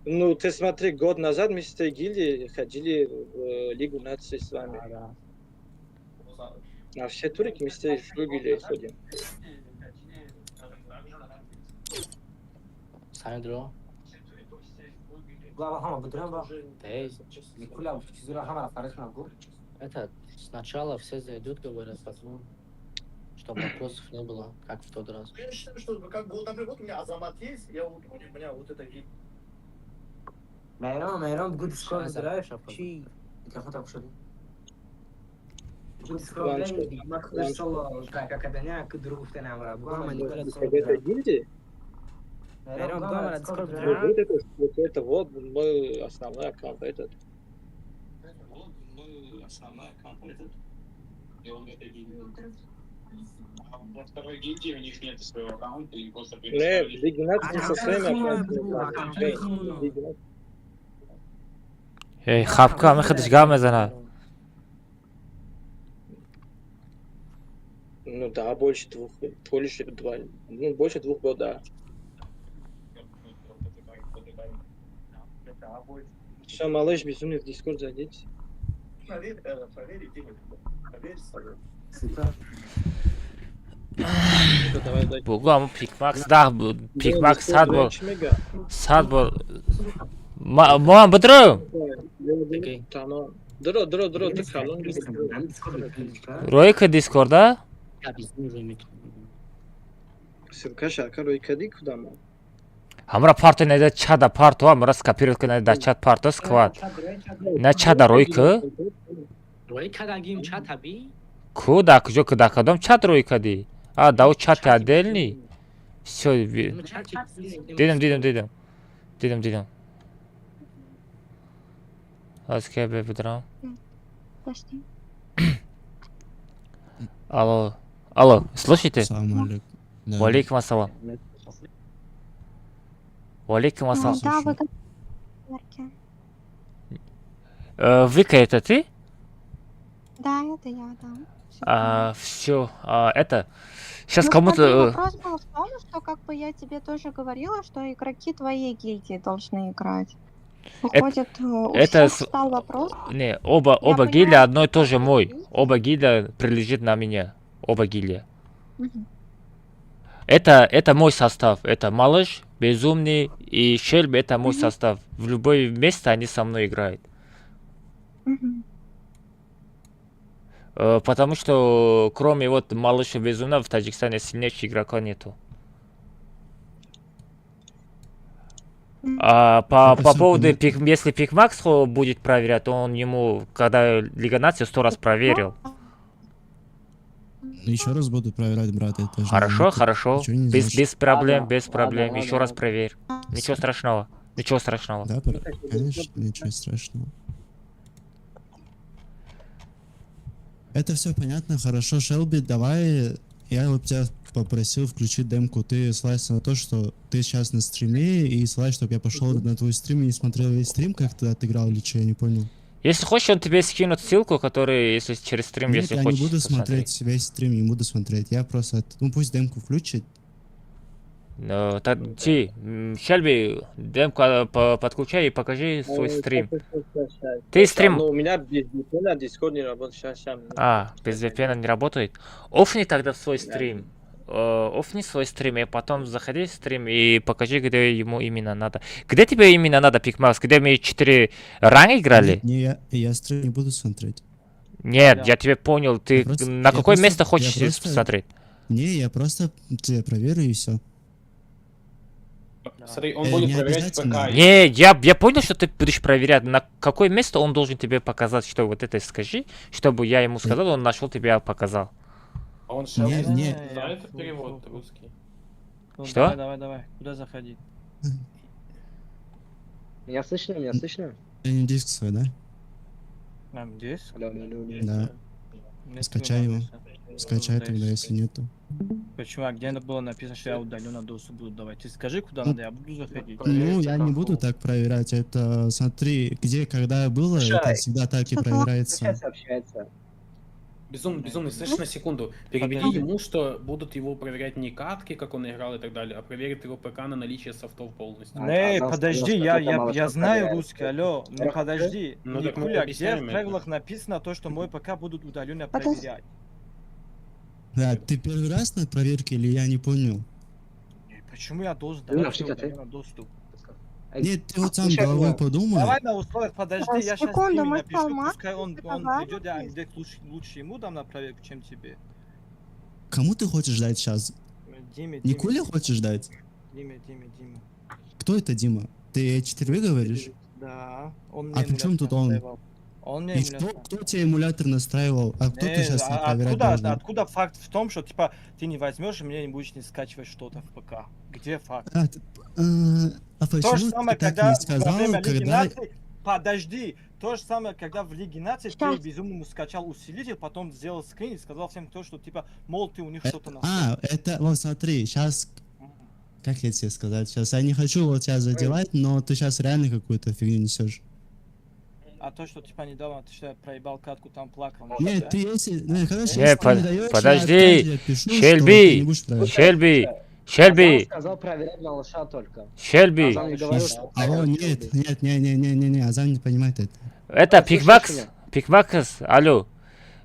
Ну, ты смотри, год назад мы с этой гильдией ходили в Лигу Наций с вами. А все турки мы с этой гильдией ходим. Сандро. Глава хама будрам ба. Тез. Никула чизра хама фараш нагу. Это сначала все зайдут, говорят, потом, чтобы вопросов не было, как в тот раз. Я считаю, что как бы, вот, например, вот у меня Азамат есть, я вот, у меня вот это вид. Мейрон, bu Discord'da şey kafa şöyle. Bu Discord'da bakmak solo как одня к другу в тенамра. Гуама не говорят Это гильдии? Мейрон, Гуама Discord. Вот это вот мой основной аккаунт, этот. Во второй гильдии у них нет своего аккаунта, и просто... Дигнат со своими аккаунтами. ey xafka mixidishga mezana. Ну да, больше двух, больше два, ну больше 2 год, да. Все, малыш, безумный в Дискорд зайдите. Bugu ama Pikmax da Pikmax sad bol. Muam bitiru. Tamam. Dro, tıkalım. Royka Discord'da. Ya biz ne demek? Ссылка шака Ройкади куда мы? हमरा парто не да чада парто, हमरा скопировка не да чат парто сквад. Не чада Ройка. Ройка дагим чат таби? Куда кжо куда кадом чат Ройка ди. А, да у чат отдельный. Всё. Дидим. Аскэ бебедрам. Подожди. Алло, слушайте? Салам алейкум. Валейкум ассалам. Валейкум ассалам. Да, вы говорите. Вика, это ты? Да, это я, да. Все, это... Сейчас Ну, кому-то... смотри, вопрос был в том, что как бы я тебе тоже говорила, что игроки твоей гильдии должны играть. Выходит, у это всех стал вопрос. Не, оба понимаю, гильдия одно и то же что мой. ты- Оба гильдия прилежит на меня. Оба гильдия. Мгм. Это мой состав. Это Малыш, Безумный и Шельби, это мой состав. В любое место они со мной играют. Мгм. Потому что кроме вот Малыша Безумного в Таджикистане сильнейших игрока нету. По поводу, если Пикмакс будет проверять, то он ему, когда Лига Наций, 100 раз проверил. Еще раз буду проверять, брат. Это же Хорошо. ничего не Без значит. проблем. ладно, Еще раз проверь. Ничего страшного. Да, конечно, ничего страшного. Это все понятно, хорошо, Шелби, давай, я вот тебя попросил включить демку, ты ссылаешься на то, что ты сейчас на стриме, и ссылаешься, чтобы я пошел на твой стрим и не смотрел весь стрим, как ты отыграл или что, я не понял. Если хочешь, он тебе скинет ссылку, которую, если через стрим, Нет, если я хочешь не буду посмотреть. смотреть весь стрим, не буду смотреть, я просто, ну пусть демку включит. Шельби, демку подключай и покажи свой стрим. Ты стрим... Ну, у меня без VPN Discord не работает сейчас. Без VPN не работает. Офни тогда свой стрим. Офни свой стрим, и потом заходи в стрим и покажи, где ему именно надо. Где тебе именно надо, Пикмакс? Где мы 4 ранга играли? Не, я стрим не буду смотреть. Нет, я тебя понял. Ты на какое место хочешь смотреть? Не, я просто тебя проверю и все. Смотри, он будет проверять ПК. Не, я понял, что ты будешь проверять. На какое место он должен тебе показать, что вот это скажи, чтобы я ему сказал, он нашел тебя, показал. А он Не. знает перевод русский. Что? Давай. Куда заходить? Меня слышно? Не диск свой, да? Здесь? Да. Скачай его. Скачай тогда, если нету. Почему? А где было написано, что я удаленно доступ буду давать? Ты скажи, куда надо, я буду заходить. Ну, я не буду так проверять. Это, смотри, где, когда было, это всегда так и проверяется. Безумный, слышь, на секунду. Переведи ему, что будут его проверять не катки, как он играл и так далее, а проверит его ПК на наличие софтов полностью. Подожди, я знаю русский, алло, ну подожди. Ну, так мы Никуля, где объясняем в это. правилах написано то, что мой ПК будут удаленно проверять? Да, ты первый раз на проверке или я не понял? Почему я должен давать удаленно доступ? Нет, ты вот сам головой подумай. Давай на условиях, подожди, я сейчас Секунду, Диме мы напишу, Салмат пускай он договаривались. придет, а где лучше ему дам на проверку, чем тебе. Кому ты хочешь дать сейчас? Диме, Никуле хочешь дать? Диме. Кто это Дима? Ты H4V говоришь? Да, он А мне при чем тут он? настраивал. Он мне И эмулятор. кто тебе эмулятор настраивал? А кто ты сейчас проверять должен? Откуда факт в том, что типа ты не возьмешь и мне не будешь не скачивать что-то в ПК? Где факт? А То же почему самое, ты так когда не во сказал, время Лиги когда... Наций... Подожди! То же самое, когда в Лиге Наций ты Сейчас. безумному скачал усилитель, потом сделал скрин и сказал всем то, что типа, мол, ты у них что-то нашел. это, вот смотри, сейчас... Как я тебе сказать сейчас? Я не хочу вот тебя задевать, но ты сейчас реально какую-то фигню несешь. А то, что типа недавно ты что, проебал катку, там плакал. Нет, да? ты если... Ну, короче, Не, если ты не даешь, подожди. я опять же пишу, что Шельби, ты не будешь проверять. Шельби, сказал проверять малыша только. Шельби. Азам не говорил, что... Алло, нет, не, Азам не понимает это. Это Слышишь Пикбакс, алло.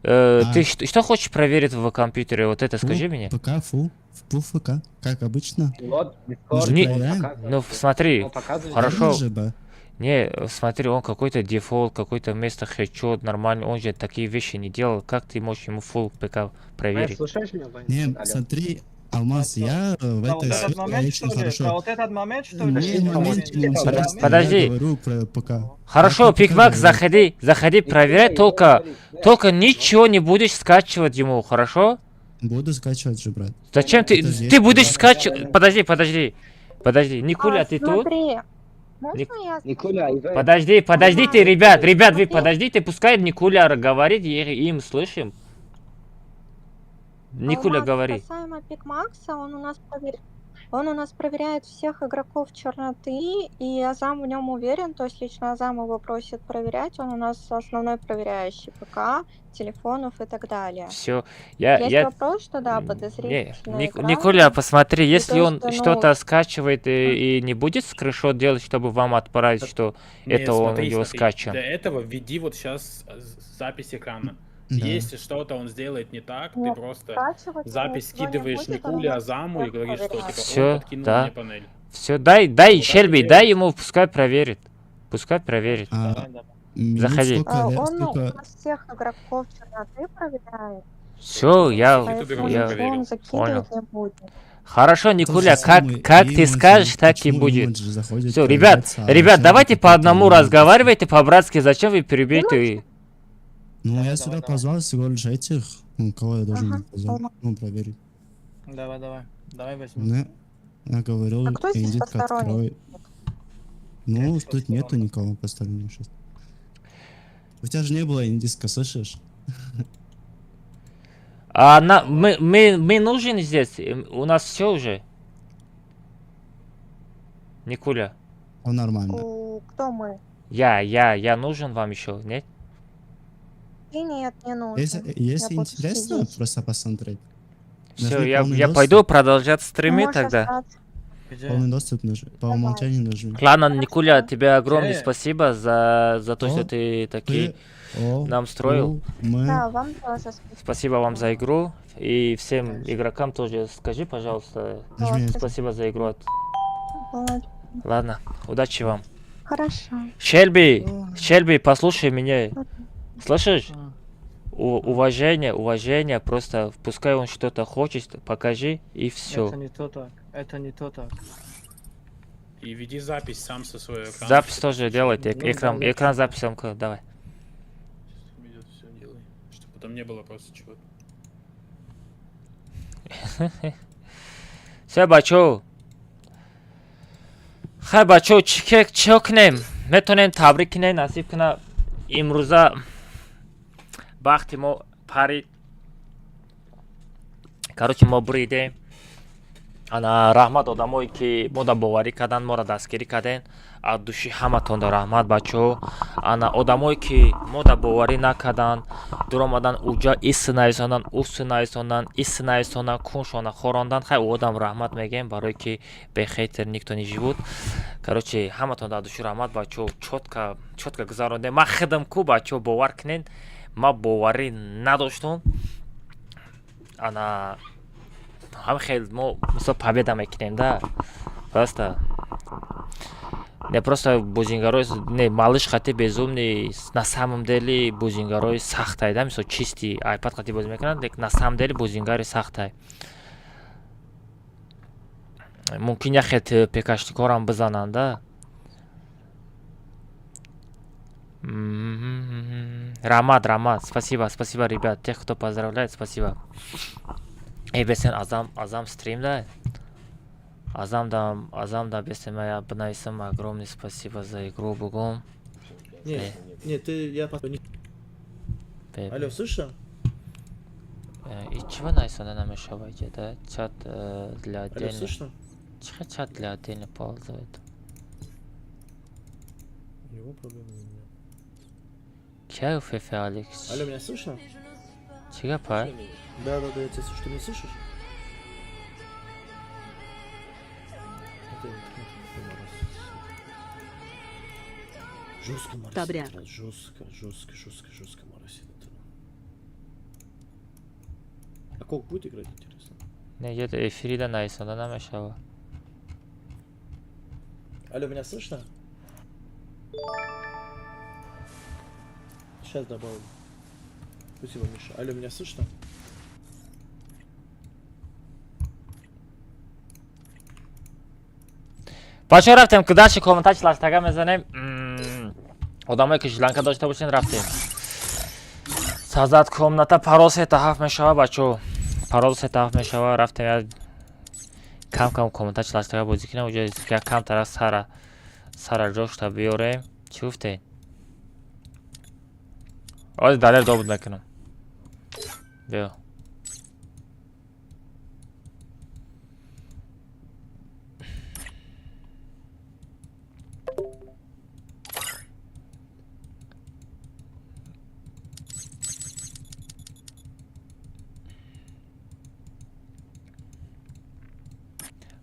А. Ты что хочешь проверить в компьютере? Вот это скажи мне. ПК, ФК, как обычно. Вот, Мы же Не- проверяем. Ну смотри, хорошо. Правильно же, ба? Не, смотри, он какой-то дефолт, какой-то вместо хедшот, нормально, он же такие вещи не делал. Как ты можешь ему full ПК проверить? Слушаешь меня, Вань? Не, Алло. смотри, Алмаз, я в Про вот этой этот сфере момент, очень что ли? Про хорошо. вот этот момент, что ли? Не Или момент, что? интересно, Подожди. я говорю про ПК. Хорошо, Я про ПК Пикбакс, говорю. заходи, проверяй, только ничего не будешь скачивать ему, хорошо? Буду скачивать же, брат. Зачем ты Подожди. будешь скачивать? Подожди, Никуля, ты тут? Смотри, можно Ник- я... Никуля, Иван. Подождите, ребят, вы Смотри. подождите, пускай Никуля говорит, и им слышим. Никуля, Алмаз, говори. Касаемо Пикмакса, он у нас проверяет всех игроков черноты, и Азам в нем уверен, то есть лично Азам его просит проверять, он у нас основной проверяющий ПК, телефонов и так далее. Все, Есть я... вопрос, что да, Не, подозрительно играет. Никуля, посмотри, если то, он что, ну, что-то скачивает и не будет скриншот делать, чтобы вам отправить, что Нет, это он смотри, его смотри, скачан. Для этого введи вот сейчас запись экрана. Да. Если что-то он сделает не так, ты Нет, просто скачивать запись ничего не скидываешь будет, он Никуле, у нас Азаму и всех говоришь, что проверяет. типа Всё, он подкинул да. мне панель. Все, дай, Вот Шельби, так дай делай. ему, пускай проверит. Пускай проверит. Давай, давай. Минут Заходи. сколько, Он у сколько... нас всех игроков черноты проверяет, Все, я... поэтому я ничего он закидывать не будет. Хорошо, То Никуля, же самое, как ты Имидж, скажешь, так и почему будет. Имидж заходит Все, проверяться, а ребят, зачем давайте вы по одному какие-то разговаривайте по-братски. Зачем вы перебьете? Ну, я Давай, сюда давай. позвал всего лишь этих, кого я должен Ага, позвать, Алмаз. ну, проверить. Давай возьмем. Ну, я говорил, А кто здесь Эдит посторонний? открой. Ну, Нет, тут нету посторонних. никого постороннего сейчас. У тебя же не было индиска, слышишь? Мы нужен здесь. У нас все уже. Никуля. Все нормально. Кто мы? Я нужен вам еще, нет? И нет, не нужно. Если буду интересно, сидеть. просто посмотреть. Все, Нажми я полный пойду доступ. продолжать стримить Можешь тогда. остаться. Где? Полный доступ по умолчанию нажми. Ладно, Никуля, тебе огромное Где? спасибо за то, О, что ты такие О, нам строил. Мы... Да, вам тоже спасибо. Спасибо вам за игру. И всем игрокам тоже скажи, пожалуйста, Нажми. спасибо за игру. Вот. Ладно, удачи вам. Хорошо. Шельби, послушай меня. Слышишь? Уважение, просто пускай он что-то хочет, покажи и все. Это не то так. Это не то так. И веди запись сам со своего экрана. Запись тоже делайте, Ну, да. экран записом, давай. Идет, всё делай. Чтобы потом не было просто чего-то. Все, бачо. хай бачо, чё кунем? Метонем табрик кунем, насиб куна имрӯза бахти мо парид. Короче, мо буридем. Ана раҳмат одамое ки мода боварӣ кардан, моро дастгирӣ карден. аз души ҳаматонда раҳмат бачаҳо. Ана одамое ки мода боварӣ накардан, дуромадан уҷа иснаисонан, уснаисонан, иснаисонан, куншона хорондан. Хай одам раҳмат мегем, барое ки бехетр никто не живут. Короче, ҳаматонда аз души раҳмат бачаҳо. чотка гузарондем. Ман хидам ку бачаҳо бовар кунен. Ман боварӣ надоштам. Ана ҳам хел мо мисол победа мекунем да. Просто Не просто бузингарои не малыш хати безумный на самом деле бузингарои сахтай да мисол чисти iPad хати бози мекунанд лек на самом деле бузингари сахтай мумкин яхет пекашникорам бизананд да Рамад, спасибо, ребят, тех, кто поздравляет, спасибо. Бесен Азам стрим, да? Азам да, бесен моя бнайсам, огромное спасибо за игру, бугом. Нет, я потом... Алло, слышно? И чего найсана намешиваете, да? Чат для отдельных... Алло, слышно? Чат для отдельных ползает. У него проблемы нет. Чай у Фефе, Алекс. Алло, меня слышно? Чего, пай? Да, я тебя слышу. Ты меня слышишь? Жестко моросит. Жестко моросит. А как будет играть, интересно? Не, где-то эфирида найсана намешава. Алло, меня слышно? Сейчас добавлю. Спасибо, Миша. Алло, меня слышно? Бача рафтем кудачи комментачлаштага мезанем. Одамое ки Шри-Ланка дошта бошен рафтем. Сазад комната паросета ҳафт мешава бачо. Паросета ҳафт мешава рафтем я кам комментачлаштага бозӣ кунем. Уҷо як кам тарaf сара ҷошта биёрем. Чӣ гуфтед? Ози далер добуд мекунам. Биё.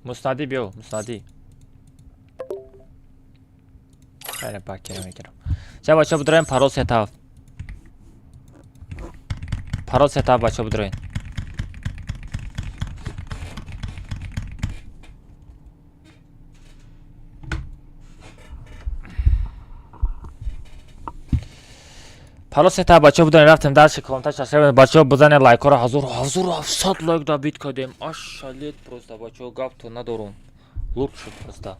Муснади биё, муснади. Хайре бакера мекунам. Ҷа бача будраем пароз сетав. Пароз сетав бача будраем. Пароз сетав бача будраем рафтем дарши комментач ашрем бача бузане лайкора 1700 лайк дабит кадем. Ашалет просто бача гап то надорум. Лучше просто.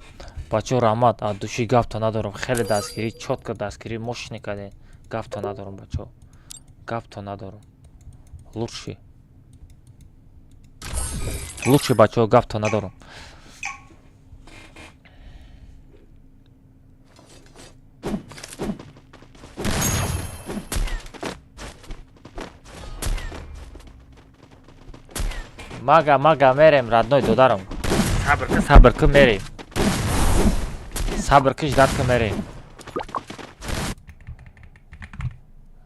Бача Рамад от души гап то надорум. Хеле дастгири, чётко дастгири, мощный кадем. Гап то надорум бача. Гап то надорум. Лучше бачо гап то надорум. Мага мерем, родной додаром. Сабр кы мерем. Сабр кы ждат кы мерем.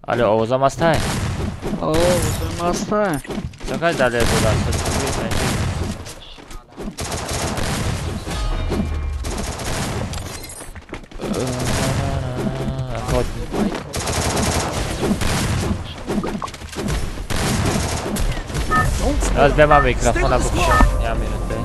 Алло, овозам астай? Овозам астай. Чакай дале додар. Аз бема микрофона букшам. Я минут бе.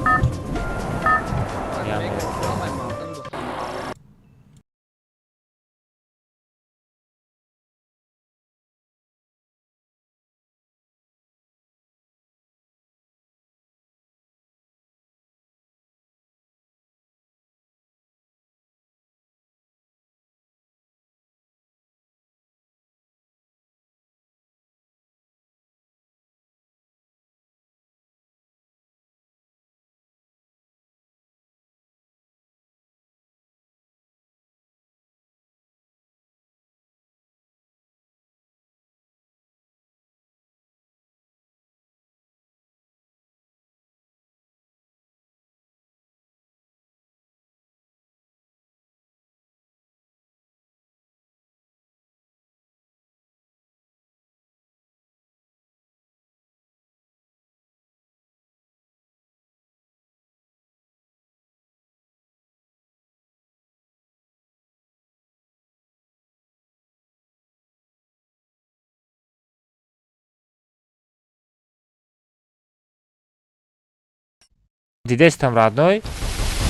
Дидестам родной.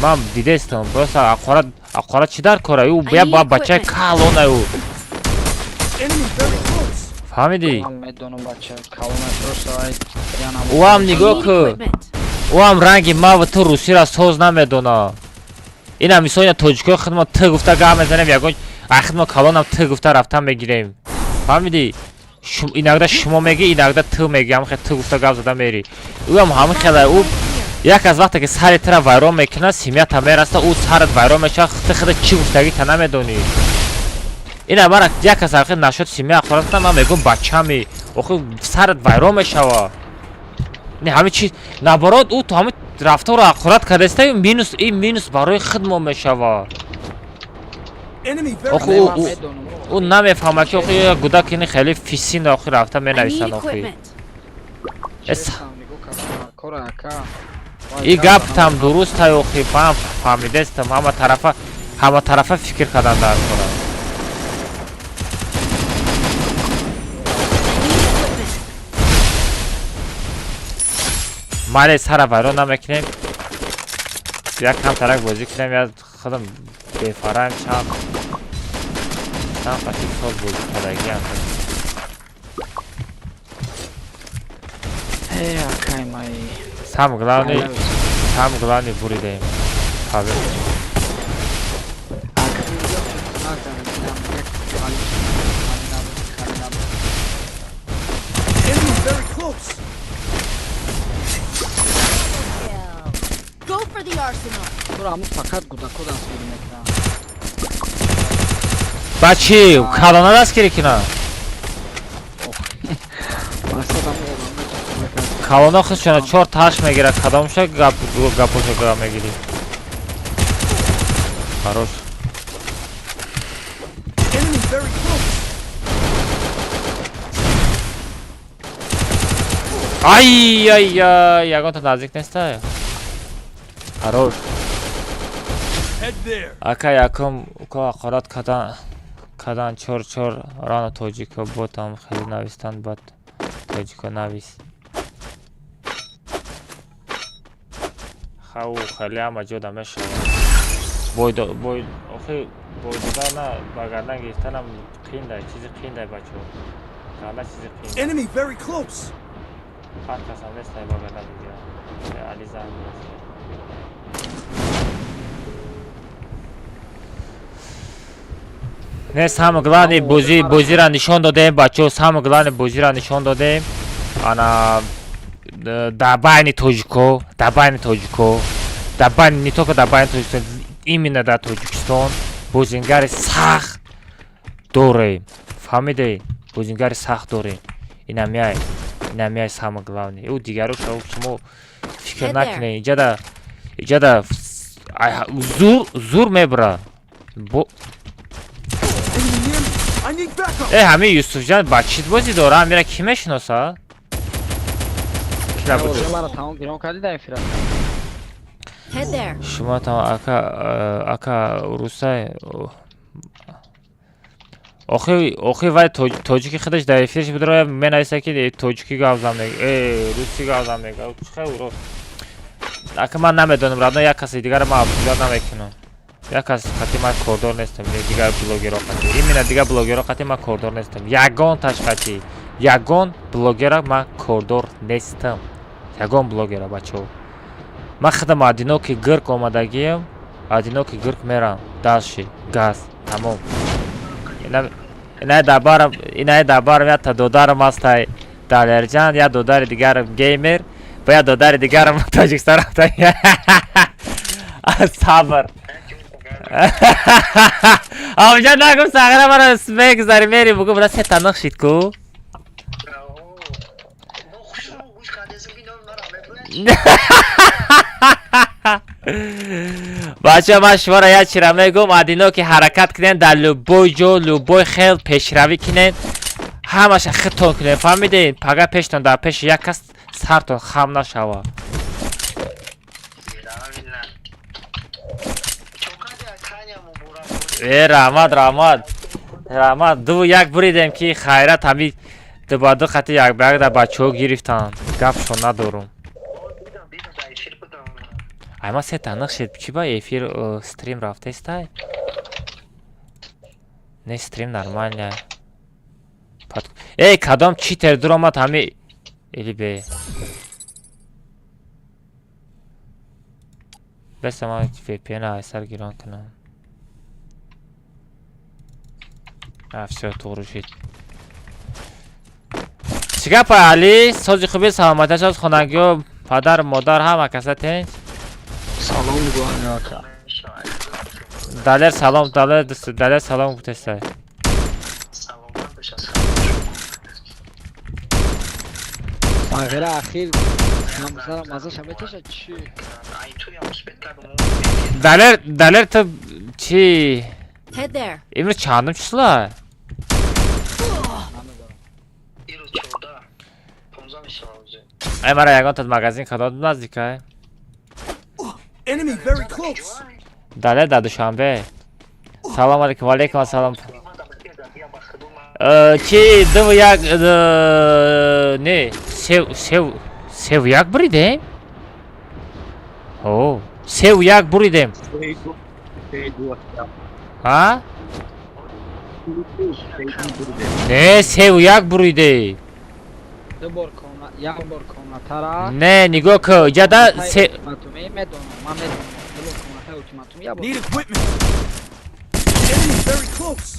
Мам дидестам. Просто аккурат ақора чи дар кора ӯ бия ба бачаи калона ӯ фаҳмидӣ ӯ ҳам нигоҳ кӯ ӯ ҳам ранги маву ту русиро соз намедона ина мисоли тоҷикои худмо т гуфта гап мезанем ягон ахидмо калонам т гуфта рафта мегирем фаҳмидӣ инагда шумо меги инагда ту меги ҳамин хел ту гуфта гап зада мери ӯ ҳам ҳамин хела ӯ як аз вақте ки сари тира вайрон мекуна семията мераста ӯ сарат вайрон мешава ти худа чӣ гуфтагита намедонӣ ина мара як аз ҳақиқи нашуд семия хӯрата ман мегум бачами охи сарат вайрон мешава не ҳамин чи наоборот ӯ ту ҳамин рафтору ақурат кардастаи минус барои худмо мешава охи ӯ намефаҳма ки охи гудак ини хеле фисин охи рафта менависанд охи и гаптам дурустай охи фаҳмидастам ҳама тарафа фикр кардан дар кора мале сара вайрон намекунем як камтарак бозӣ кунем я худам бефаранг чанд қаши сол бозӣ кардагиам сам главни буридем Go for the arsenal. бачи калона дастгирӣ кина калона худшона 4-8 мегира кадомша гапоша гап мегирӣ харош ай ягонта наздик неста харош ака якум ақорат кадан чор рано тоҷико ботам хеле навистанд бад тоҷико навис хау хеле ҳама ҷода мешава охи бойдодана ба гардан гирифтанам қииндай чизи қииндай бачаҳо гарда чизи қиин ҳар касам нестай ба гардан бигирам ализа не самое главное бозира нишон додем бачаҳо самое главное бозира нишон додем ана дар байни тоҷико дар байни не только дар байни тоҷикистон именно дар тоҷикистон бозингари сахт дорем фаҳмидед бозингари сахт дорем ина меай самое главное ӯ дигаро шумо фикр накунед иҷада зур мебра ҳамин юсуфҷан ба чит бозӣ дора ҳамира кӣ мешиноса шумо ака русай охи вай тоҷики худаш дар эфирш бидро менависа ки тоҷики гавзам руси гавзам мега ака ман намедонам равно як каси дигара ман абзуят намекунам як аз қати ман кордор нестам дигар блогеро қати именно дигар блогеро қати ман кордор нестам ягон ташқати ягон блогера ман кордор нестам ягон блогера бачаҳо ман худам одиноки гирк омадагиам одиноки гирк мерам даши газ тамом инаи дар барам я та додарам астай далерҷан я додари дигарам геймер ва я додари дигарам тоҷикистон рафта сабр амҷа нагум сағира мара мегузари мери бугум ра се таниқ шид ку бача ман шуморо як чира мегум адино ки ҳаракат кунен дар любой ҷо любой хел пешравӣ кунен ҳамаша хитон кунен фаҳмидед пага пештон дар пеши як кас сартон хам нашава раҳмат ду як буридем ки хайрат ҳами дубаду хати як ба як дар бачаҳо гирифтанд гапшон надорум Ама се танық шед чи ба эфир стрим рафтестай? Не стрим нормально. Эй, кадом читер дуромад ҳами или бе. Бес ама VPN айсар гирон кунам. Всё, тугру шид. Чига па Али, сози хуби саломаташ аз хонагиё падар модар ҳама каса тен? Салом гуаняка. Далер салом, далер салом гутестай. Агера ахир намзара маза шаметеша чи? Далер то чи? Head there. Имрӯз чандум числа? Ай мара ягон тад магазин кадод наздикай. Enemy very close. Далер да душанбе. Салом алейкум, алейкум ассалам. Чи дв як не сев як буридем? О, сев як буридем. Ha? Ne sev yak buraydı. Ne nigoko ya da se Need equipment. Enemy very close.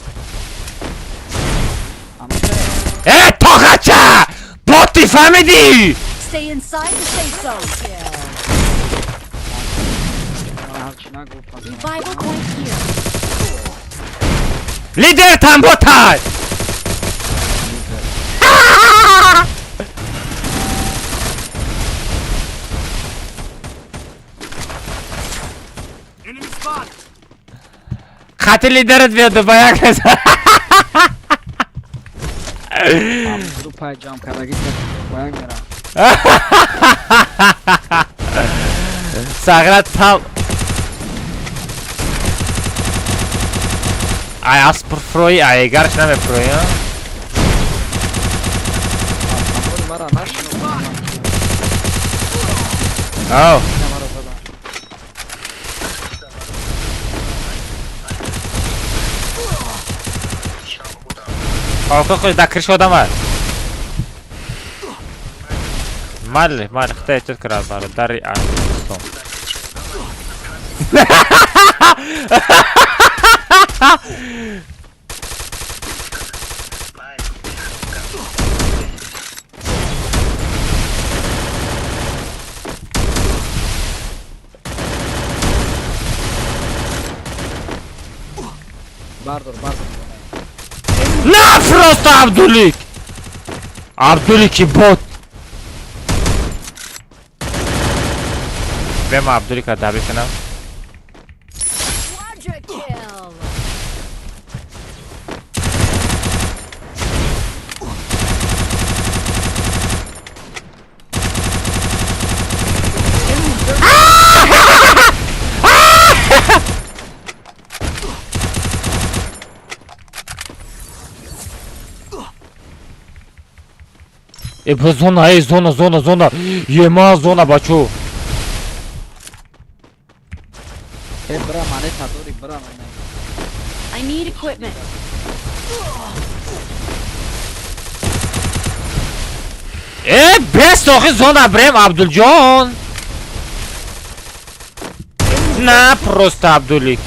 tokaça! Botti famedi! Stay inside the safe zone. Revival point here. Lider tam botar! Enemy spot. Katil lideret verdi bayağı keza. Grupa cam kara gitme. Bayan mera. Sagrat tam. Ai aspr froi, ai garsh name froi, ha? Oh. Ko'q da kirish odam var. Mal, Xitoy tut kirar bari, dari Afg'oniston. Bardur. Na просто Abdulik! Abdulik'i bot! Ben Abdulik'a tabi kanal. Quadra kill. Zona. Yema zona bacho. Bra mane tadori bra mane. I need equipment. Best oxi zona brem Abduljon. Na просто Abdulik.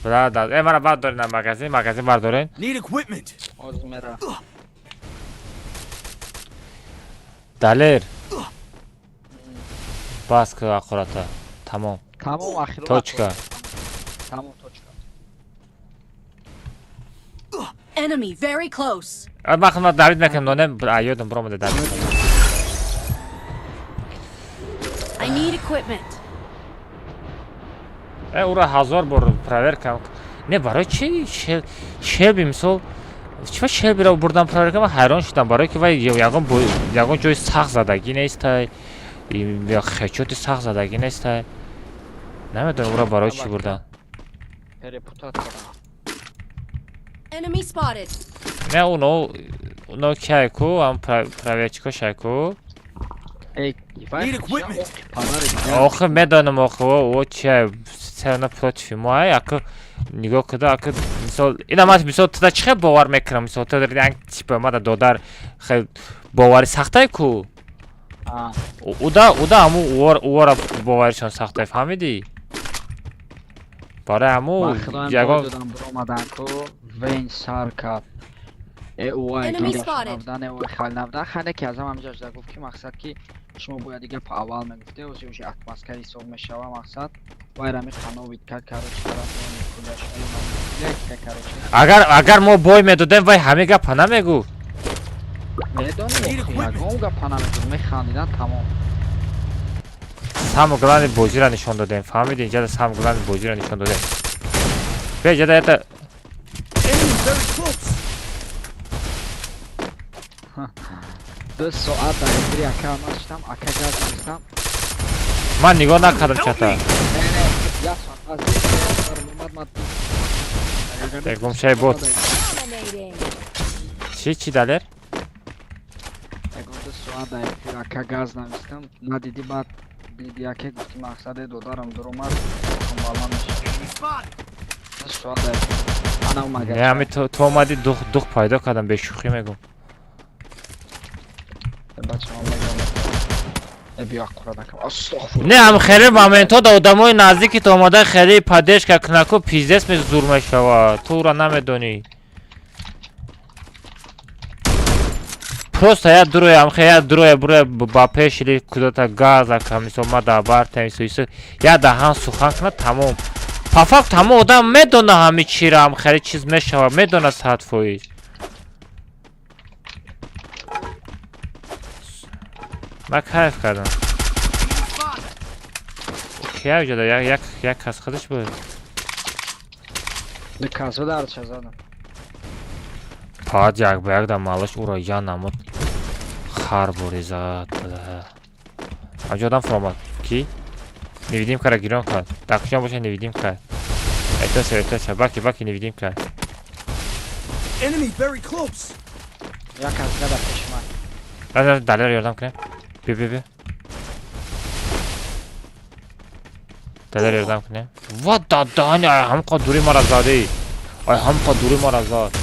Brada, mara bardorin na magazin bardorin. Need equipment. Ozmera. Daler. Baskı akurata. Tamam. Tamam axir. Точка. Tamam точка. Enemy very close. Bakın David mekan donem ayıyordum bromoda David. I need equipment. Ура hazır bor проверка. Ne barı ki Shelby misal чива Shelby-ро buradan проверка ва hayron shudam барои ки вай ягон ҷои сахт задагӣ нестай ё хечоти сахт задагӣ нестай намедонам ура барои чӣ бурдан. Enemy spotted. Не уно кайку ам проверчико шайку. Need equipment. آخه میدانم آخه او چه سرنا پروتفی ما یک نگاه کده که مثال این هم مثال تا چه باور میکنم مثال تا در یک تیپ ما دادر خیلی باوری سخته کو او همو او باوریشان سخته فهمیدی برای همو یگان برآمدن کو وین سارکا او نبودن او خیلی نبودن خیلی که از همینجا جدا گفت که مقصد که شما باید دیگه پا اول میگفته و زیوشی اتماسکری صبح میشه و مقصد وایرمی خانوید که کاروچ اگر ما بای میدادیم وای همه گپ نمیگو میدونی یگان گپ نمیگو میخاندیدن تمام سامگلان بوجی را نشان دادیم فهمیدی اینجا سامگلان بوجی را نشان دادیم به جدا ایتا دو ساعت در اینجوری اکا ناشتم اکا گاز نشتم من نگاه نکردم چطور نه یا ساعت از این بگم شای بود چی دلر؟ اگه دو ساعت در اینجوری اکا گاز نشتم ندیدی بعد دیدی اکا گفتی مقصد دو دارم در اومد بالا نشد دو ساعت در اینجوری انا اومد نه همی تو اومدی دوخ پیدا کردم به شوخی میگم نه هم خیلی مومنتا دا آدمای نزدیکی تو آماده خیلی پدش که کنکو پیزدست می زور میشوه تو را نمیدونی پروستا یاد دروی هم خیلی دروی بروی با پیشلی کدوتا گاز کمیسو ما دا بار تمیسو ایسو یاد هم سخن کنه تمام پافاک تمام آدم میدونه همی چی را هم خیلی چیز میشوه میدونه ساعت فویش من کیف کردم کیف جدا یک کس خودش بود به کسو در چه زدم پاد یک بیگ در مالش او را یا نمود خار بوری زد همجا آدم فرامد کی؟ نویدیم کرد گیران کرد دقیقا باشه نویدیم کرد ایتاشه باکی نویدیم کرد Enemy very close. یک از گده پشمن دلیر یاردم کنه بیا دلیر یاردم کنه و دادانی همقا دوری ما را زاده ای همقا دوری ما را زاد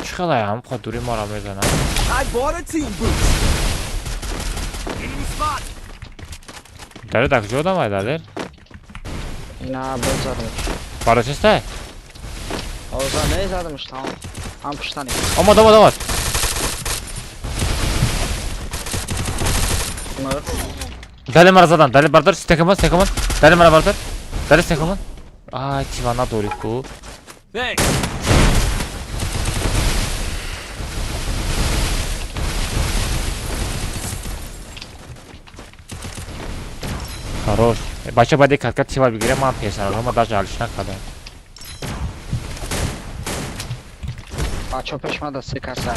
چقدر همقا دوری ما را میزنه I bought a team boost. Enemy spot. دلیر دک جا آدم های دلیر نه بزرم برای چسته؟ اوزا نیزدمش تمام هم پشتنی آماد دلی مرا زدن دلی بردار استکمان دلی مرا بردار دلی استکمان آی چیوانا دوری کو Thanks. хорош بچه باید یک کتکت سیوار بگیره من پیسن رو ما داشت حالش نکردم بچه پشمن دسته کسه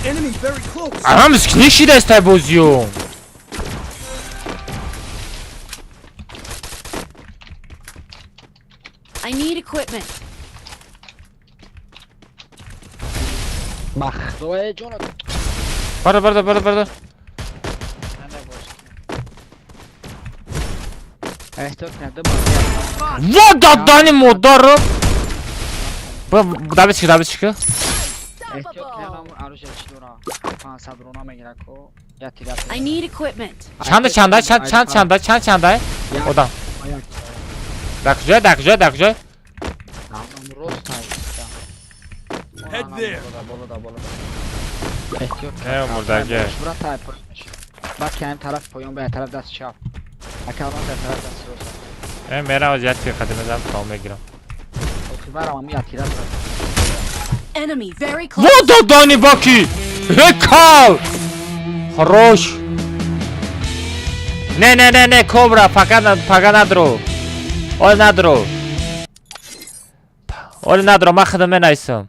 Enemy very close. هم سکنیشی دسته بوزیون I need equipment. مخدوه جونو بردار احتیاط کرده بازی و دادانی مدار رو دبیت چکه احتیاط کردم عروش چی دورا 500 رونا میگیره کو یا تیرات I need equipment. چنده آدم دک جای نام روز Head there. نه مردگه برا تای پایین میشه بعد که این طرف پایین به طرف دست چپ اکرمان به طرف دست روز میرم از یاد که قدمه زم تا میگیرم اوکی برام هم یا تیرات Enemy very و close. دادانی باکی هکال خروش نه کوبرا فقط ندرو اول ندرو من خدمه نیستم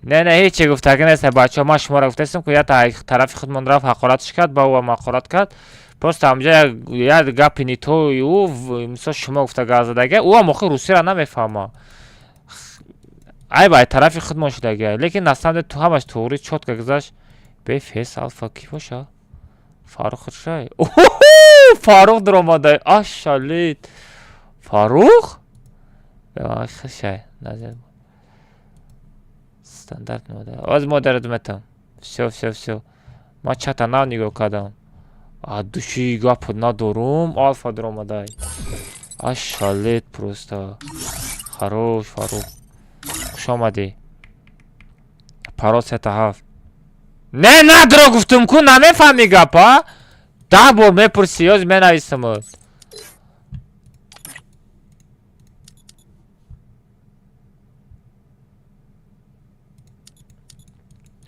نه هیچی گفته که نیست بچه ما شما را گفتستم که یا طرف خودمون رفت حقارتش کرد با او هم حقارت کرد просто ҳамҷа як гапи нитои ӯ мисол шумо гуфтагазадага ӯ ҳам охир русиро намефаҳма ай бай тарафи худмон шудага лекин насамде ту ҳамаш туғри чотка гузашт бефес алфа ки боша фарух худшай фарух дуромадай ашалит фарух худшай стандарт модар оз модар думатам все ма чата нав нигоҳ кардам души гапу надорум алфа дуромадай ашалит просто харош фарух хуш омадӣ паросета ҳафт не надро гуфтум ку намефаҳми гапа 10 бор мепурсӣ ёз менависамуд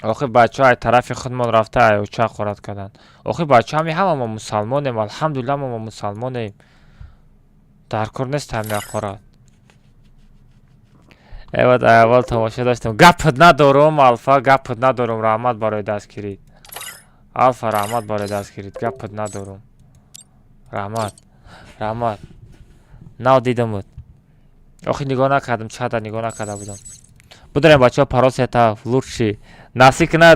охир бачаҳо ай тарафи худмон рафта ай уча қорат карданд охир бачаҳо ҳама мо мусалмонем алҳамдулилла мо мусалмонем дар кор нест ҳамя қорат эвад аввал тамоша доштам гапат надорум алфа гапат надорум раҳмат барои даст гирид алфа раҳмат барои даст гирид гапат надорум раҳмат нав дидамуд охир нигоҳ накардам чада нигоҳ накарда будам будорем бачаҳо паросета лучши насиб куна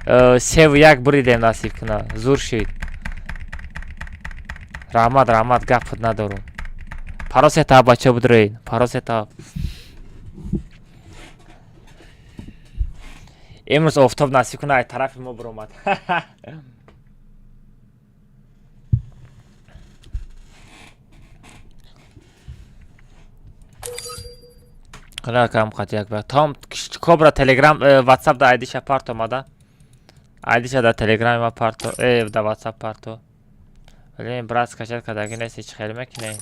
3-1 буридем насиб куна зур шид раҳмат гапат надорум паросета бачаҳо будоред паросета имрӯз офтоб насиб куна ай тарафи мо биромад том кобра телеграм ватсап да айдиша парто мада айдиша да телеграм ма парто да ватсап парто вале брат скачат кардаги нест ҳеч хеле мекунем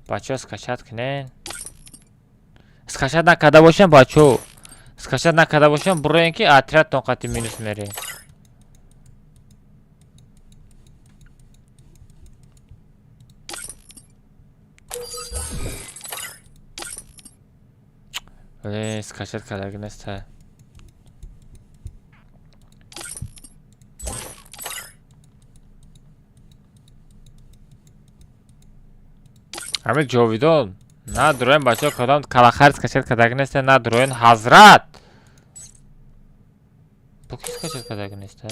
бачаҳо скачат кунен скачат накарда бошем бачаҳо скачат накарда бошем буроен ки отряд тоқати минус мерем скачат кардаги неста ҳамин ҷовидон надуроен бачаҳо кадом калахар скачат кардаги неста надуроен ҳазрат бо ки скачат кардаги неста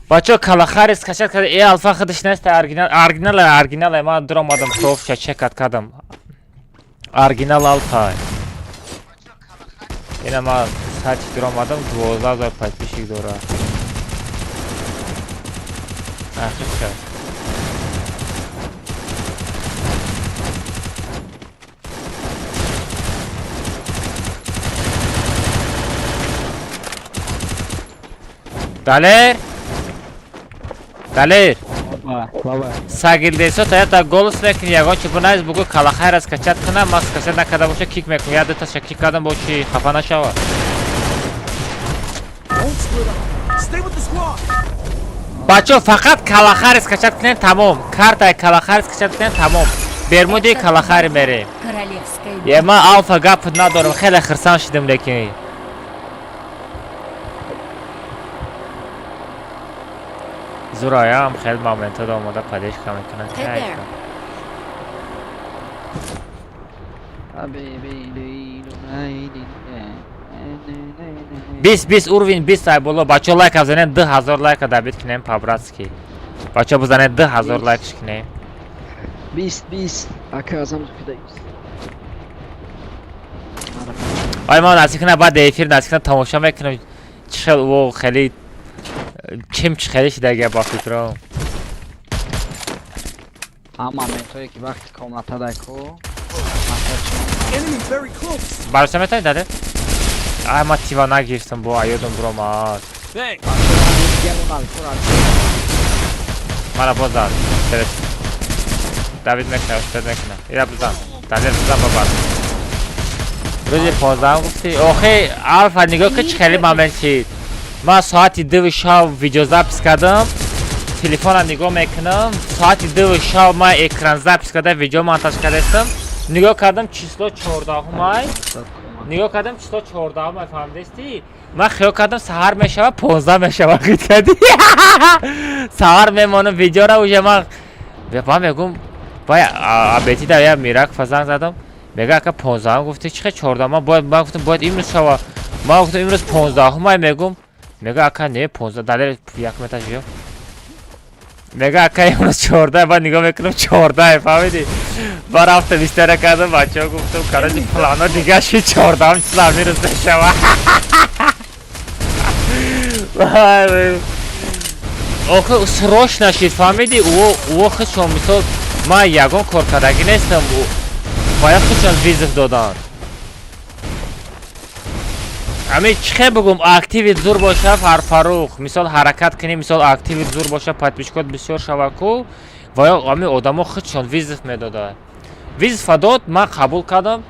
бачаҳо калахари скачат карда алфа худаш неста оригинал ман дуромадам софша чекат кардам оригинал алфа ина ман сачи дуромадам 12000 подписчик дорад ахирша далер сагилдесо та голос мекунӣ ягон чи гунаҳ бугӯ калахайра скачат кунам ман скачат накарда боша кик мекунам як дуташа кик кардам боши хафа нашава бачаҳо фақат калахари скачат кунем тамом картаи калахари скачат кунем тамом бермуди калахари мерем ман алфа гап надорам хеле хирсан шудам лекин зураям хеле моментҳода омода падешка мекунам бис уровень 20 ай боло бачаҳо лайк бизанед 2000 лайка дабит кунем по-братски бачаҳо бизанед 2000 лайкш кунем 20 ака азам кудайс ай ман насикна баъд эфир насикна тамоша мекунам чил во хеле чим хеле шидаги ба фикрам моментое ки вақти комната дайко бароса метавонӣ даде ай ман тива нагирифтам бо аёдам биромад мана бозад давид мекунам устед мекунам ира бизан далер бизан бабар рӯзи 15 гуфти охи алфа нигоҳ ки чӣ хеле момент шид ман соати 2 шаб видеозапис кардам телефонам нигоҳ мекунам. Соати 2 шаб ман экран запис карда видео монтаж кардастам. Нигоҳ кардам число 14-май. Нигоҳ кардам число 14-май, фаҳмидасти? Ман хиёл кардам саҳар мешава, 15 мешава. Гит кардӣ. Саҳар мемонам видеоро уже ман ба мегум бай абетида я мирак фазан задам. Мега ака 15 гуфти чихе 14 ман гуфтам бояд имрӯз шава. Ман гуфтам имрӯз 15-май мегум. Мега ака не 15 далер як метаж ё. Мега ака имрӯз 14 ба нигоҳ мекунам 14 фаҳмидӣ. Ба рафтам истара кардам бачаҳо гуфтам кароҷи флано дигар ши 14 числа мирӯз мешава. Охи срочно шид фаҳмидӣ. Ӯ худшон мисол ман ягон кор кардагӣ нестам. Бояд худшон визит додан. Ами чихе бигум активит зур боша Фаррух. Мисол ҳаракат кунӣ, мисол активит зур боша, подписчикот бисёр шава ку. Ва ами одамо худшон визит медоданд. Визит дод, ман қабул кардам.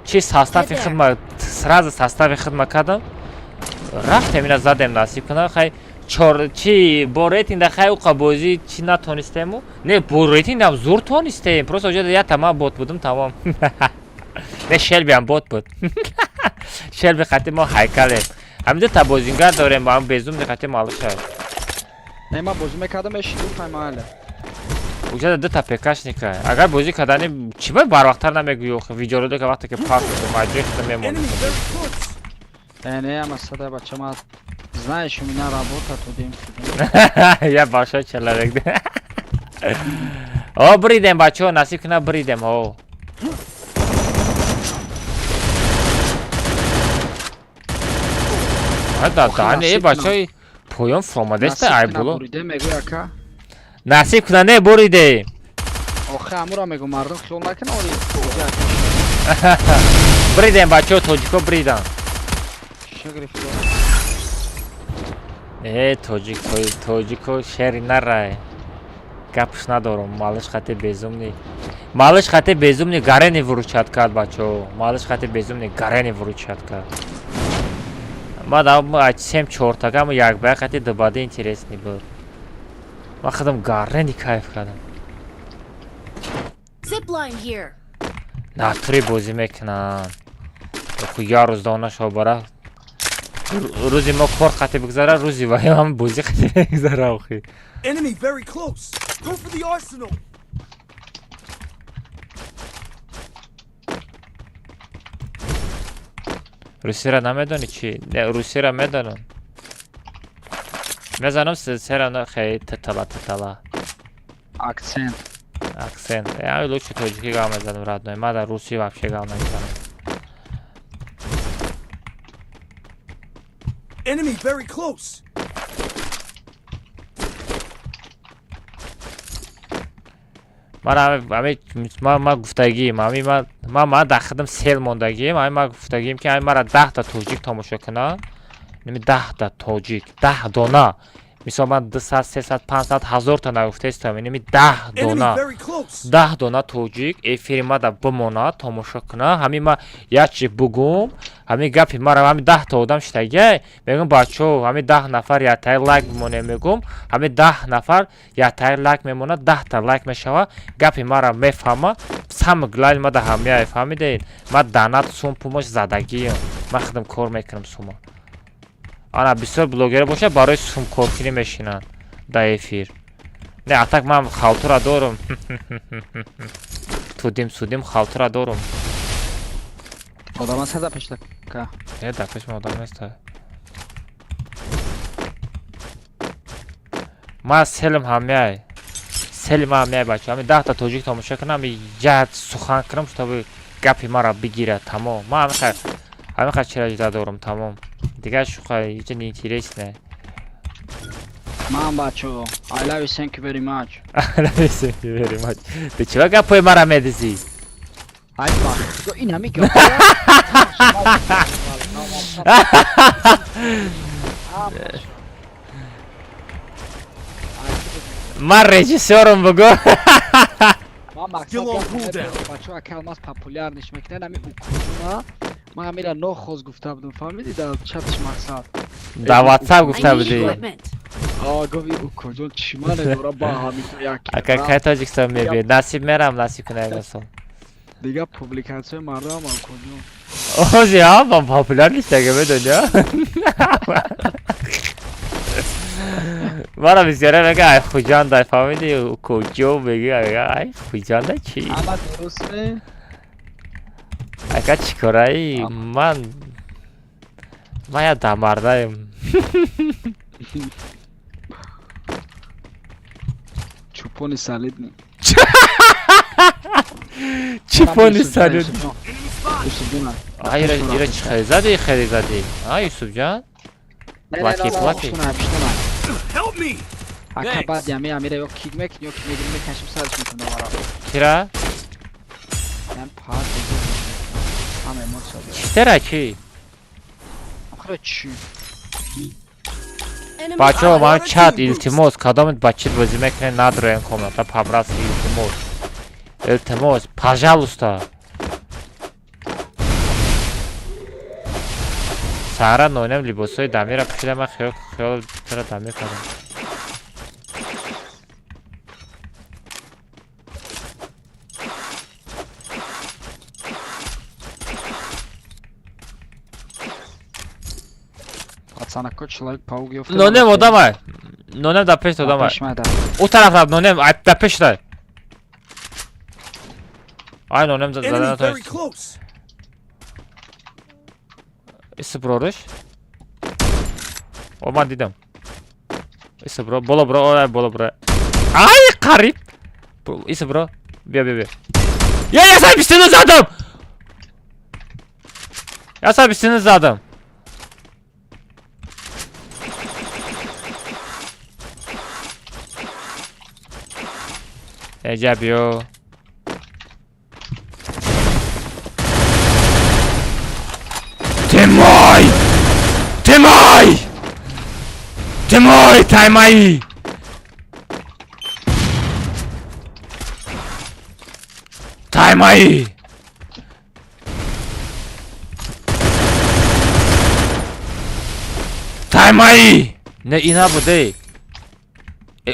Чи состави хидмат, сразу состави хидмат кардам. Рафтем ина задем насиб кунам. Хай чи бо рейтинга хай уқа бозӣ чи натонистему? Не, бо рейтингам зур тонистем. Просто оҷа я тамам бот будам, тамом. Не, Шелби ҳам бот буд. Шелби хати мо ҳайкалем. Ҳамида та бозингар дорем, мо ҳам безум дихати малыша. Не, ма бозӣ мекардам эшиду файмаале. Уҷада дута пекашника. Агар бозӣ кардани чӣ бай барвақттар намегӯӣ охи видеоро дека вақте ки пак маҷои худа мемонӣ. Не, ама садай бача ма знаешь, у меня работа тудим. Я большой человек. О, бридем, бачо, насиб кунам бридем, о. Да, не, бачо, поём фромадеста ай було. Насиб кунам, не, буридем. Охи, амура мегу мардум хиёл накун, оли. Бридем, бачо, тоҷико бридам. Тоҷико шери нарай. Гапш надорам, малыш хати безумни. Малыш хати безумни гарени вуручат кард, бачо. Малыш хати безумни гарени вуручат кард. Мадам ачсем чортагам як бай хати дубади интересни буд. Ма хадам гарени кайф кардам. Zipline here. Натури бозӣ мекунам. Оху я рӯз дона шобара. Рӯзи мо кор хати бигзара, рӯзи вай ҳам бозӣ хати бигзара охи. Enemy very close. Go for the arsenal. Русира намедони чӣ? Не, русира медонам. Мезанам сера хей татала. Акцент. Акцент. Я лучше тоҷики гал мезанам родной. Ма дар руси вообще гал намезанам. Enemy very close. Ма гуфтагием, ма дахидам сел мондагием, ма гуфтагием ки мара 10 та тоҷик тамошо кунад. Ними 10 та тоҷик, 10 дона. Мисол ман 200, 300, 500, 1000 та нагуфтаистам. Ними 10 дона. 10 дона тоҷик эфири мада бимонад, тамошо кунад. Ҳами ма ячи бугум, ҳами гапи мара ҳами 10 та одам шитагия. Мегум бачо, ҳами 10 нафар ятаи лайк бимонем мегум. Ҳами 10 нафар ятаи лайк мемонад, 10 та лайк мешава. Гапи мара мефаҳма. Сам глайл мада ҳамяй фаҳмидед. Ма данат сум пумош задагием. Ма худам кор мекунам сума. Ана бисёр блогер боша барои сумкоркунӣ мешинанд дар эфир. Не, а так ман халтура дорам. Судим халтура дорам. Одам аст да пештака. Не, да пеш ма одам нест. Ма селим ҳамяй. Селим ҳамяй бача. Ами 10 та тоҷик тамошо кунам, ҷаҳат сухан кунам, чтобы гапи мара бигирад тамом. Ма ҳамиқа чира ҷида дорам тамом. Дигар шуха ҳеҷ неинтересне. Ман бачо, I love you, thank you very much. I love you, thank you very much. Ту чива гапои мара медизӣ? Ай бах, ин ҳами гап. Ман режиссёрам бугу. Ман мақсад бачо калмас популярниш мекунад, ҳами укуҷуна. Ман ҳамира нохоз гуфта будам, фаҳмидӣ дар чатиш мақсад. Дар WhatsApp гуфта будӣ? آگاهی او کجا چی منه داره با همین تو یک اکا که تاجیکستان میبینی نصیب میرم نصیب کنه اگه سال دیگه پوبلیکاسیون مردم هم کجا اوزی ها با پاپولار نیست اگه به دنیا مرا بسیاره بگه ای خوجان دای فهمیدی او کجا بگی ای خوجان دای چی اما درسته اگه چی کارایی من یا دمردایم چوپونی سالید نی چوپونی سالید یوسف جان ایره چی خیلی زدی یوسف جان واکی Help me! اکا بعد یمی امیره یا کیک مک یا کیک میگیریم کشم سرش میکنه مرا چرا؟ من پارت بزرگ همه مود شده چرا چی؟ آخره چی؟ بچه ها من چت التماس کدامت بچه بازی میکنه نداره این کامنت پابراس التماس пожалуйста سهرا نونم لباسای دمی را پوشیدم من خیال چرا دمی کردم пацанако человек паук ёфта نونم آدمه نونم در پیش آدمه او طرف رفت نونم در پیش ده آی نونم زدن Enemy very close. ایسا برارش او من دیدم ایسا برا بالا برا آی بالا برا آی قریب ایسا برا بیا یا سای بیستینو زدم یا سای بیستینو زدم اینجا بیو تیمای تایمایی نه اینا بوده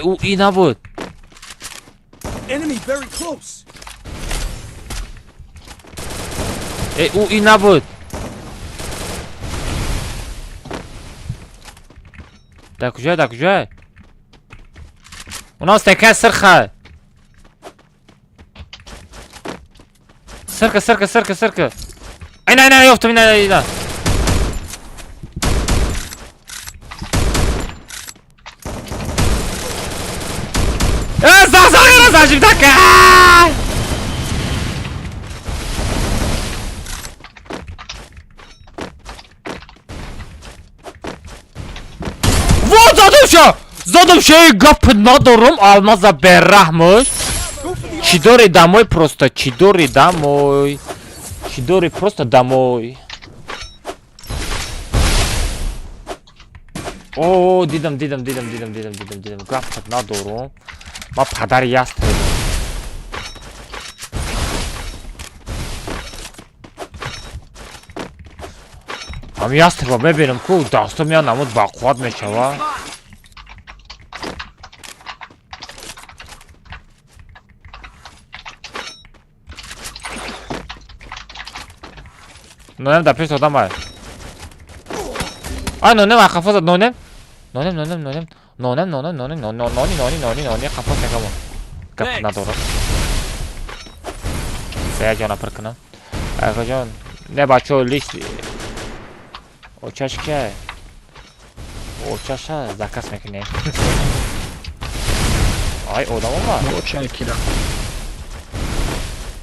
او اینا بود Enemy very close. او اینا بود در کجای اونا استکن سرخه سرکه اینا یافتم اینا زاجib دکه زدم شه گپ ندارم алмаза берахмуш چی داری домой просто چی داری просто домой о دیدم گپ ندارم ما پدر ястреб ам ястреба бебинем ку дастам я намуд бақувват мешава نونم در پیش آدم باید آی نونم خفا زد نونم نانی خفا نگم گپ ندارم سه جانا پر کنم اگه جان نه بچه ها لیست اوچش که اوچش ها زکس میکنه آی آدم ها اوچه کیرا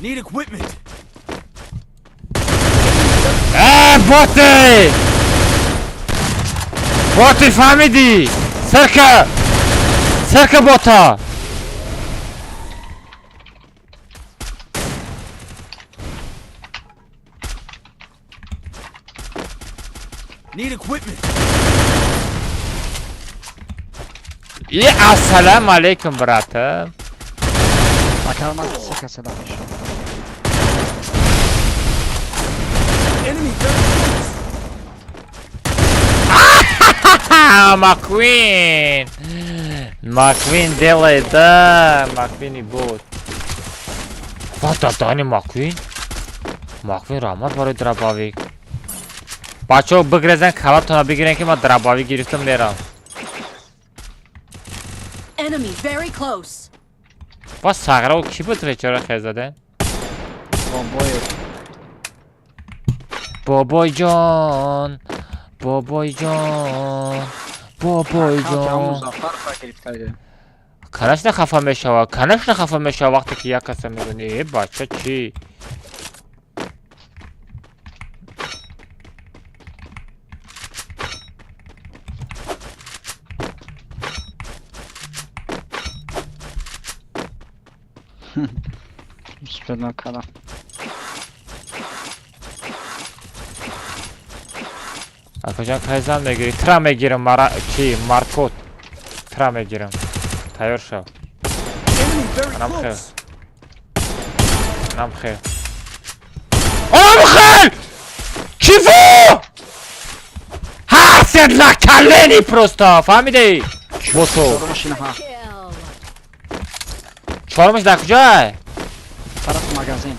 Need equipment. باتی فهمیدی سرکه باتا Need equipment. السلام علیکم براتم Bakalım saka sadamış. Enemy very close. Маквин! Маквин делает, да! Маквин и бот. Вот это не Маквин. Маквин рамат барои драбавик. Бачаҳо бигрезен калатона бигирен ки ман драбавик гирифтам мерам. Enemy very close. Ба саграо ки буд речора хез заден? Бобойҷон. Бобойҷон. Бобойҷон. Конечно хафа мешавад. Конечно хафа мешавад вақте ки як каса мегӯни э бача чӣ? Спредна кара. Акаҷан кайзан мегири? Тра мегирам мара чӣ? Маркот. Тра мегирам. Тайёр шав. Анам хел. Анам хел. Анам хел! Чего? Хасед на колени просто! Фаҳмидӣ? Бото. Чорумаш дар куҷае? Тарафи магазин.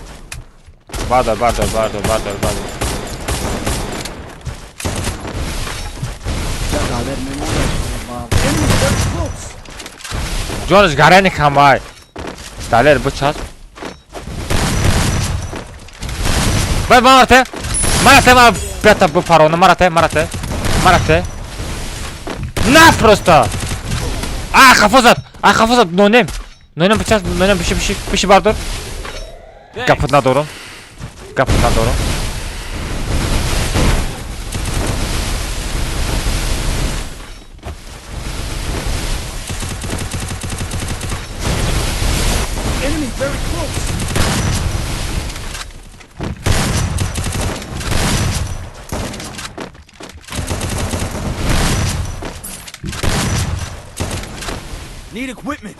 Бардор. Ҷонаш гарани камай. Далер бучас. Бай марате. Марате ма бета бупарона марате. На просто. Хафозат нонем. Нонем бучас, нонем пиши бардор. Гапот надорам. Enemy very close. Need equipment.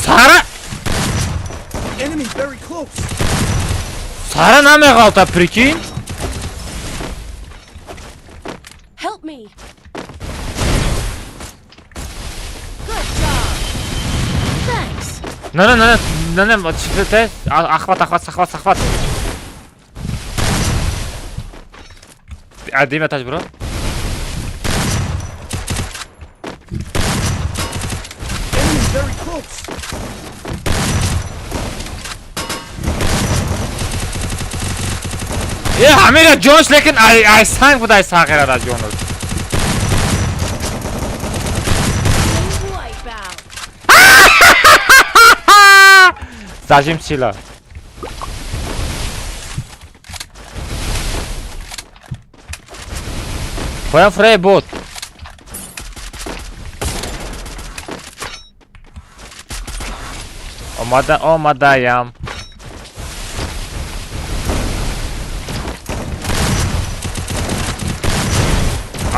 Сара! Enemy very close. Сара намеғалта, прикинь? Help me. Good job. Thanks. Не, ахват. Адим этаж, бро. Enemy very close. ҳамира ҷонш лекин ай санг буд ай сағира ҷонш. Wipe out. Зажим сила. Поям фрей бот. Омадаям.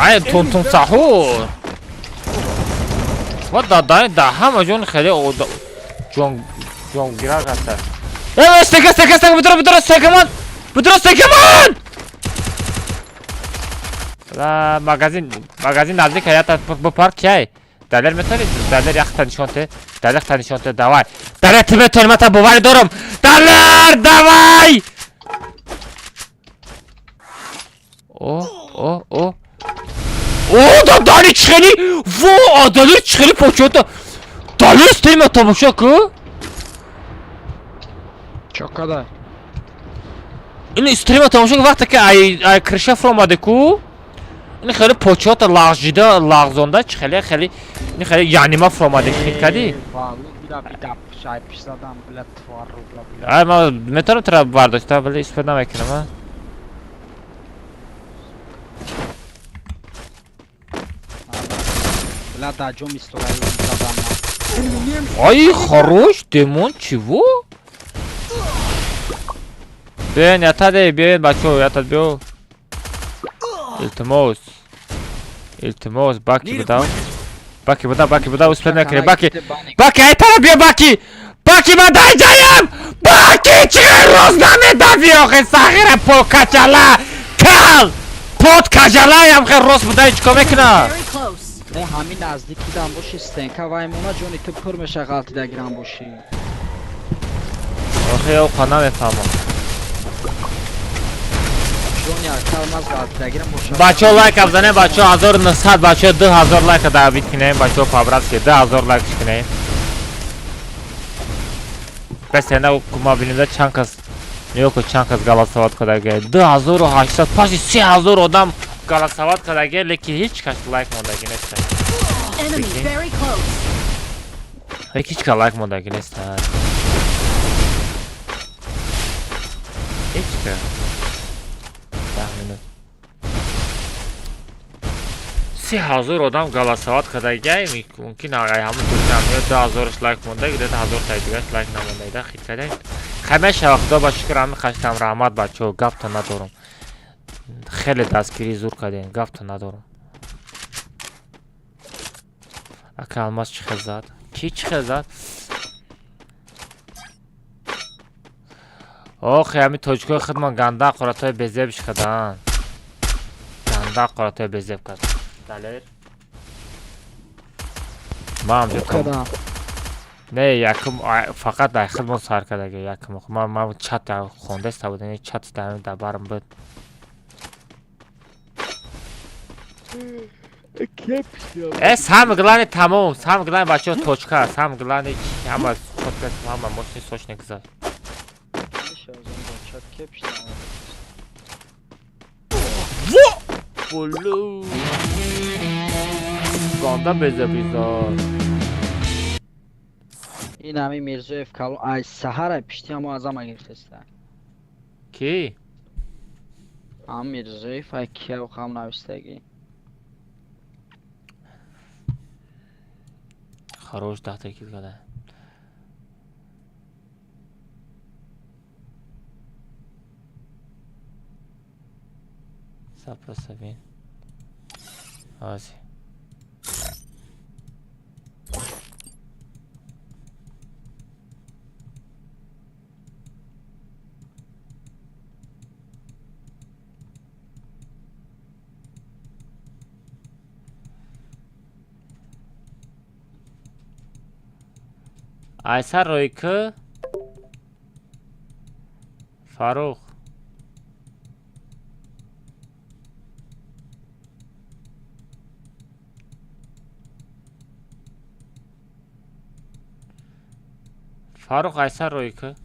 ай тун саҳур. ва дадаи да ҳама ҷон хеле ҷонгира гаста. Стека будро стекаман. магазин наздик ҳаята бупар кияй. Далер метавонӣ? Далер яхта нишонте. Давай. Далер ти метавонӣ? ман та боварӣ дорам. Далер давай. Далер чӣ хеле? Во, далер чӣ хеле почота. Далер стрима тамоша ку? Чокада. ин стрима тамоша ку вақте ки ай кришаф омаде ку? ин хеле почота лағзонда чӣ хеле ин хеле янима фромаде кади? ай ман метавонам тра бардошта вале истифода намекунам. Ай хорош, демон чего? Бен, ятаде, бен, бачо, ятад бё. Илтимос, баки будам, успед накунем, баки, ай тара бё, баки, باکی من دایجایم باکی چه روزنامه دادی آخه ساخره پول کچاله کل پود کچاله هم خیلی روز بودایی چکا میکنه Very close. نه همین نزدیکی دم باشی استنکا وای مونا جونی تو پر میشه غلطی دگرم باشی آخه او خانه میفهمم جونی اکتر مز غلطی دگرم باشی بچه ها لایک افزانه بچه ها 1900 بچه ها 2000 لایک دعویت کنیم بچه ها پابرست که 2000 لایک کنیم بس یعنی ما بینیده چند کس نیوکو چند کس گلاسوات کدگه 2800 پاشی 3000 آدم گلاسوات کدگه لیکی هیچ کس لایک ماندگی نیسته Enemy very close. لیکی هیچ کس لایک ماندگی نیسته هیچ کس 10 minut 3000 آدم گلاسوات کدگه ممکن آقای همون دوری نمیاد 2000 لایک مونده گده 1000 تایی دیگه لایک نمونده ایده خیلی کده خمیش وقتا با شکر همین خشتم رحمت بچه و گفت ندارم خیلی دستگیری زور کدین گفت ندارم اکه الماس چی خیل زد؟ کی چی خیل زد؟ اوه همین توجکوی خودمان گنده قراتای بزیبش کدن گنده قراتای بزیب کدن دلیر ما همجا کم نه یکم فقط در خودمان سر کدگه یکم ما چت خونده است بودن چت در برم بود سهم گلانی تمام سهم گلانی بچه ها توچکه است سهم گلانی همه پودکست همه مشتی سوش نگذار بلو گانده بزه بیزار این همی میرزویف کلو ای سهر پیشتی همو از همه گرفتستن کی؟ هم میرزویف ای که او خم نوستگی خروش ده تکید کده سپر سبین آزی Aysar Royka Faruk Faruk Aysar Royka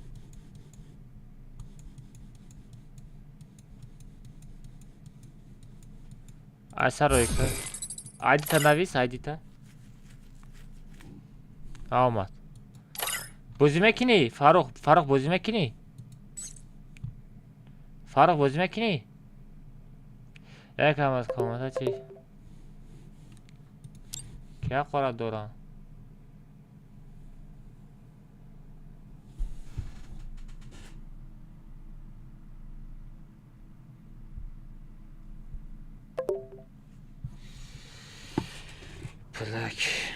Aysar Royka Aydita Navis Aydita Ahmet بازی میکنی؟ فاروق بازی میکنی؟ فاروق بازی میکنی؟ یکم از کامنت ها چی؟ کیا قرار دارم؟ بلک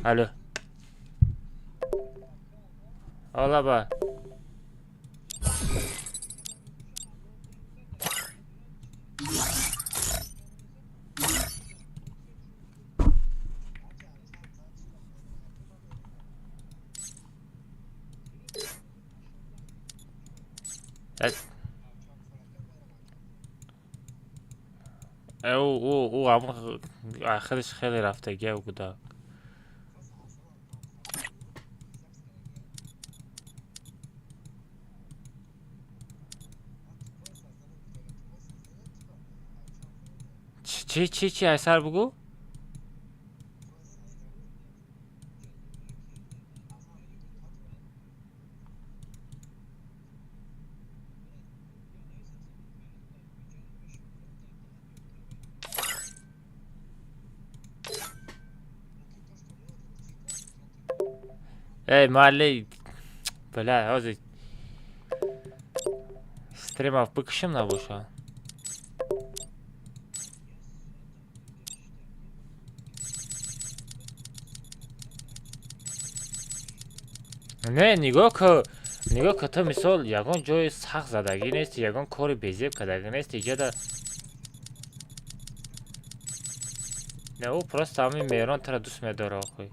الو حالا با او همون آخرش خیلی رفتگی بوده چی اثر بگو ای معلی بله هازی стримов быкышым на буша. Не, нигоҳ ка то мисол ягон ҷои сахт задагӣ нест, ягон кори безеб кардагӣ нест, иҷода не ӯ просто ҳамин меҳрон тара дӯст медора охӯй.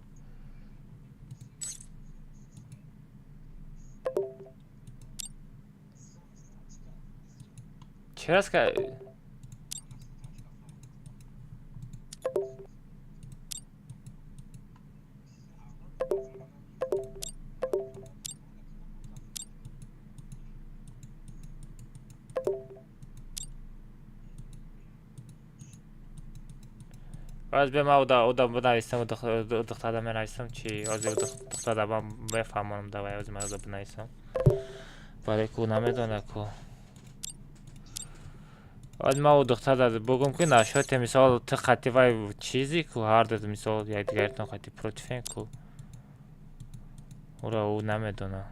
Чираст ка аз бема уда бинависам, духтада менависам чи ози духтада бам бефаҳмонам давай ози уда бинависам. Барои ку намедона ку. Аз ма духтада бугум ки нашоте мисол ты хати вай чизи ку ҳар ду мисол якдигаритон хати противен ку. Ура ӯ намедона.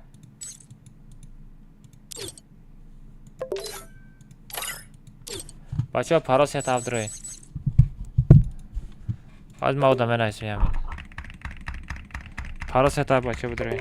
Бачаҳо парос ят авдроин. از ما آدم نایسیم همین پراست ها بچه بدرین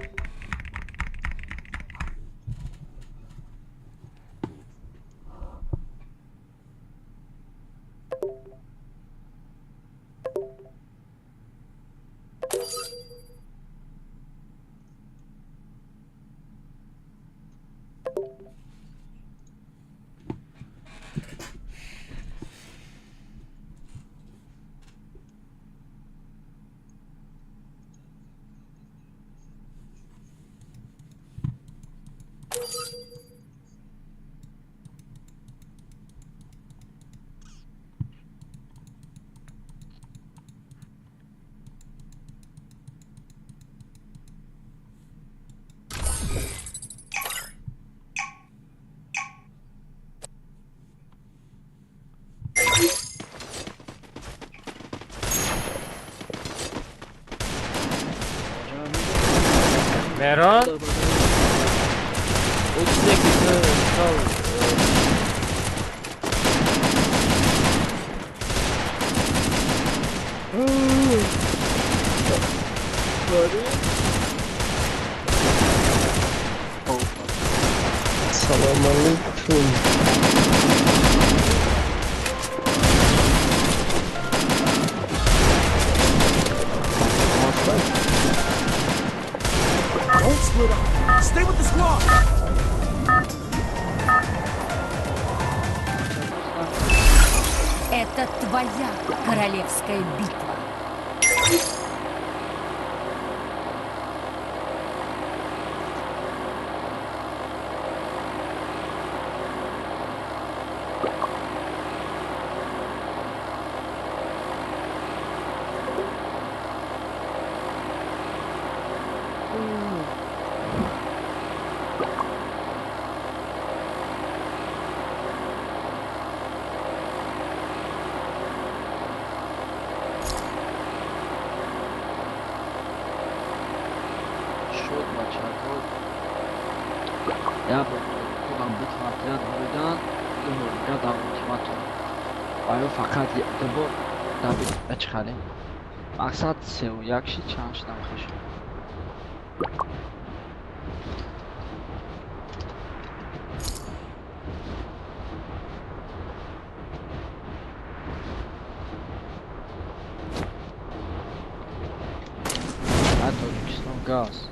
مهران او چیزی که سلام علیکم Stay with the squad. Это твоя королевская битва. یا خودم بتوانم بودن دو دادم ultimatum آیا فقط دو بار دابید بچخاله مقصد سه و یکشی چند شدم خوش حتی کشتم گاز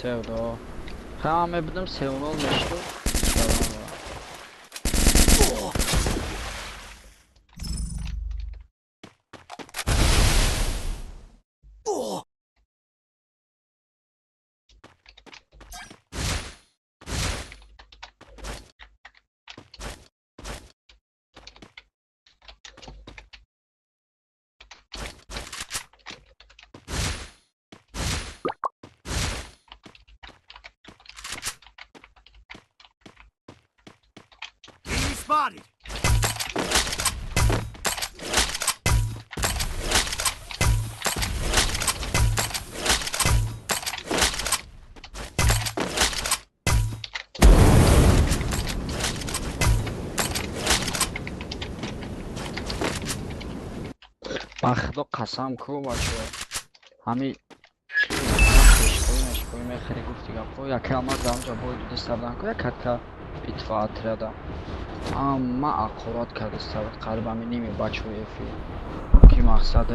Sevdo. Tamam yaptım sevun olmuştu. Spotted. با خدا قسم کو باشه همین شکوی میخری گفتی گفت یا کلمات زمانجا باید دست دادن که یک حتی اتفاقات رده اما اقرات کرده استفاد قلب همین نیمی بچه و یفی که مقصد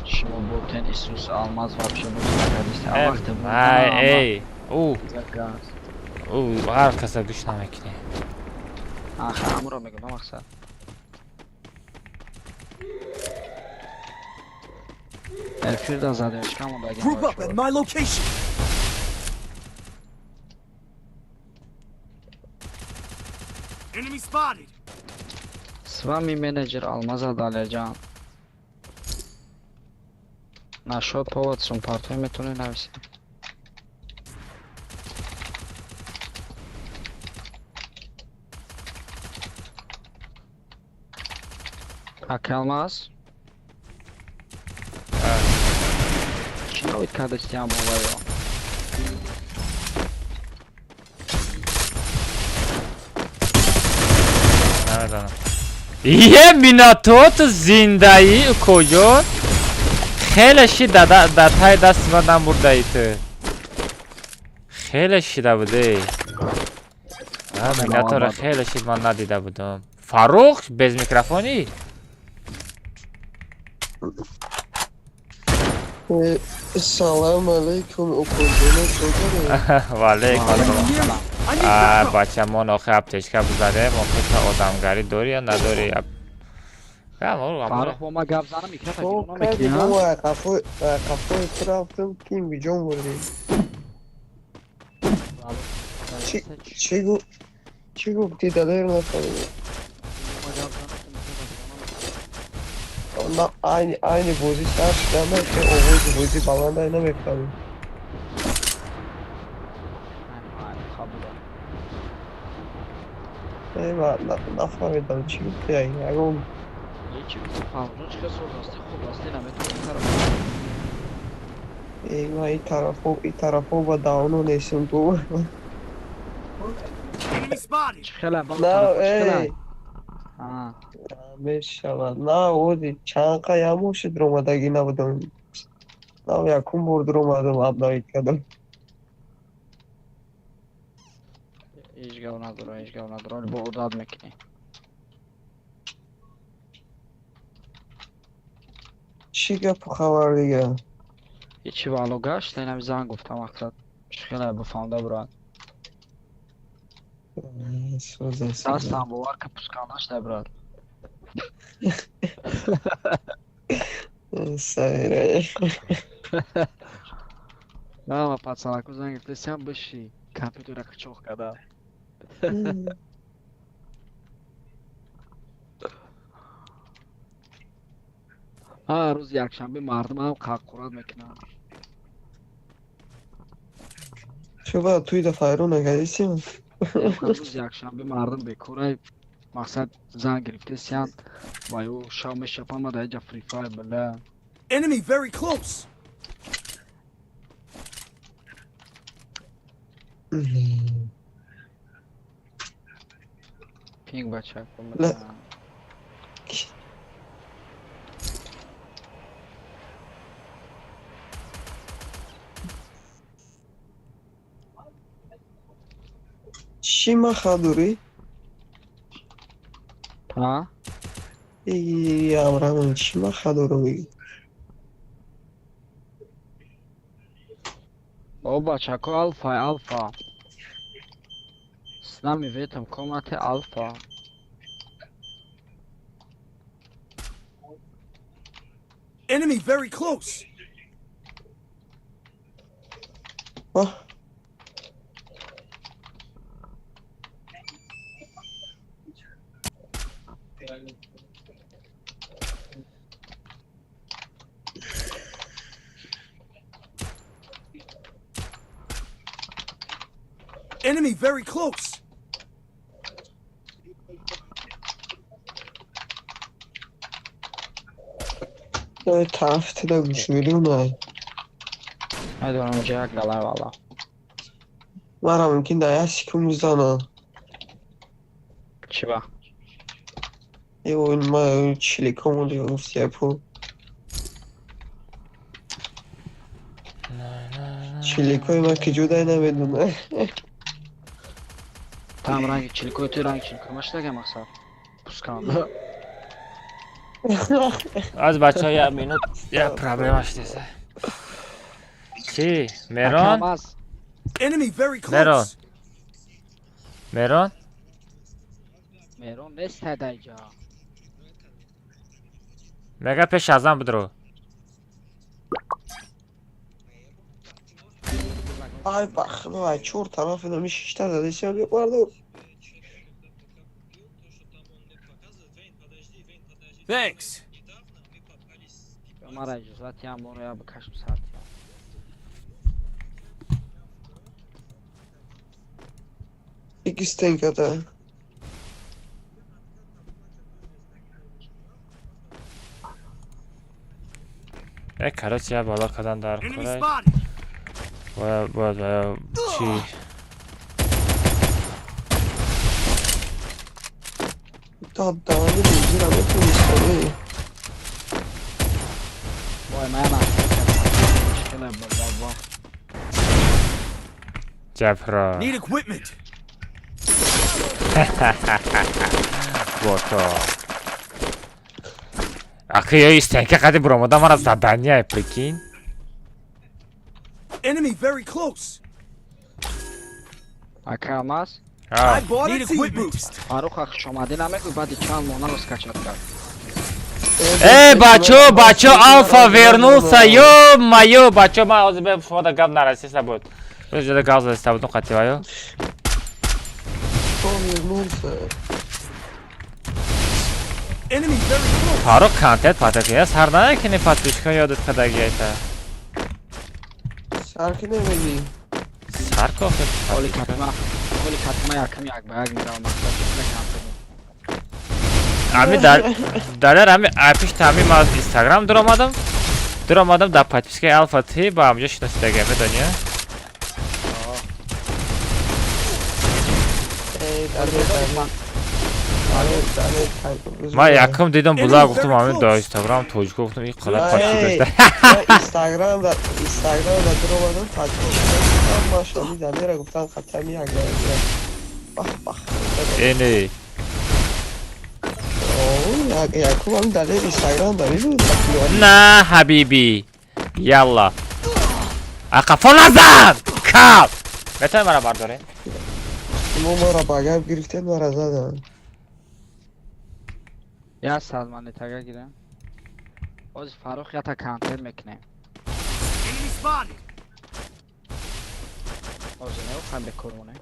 شما بودن ایسوس آلماز و بشه بودن کرده وقت بودن ای او هر کسا گوش نمیکنه آخه همون رو میگم مقصد الفیر دا زدهش کمون بگیم Group up at my location. Enemy spotted. سوامی منیجر آلماز داله جان نشد پاوت سون پارتوی میتونه نویسی حق آلماز چی نوید که دستی هم باید نمیدانم یه میناتوت زندهی کجا خیلی شیده در تای دست بدم برده ای تو خیلی شیده بوده میناتور خیلی شید من ندیده بودم فاروق bez میکروفونی سلام علیکم اپوزیشن چطوره؟ و علیکم السلام بچه ما ناخه ابتشکه بزاره ما خیلی آدمگری داری یا نداری فاروق با ما گفت زنم میکرد تو کدی با قفای ترفتم تیم بیجان بردی چی گفتی دلیر نفهمیدم نه aynı بازی سر شدم که اووز بازی بلنده نمیفهمیم نفهمیدم چی گفتی اگه یکی گفت فاروق چه سور راستی خوب راستی نمیتونی طرف این طرفو با داونو نیستم تو نه میشود نه اوزی چند قیامو شد رو اومدگی نبودم نه یکون برد رو اومدم ابنایی کردم هیچ گو نداره با اوداد میکنی چی گپ خبر دیگه هیچی والو گشت اینم زن گفتم وقتا شخیله بفهمده براد دستم بوار که پسکانش ده براد سایره نه ما پاتسانکو زن گفته سیم بشی کمپیوتر که چوخ کده روز یکشنبه مردم هم قرقورات میکنن چه باید توی دا فایرو نگریسیم روز یکشنبه مردم بکوره مقصد زن گرفته سیان بایو شام شپان ما دایجا فری فایر بله Enemy very close. پینگ بچه لا چی مخدوری؟ ها؟ ای امرمون چی مخدورو میگی؟ او بچه که الفا سنمی ویتم کومت الفا Enemy very close. Enemy very close. طرف دا گوش میدونم ندارم جا گله والا مرا ممکن دا یسی که میزنم چی با؟ اون ما چلیکامون دیگه گفتی اپو چلیکوی من که جدای نمیدونه. Tam rangi çilikoy tu rangi çilikoy maçta maqsad. Puskan. از بچه ها یه مینوت یه پرابلمش دیسه چی؟ مهران؟ Enemy very مهران close. مهران؟ Meron nestede اینجا. مگه پیش ازم بدرو Ay bakın ay çor tarafına bir şişler de dışarı vardı. Thanks. Mara icazat ya oraya bakışım saat. İkisi tenkada. короче я بالا کردن در Enemy کره spotted. باید چی Ta dağını bir ama konuşuyor. Vay mana. Çıkına baba. جبرا Need equipment. بوتو آخه یا استنکه قدی برامودا من از زدنیه прикинь Enemy very close. Akamaz. I bought a T-boost. Faruk akış اومده نمیگه بعد چند مونه رو اسکچات کرد. ای بچه آلفا ورنوسا یو مایو بچه من از به شما در گاب نرسیسته بود روز جده گاز دسته بود قطعی بایو Enemy very close. فاروق کانتت پاتکیه سر نکنی پاتریشکا یادت کدگیه ایتا Şarkı ne bileyim. سر کافه اولی کتما یکم یک به یک میرم مقصد چیزه کمتر امی در امی اپیش تامیم از اینستاگرام در آمدم در پاتریشکای الفا تی با همجا شناسیده گمه دنیا ما یکم دیدم بلا گفتم همین در اینستاگرام توجه گفتم این قدر پاتریشک داشته Instagram da durmadım takip maşallah izleyerek guftan katami agaya. Bak. اینی Oo ya kumam da Instagram'da video takıyor. نه حبیبی یالا اقفا نزن کب بهتر مرا برداره Numara bagab giriften var azadan. یا سازمان تگه گیرم باز فاروق یا تا کانتر میکنه Enemy spotted. اوزنه و خم بکرونه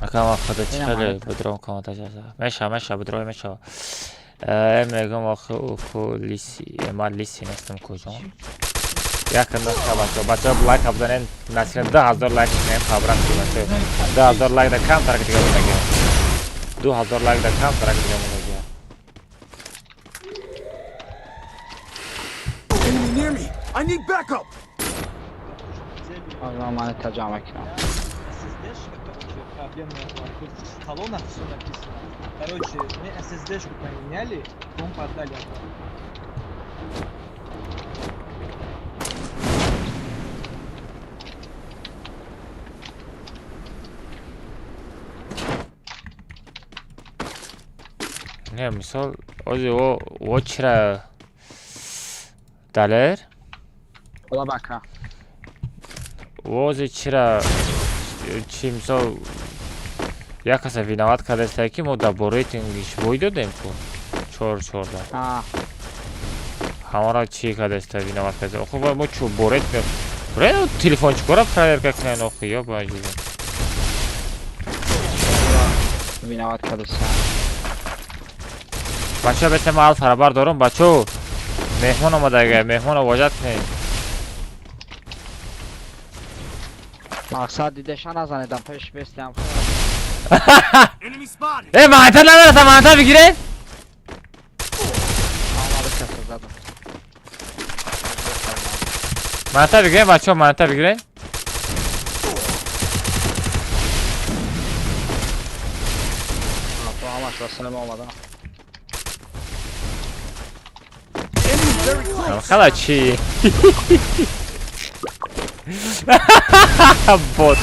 اکام خدا چی خیلی بدرون کامنت اجازه میشه بدرون میشه میگم آخه اوکو لیسی ما لیسی نستم کجا یکم نسخه بچه لایک ابزنین نسخه 10,000 لایک نیم خبرم که بچه 10,000 لایک در کم ترک دیگه بودگه 2,000 لایک در کم ترک دیگه بودگه Enemy near me. I need backup. o zaman bana tercüme ekran В колоннах все написано. Короче, мы SSD-шку поменяли, комп отдали. نه مثال او چرا دلر ola baka اوزی چرا چی مثال یک کسی وینوات کرده که ما در بوریتینگش بوی دادیم که چور دا همه را چی کرده وینوات کرده خب ما چو بوریت برای تلفن چکارا پرایدر که کنن آخی یا باید جیده وینوات کردستان بچه بسه ما الفا بر دارم بچه مهمان آمده گه مهمان واجد کنیم مقصد دیدشان نزنیدم پیش بستیم Enemy spotted. ای مهنتر نمیرسه مهنتر بگیره آماده کسی زدم مهنتر بگیره بچه ها مهنتر بگیره تو همش واسه ما آمدن Enemy very close. خلا چی Bot.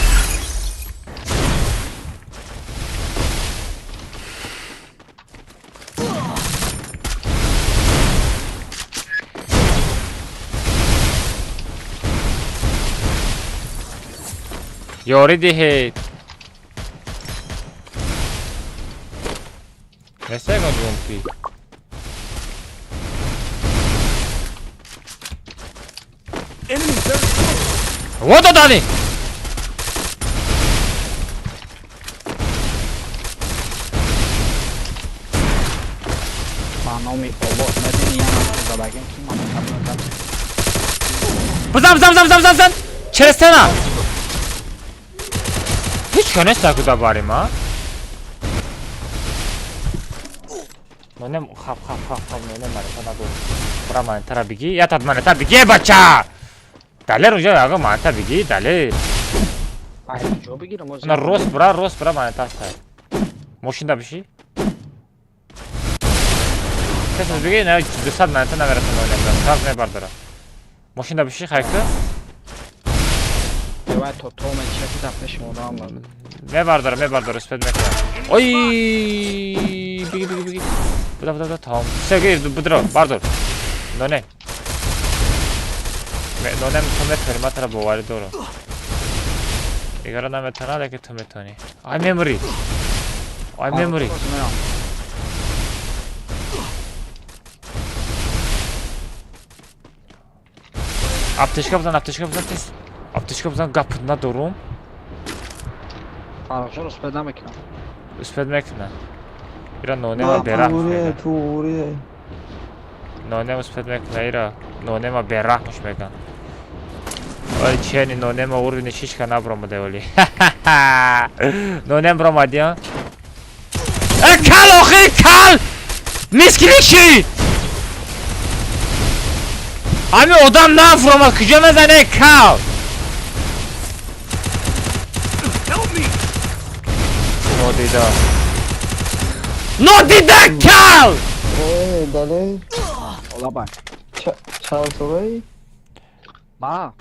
You already hate. Let's take on Jumpy. Enemy third. What the Danny? برنامه بابا مدنی هم بگم کی بزن چرستنا هیچ کنه ساکودا باریم ها نونم خب نونم مانتا ندارم برا مانتا بگی یا تاد مانتا بگی بچه دله رو جای آقا مانتا بگی دله جو بگیرم نه روست برا مانتا هست موشینده بشی کسی بگی نه 200 مانتا نمیرسه نونم کارت نبرداره موشینده بشی خیلی باید تو من چکی دفعه شما هم میبرداره اسپید میکنه اوی بگی بدا تمام سگیر بدرو باردار نونه تو میتونی ما ترا باوری دارم دیگه نمیتونه لیکن تو میتونی آی میموری apteczka bzan test apteczka bzan kapına doğru فراشو اسپد نمیکنم اسپد میکنه ایرا نونه ما برحمش میگن توریه نونه اسپد میکنه ایرا نونه ما برحمش میگن ولی چینی نونه ما ورد نشیش که نبرامده ولی نونه برامدی ها کل آخی کل میسکریشی همین odam نفرما کجا میزنه کل نادیده کل داله اولا بای چند سوری؟ ما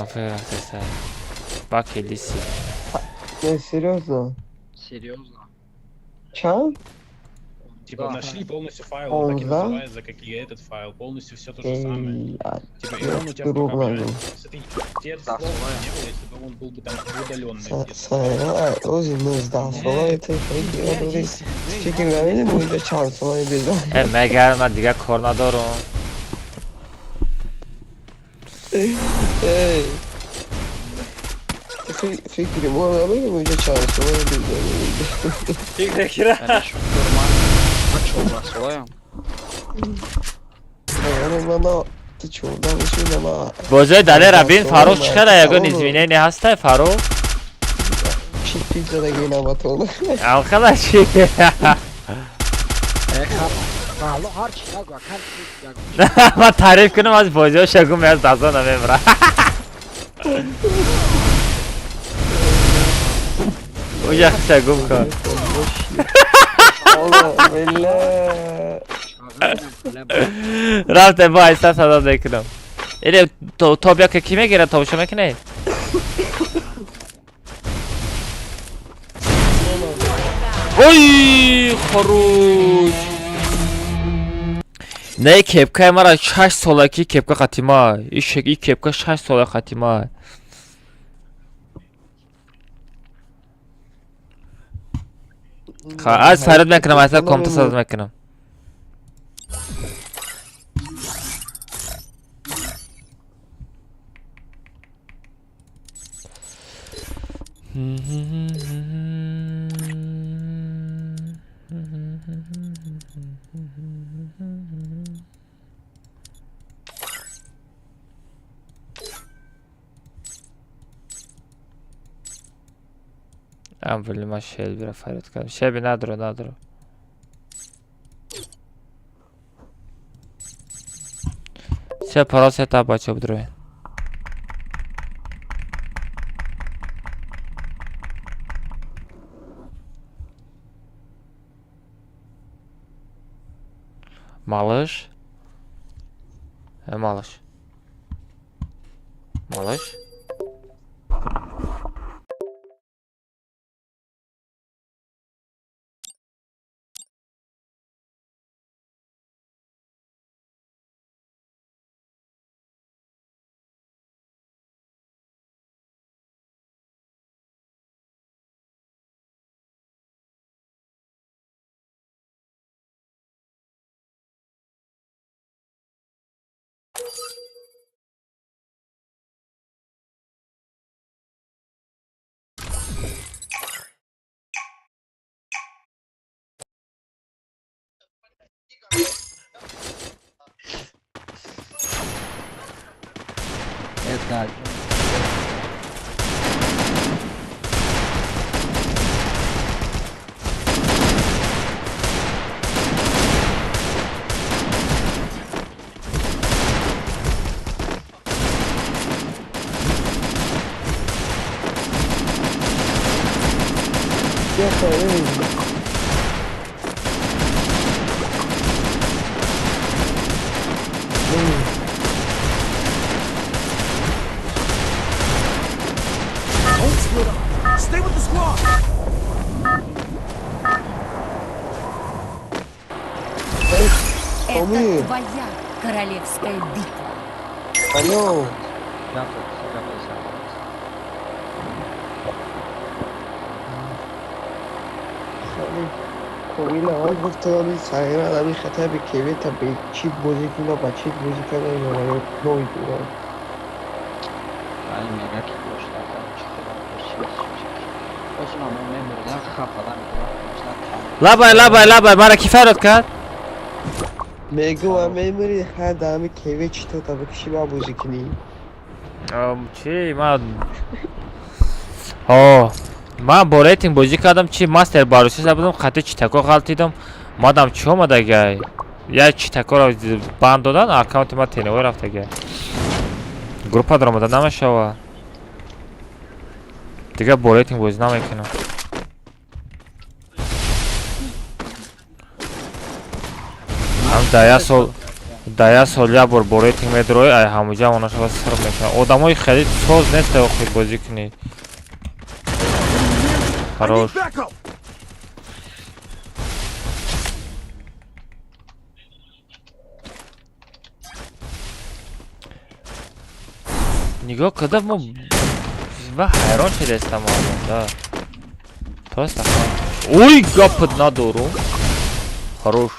aferin sese bak elisi Не, серьезно? серьезно Чан? Типа нашли полностью файл, Он так и да? называется, как и этот файл, полностью все то же самое. Типа и он у тебя в Друг программе. надо. Смотри, тебе это сложно не было, если бы он был бы там удаленный. Sana özünüz daha sonra teşekkür ederiz. Fikirlerini boyunca çansılayı bizden. meگر من دیگه کار ندارم Fikrim oraları boyunca çansılayı bizden. Fikre ben de şu duruma kaç olmaz olayım Yani bana çoğundan bir şey ama بازای دله ربین فاروق چقدر یگو نزمینه نی هسته فاروق çift pizzada yine batıldı. arkadaş حالا هر چی نگو هر من تعریف کنم از بازی ها شگو میاد دازا نمیبره اوجه شگو کن Allah bella. رفته با ایستا صدا نکنم اینه تو بیا که کی میگیره توشو میکنه اوی خروج نه کپکای مرا 6 سالکی کپکا خاتیما این شکلی کپکا 6 سال خاتیما از فرد میکنم اصلا کامتا صدا میکنم اولی ما شیل بیره فرید کنم شیبی نداره سه پراسه تا بچه بدروی Малыш. Малыш. Малыш. Это Don't split up. Stay with the squad. Это твоя королевская битва. Алло. خیلی آقای گفتم صغیر آدمی خطر به کیوی تا به چیت بازی کنه با چیت بازی کنه یا نمیدونم ولی میگه که لابای مرا کی فراد کرد؟ میگه و میموری هر دمی کیوی چی تا بکشی با بازی کنی چی من با ریتینگ بازی کردم چی ماستر باروسی بودم خطی چی تکو غلطیدم مادم چی اومده گه یا چی تکو رو بند دادن اکاونت ما تینوی رفته گه گروپا در اومده نمیشه دیگه با ریتینگ بازی نمیکنم هم دایا سال یا با ریتینگ میدروی ای هموجه اوناشو بس سر میکنه آدمای خیلی سوز نیست خوب بازی کنی хорош. نگاه کده ما حیران شده استم آمونده توست اوی گپت ندارم хорош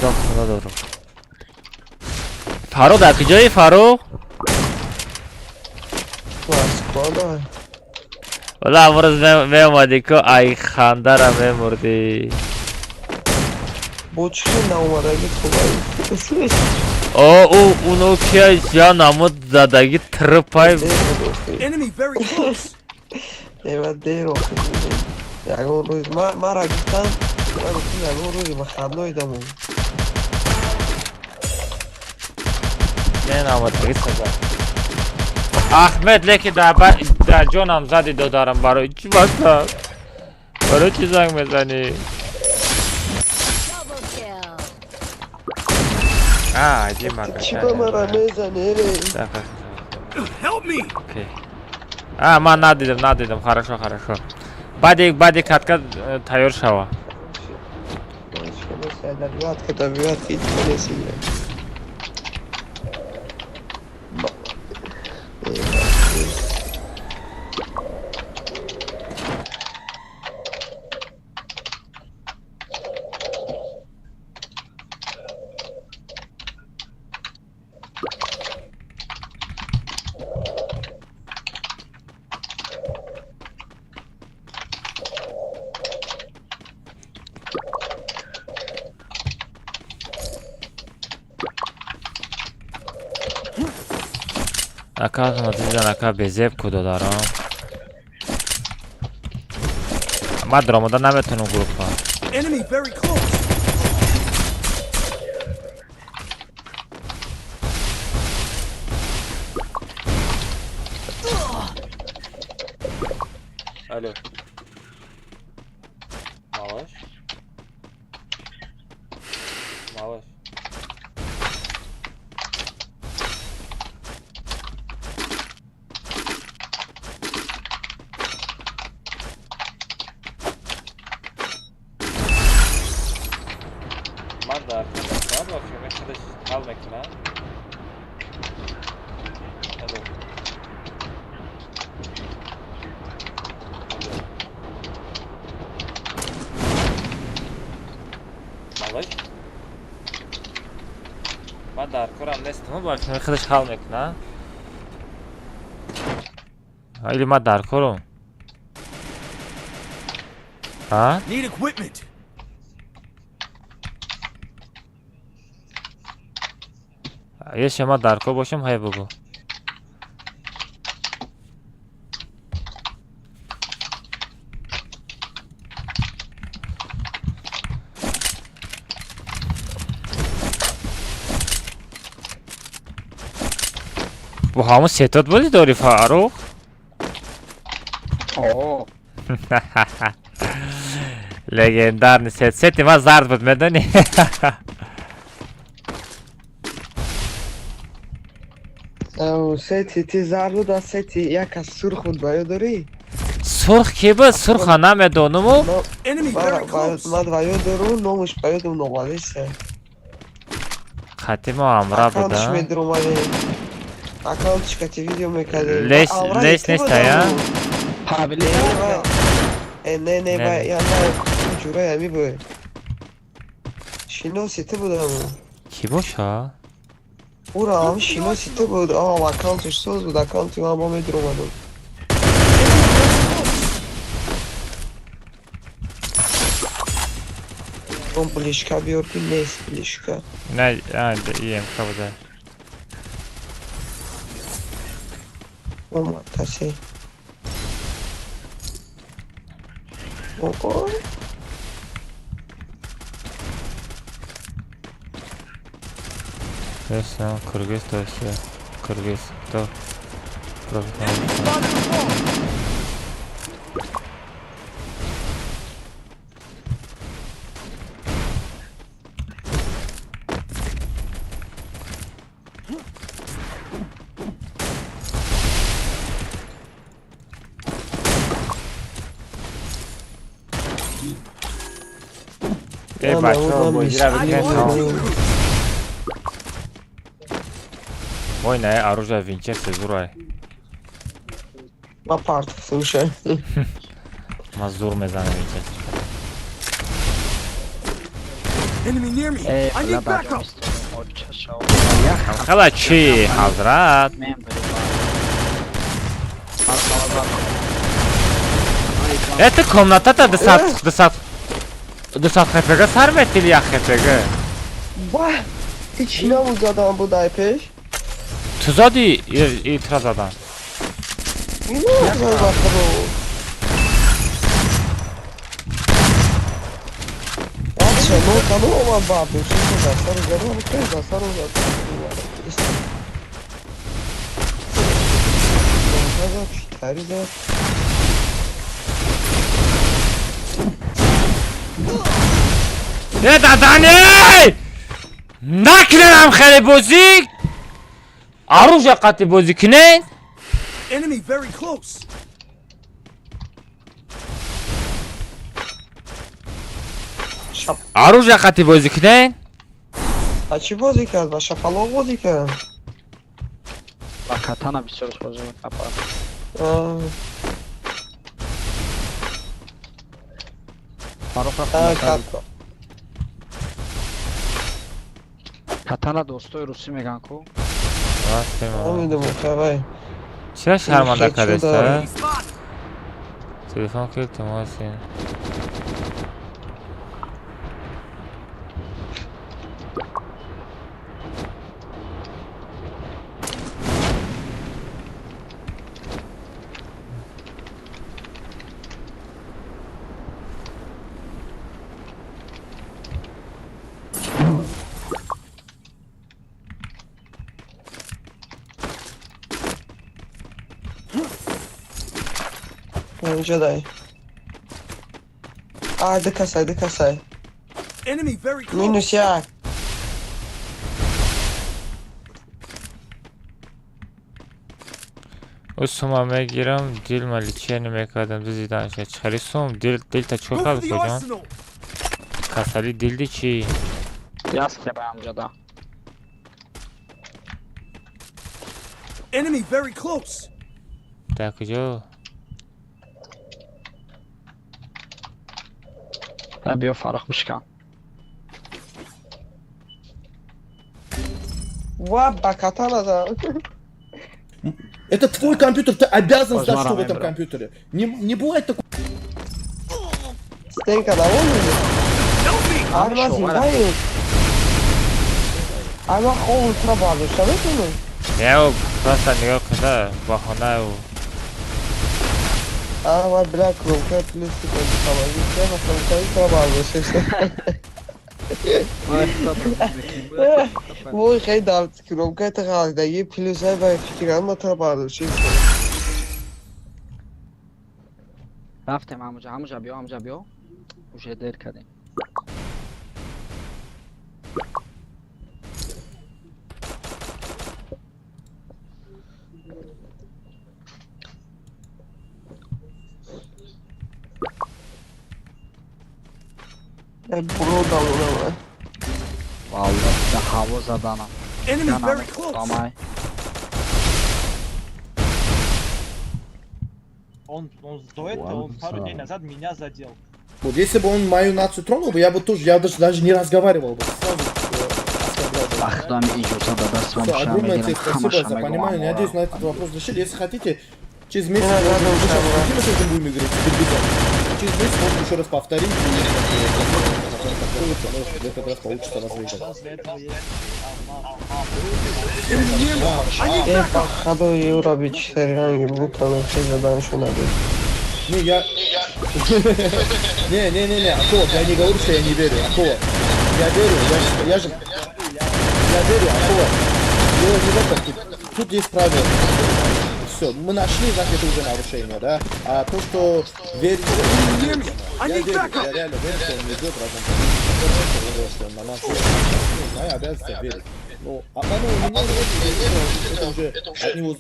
گپت ندارم فرو در کجایی فرو؟ ولی امروز میامدی که ای خنده را میمردی با چی نامدگی خوبایی اونو که جا نمود زدگی ترپای ایوه دیر وقتی یکون روز ما را گفتم یکون روزی ما خبنوی دمون نه نامدگی سزد احمد لیکی در جانم زدی دارم برای چی بستم برای چی زنگ میزنی عجی مگه چی با مرا میزنی من ندیدم хорошо بعدی کتکت تیار شوا ادبیات هیچ کنیسی اکا نتیجه بزیب کدو دارم من درامده نمیتونم گروپ کنم الو ماوش Ben de arkadaşlar bakıyorum arkadaş almak lan. Hadi. Malış. Ben de arkadan nestim bakıyorum arkadaş almak lan. Haydi ma dar korum. Ha? Need equipment. Yaşama darko boşum hay bu. Bu hamı setot boli dori Faruk. Oo. Legendarny set. Seti ma zard bud medani. سیتی تی زرد دا سیتی یک از سرخ بود باید داری؟ Surx ki bu? Surx ana medonu mu? Enemy very close. من باید دارو نومش باید اون نومالی سه Xatimi amra bu اکانتش da. میدر اومده اکانتش کتی ویدیو میکرده Leş nesta ya? Habili. نه باید یا نه جوره همی باید شینو سیتی بود همون Ki boş ha? او را هم شینو سیتی بود اکانتش سوز بود اکانتی هم میدر اومده اون پلیشکا بیار که نیست پلیشکا Ne? Ha iyiyim kapıda. اون تاسی اوه Neyse Kırgız da işte. Kırgız da. Бачо, бой Ой, не, оружие Винчестер, зурай. Апарт, слушай. Мазур мезана Винчестер. Enemy near me. I need backup. Хала чи, Hazrat? Это комната-то десат хпг сар мет или я хпг? Vah! Hiç ne oldu adam bu da peş? Tuzadi itiraz adam. Ne oldu bakalım o? Aç no kanu ama babu şu da sarı garı bu kez da sarı da. Tarıda. Ne dadani? Naklenam khali bozik. Aruja qati bozik ne? Enemy very close. Aruja qati bozik ne? А чего зиказ? Ваша полова зиказ? Ба катана бисёр бозӣ капа. Катана достои русӣ меган ку? Чира шарманда кардеста? Телефон кирд тамосин. Jedi. Dykasaj. Enemy very close. Minus jak. Usuma megiram dil maliçeni mekadem dizidan şey çıkarısım dil ta çok az hocam. Kasali dildi ki. Yaz tepe amcada. Enemy very close. Так, кujо? Биё фарах мишка. Ва, бакатана да. Это твой компьютер, ты обязан знать, Пожмара что в этом мембра. компьютере. Не бывает такого. Стенка на улице. Арма зингай. Арма хоу трабаду, что это? Я его просто нигоҳ карда ба хона у Арма бля крука плюс хамаги тема трабаду. Вой хай дал крука это галда, е плюс ай фикрам трабаду. رفتم همونجا بیا گوشه دیر کردیم برو دالونه والله به هوا زدنم Enemy very close. دامای Он до этого, он пару дней назад меня задел. Вот если бы он мою нацию тронул бы, я бы тоже, я даже не разговаривал бы. Сразу оскорблял бы. وقتام ایجوزا داده Всё, سوام огромное میگیرم тебе спасибо همش за понимание. میگم Надеюсь, на этот вопрос решили. Если хотите, через месяц мы сейчас с этим будем играть. Через месяц можно еще раз повторить. В этот раз получится разыграть. После этого я... походу Юра 4 ранги будут, но все задачу надо. Не, я... Не, Акова, я не говорю, что я не верю. Акова, я верю, я верю, Акова. Дело не в этом, тут есть правила. Все, мы нашли, значит, это уже нарушение, да? А то, что верить... Я реально верю, что он не идет разом. Что он на нас верит. Моя обязанность верить. Ну, обманул меня, это уже от него...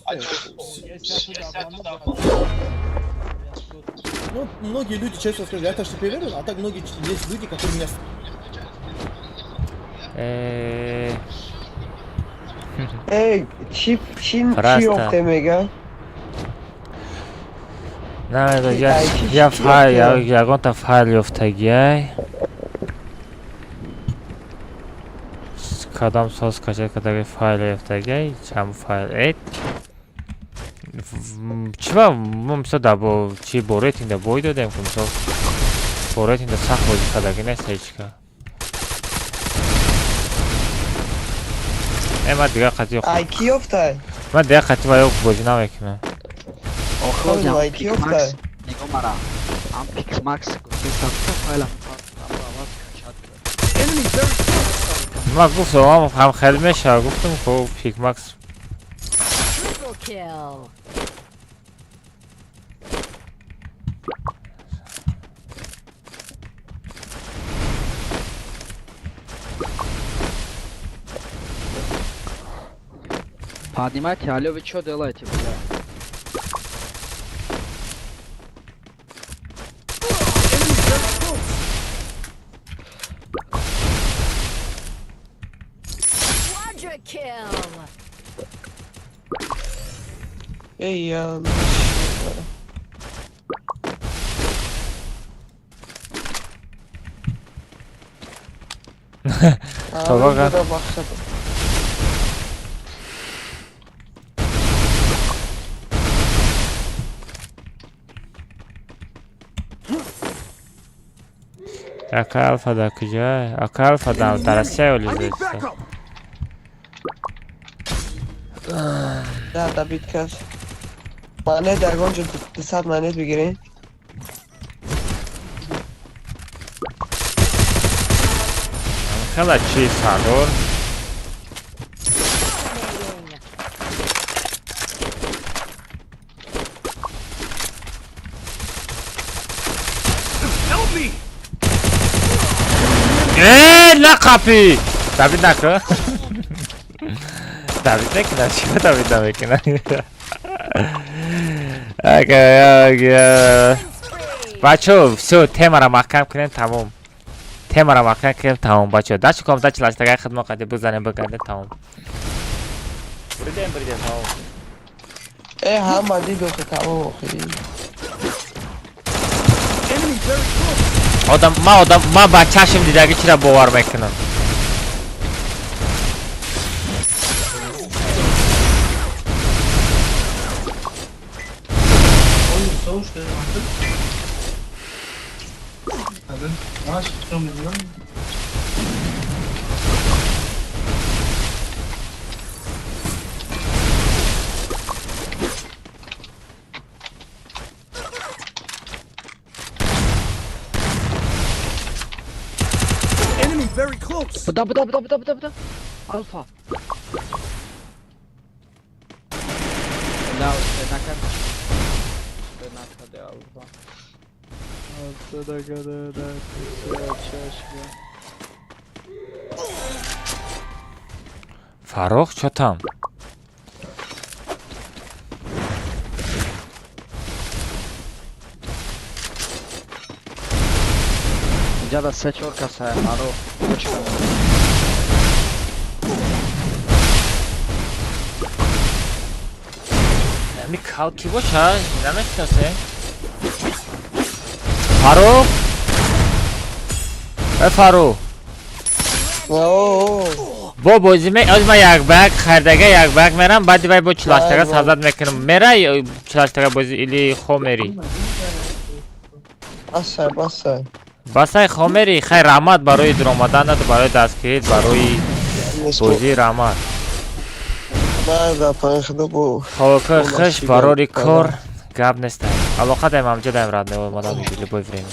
Ну, многие люди, честно скажу, я тоже теперь верю, а так многие есть люди, которые меня... Эй, чи Просто. ёпта мега. نه یا فایل یا یگان تا فایل یافتگی کدام ساز کجا کدام فایل یافتگی چند فایل اید چرا مثلا دابو چی بورت این دابوی دادم که مثلا بورت این دا سخت بازی کداگی نیست هیچ که من دیگه قطعی Ай, کی ёпта. من دیگه قطعی باید بازی نمیکنم آخوزم Ай, پیک ёпта. مکس نگاه مرا هم پیک مکس گفتی ساخته فایلم Enemy very close. من گفتم هم خیلی میشه گفتم خب پیک مکس Triple kill. Поднимайте, алло, вы что делаете, бля? Quadra kill. Эй, я... Собака. Яка альфа да кujа? Яка альфа да در Россия улезет. Да, биткас. Монет در اونجا 200 монет بگیرین. خیلی چی سالور Help me. لا قپی داوید نکن داوید نکنه چیکار داوید نمیکنه اوکی بچه все تیما را محکم کنین تموم تیم را مکن که تمام بچه داشت کام داشت لاشتگاه خدمت کرده بزنه بگرده تمام بریدیم تمام هم دیدو که تمام خیلی ما با چشم دیدگی چرا باور میکنم Enemy very close. بدا الفا لا نکرد نکرده الفا فاروق چطم اینجا دا 3-4 کسه فاروق نمی کالکی باشه نمیشناسه فاروق فاروق با بازی می از ما یک بگ خردگه یک بگ میرم بعد دیوای با چلاشتگه سازد میکنم میره یا چلاشتگه بازی ایلی خو میری بسای خو میری خیر رحمت برای در آمدن برای دستگیری برای بازی رحمت خب خش برای کار گب نیست علاقه دایم همجا دایم رد نوی مادم میگیلی بای فریم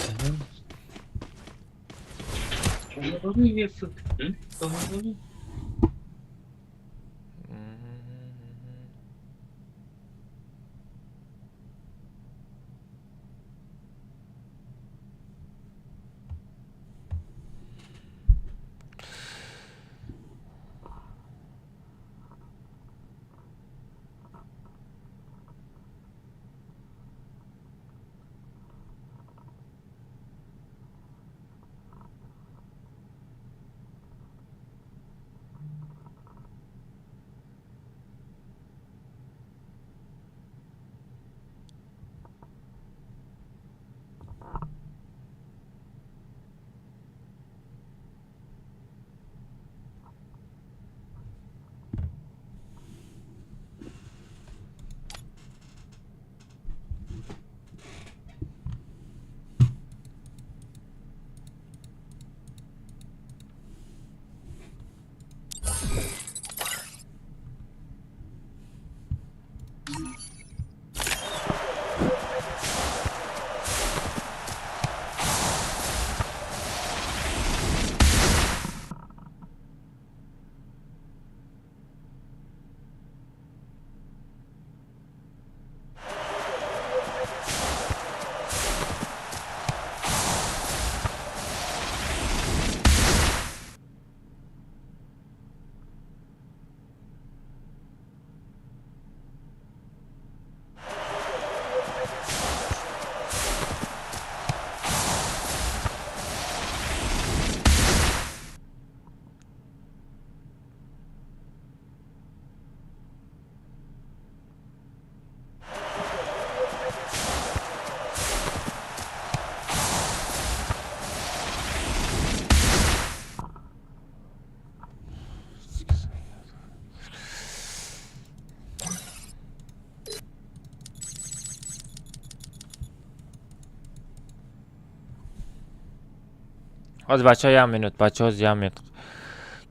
از بچه ها یم مینوت بچه ها زیم مینوت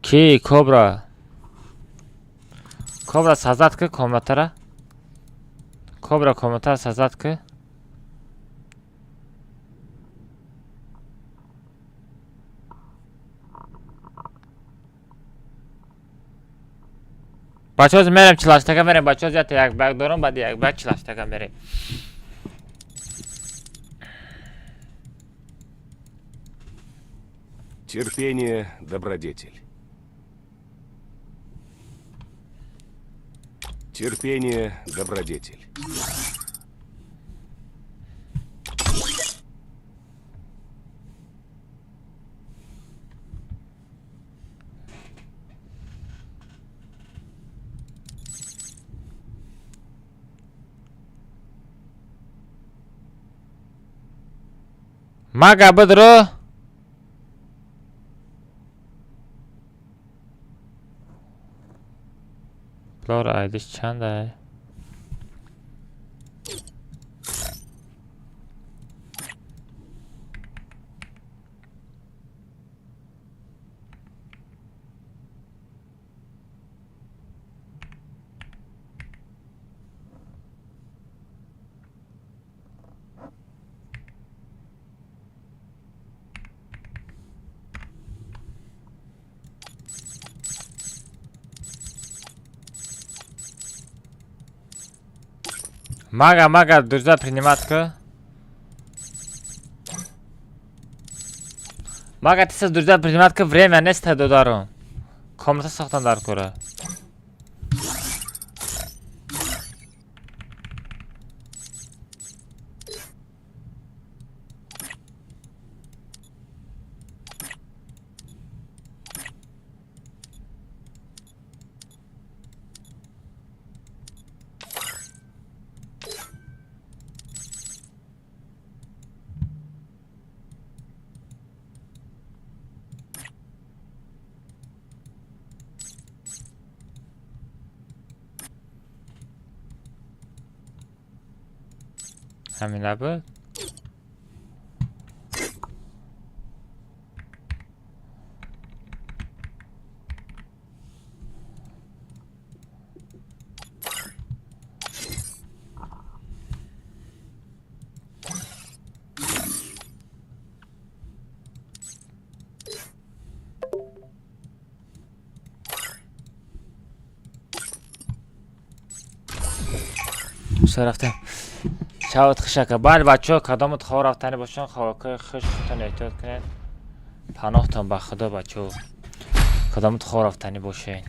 کی کوبرا سازد که کومنتره کوبرا کومنتر سازد که بچه ها میرم چلاشتگه میرم بچه ها زیاد یک بگ دارم بعد یک بگ چلاشتگه میرم Терпение – добродетель. Терпение – добродетель. Maga بدرو Lor aydish chanday Мага, друзья, приниматка. Мага, ты друзья, приниматка время не стоит удару. Комната сохтан дар кора. همین لبه رفتم شاید خشکه بله بچه ها کدامت خواه رفتنی باشن خواه خشتون احتیاط کنید پناهتان به خدا بچه ها کدامت خواه رفتنی باشین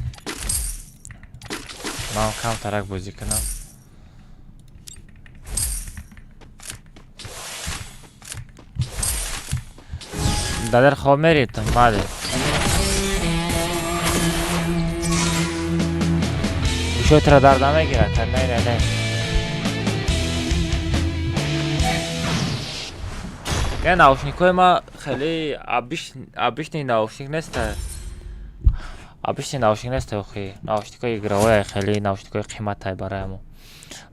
من کم ترک بازی کنم دادر خواه میرید بله گوشوی تر درد نمیگیره نه یه ناوشنیکای ما خیلی ابیشنی ناوشنیک نیسته ابیشنی ناوشنیک نیسته خیلی ناوشنیکای گروه خیلی ناوشنیکای قیمت های برای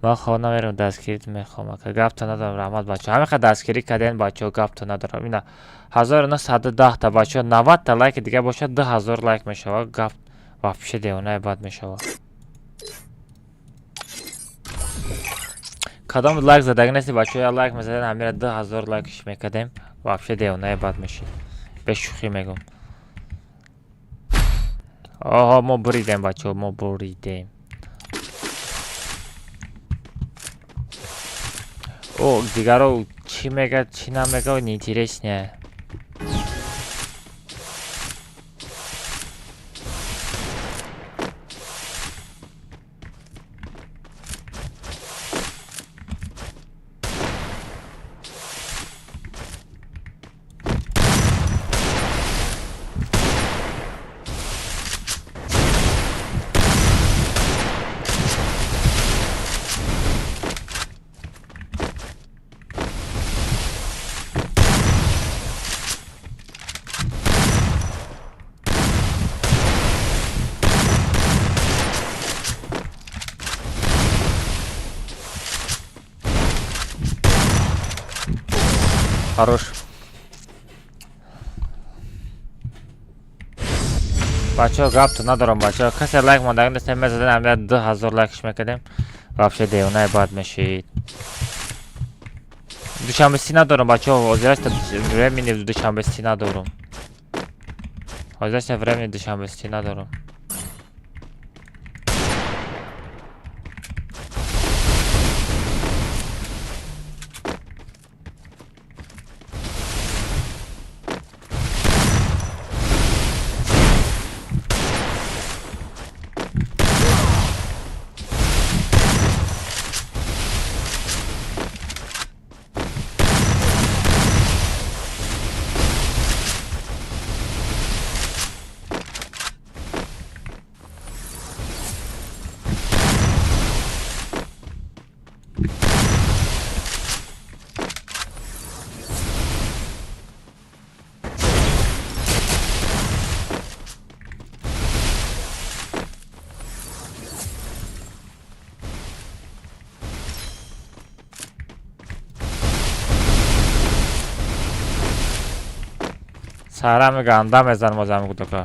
ما خواه نمیرم دستگیریت میخوام که گفت ندارم رحمت بچه همه خیلی دستگیری کردین بچه گفت ندارم اینا 1910 تا بچه 90 تا لایک دیگه باشه 2000 لایک میشه گفت واپش دیونه بعد میشه کدام لایک زدگی نیستی بچه یا لایک میزدن همیره 2000 لایکش میکردیم واپشه دیونه بعد میشه به شوخی میگم آها ما بریدیم بچه ما بریدیم او دیگر رو چی میگه چی نمیگه و نیتیرش نه хорош بچه ها گفت ندارم بچه ها کسی لایک ماندگی نیستیم میزدن همیت 2000 لایکش میکردیم واپشه دیونه بعد میشید دوشنبه سی ندارم بچه ها آزیرست времени دوشنبه سی ندارم آزیرست времени دوشنبه سی ندارم سرم گنده میزن مازم گودکا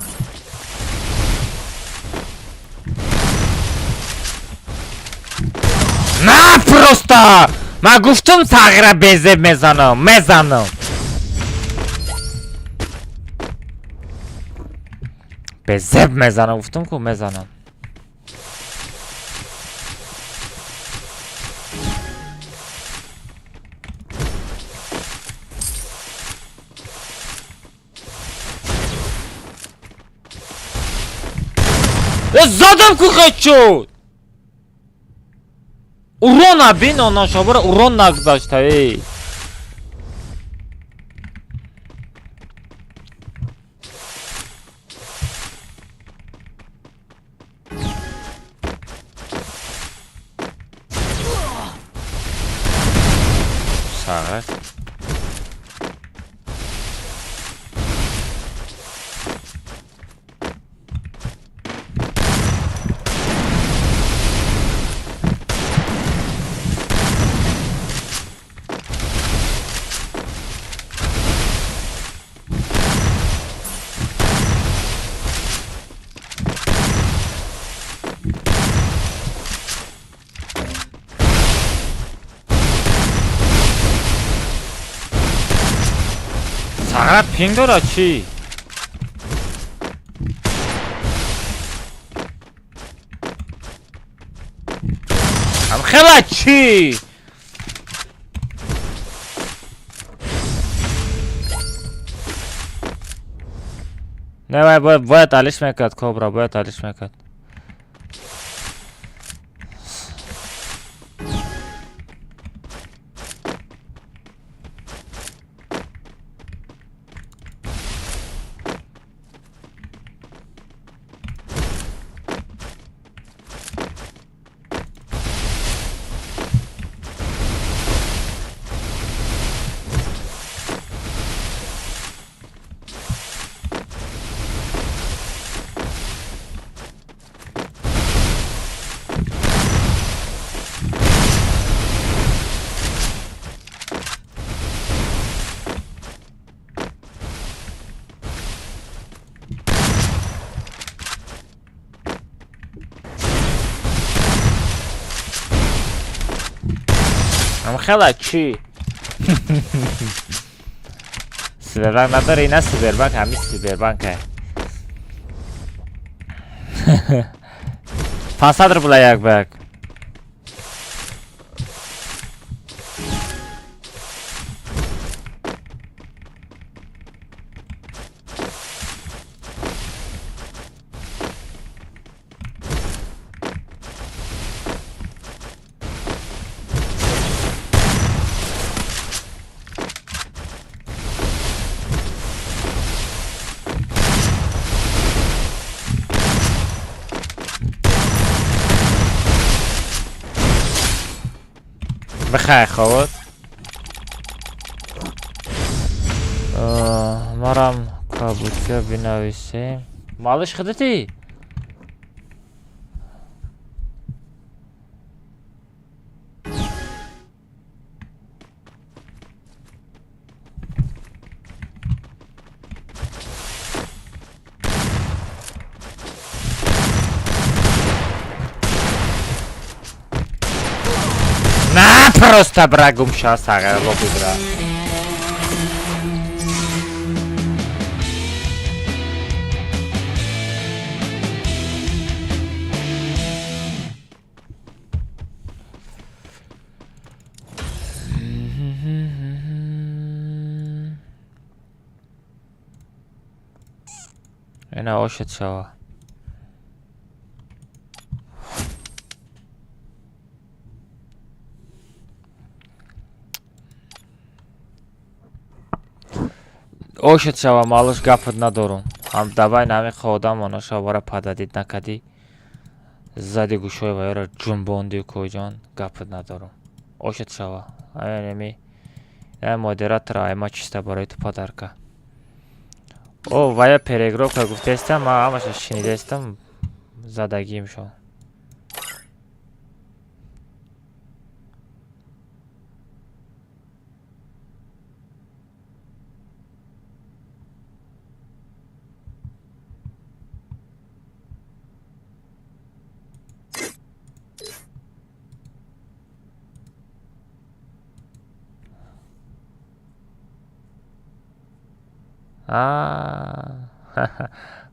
نه پروستا من گفتم تغییر بزب میزنم بزب میزنم گفتم که میزنم زدم که خیلی شد урон набин она шабара урон нагзашта ey сагас فقط پینگ داره چی؟ هم خیلی چی؟ نه باید علیش میکرد کابرا باید علیش میکرد هم خیلی چی؟ سیبربانک نداره اینه سیبربانک همی سیبربانکه پاسادر بلا یک بک بخیر خواد مرام کابوتیا بنویسیم مالش خودتی نه پروستا برا گمشا ساگر لوبی برا اینا آشت شوا Ошит шава малыш гапот надорум. Ам давай нами ходам оно шавара пададид накади. Зади гушой вайра джумбонди коҷон гапот надорум. Ошит шава. Неми модератор айма чиста барои ту подарка. О, вая перегровка гуфтестам, ма ҳамаша шинидестам. Задагиим шо.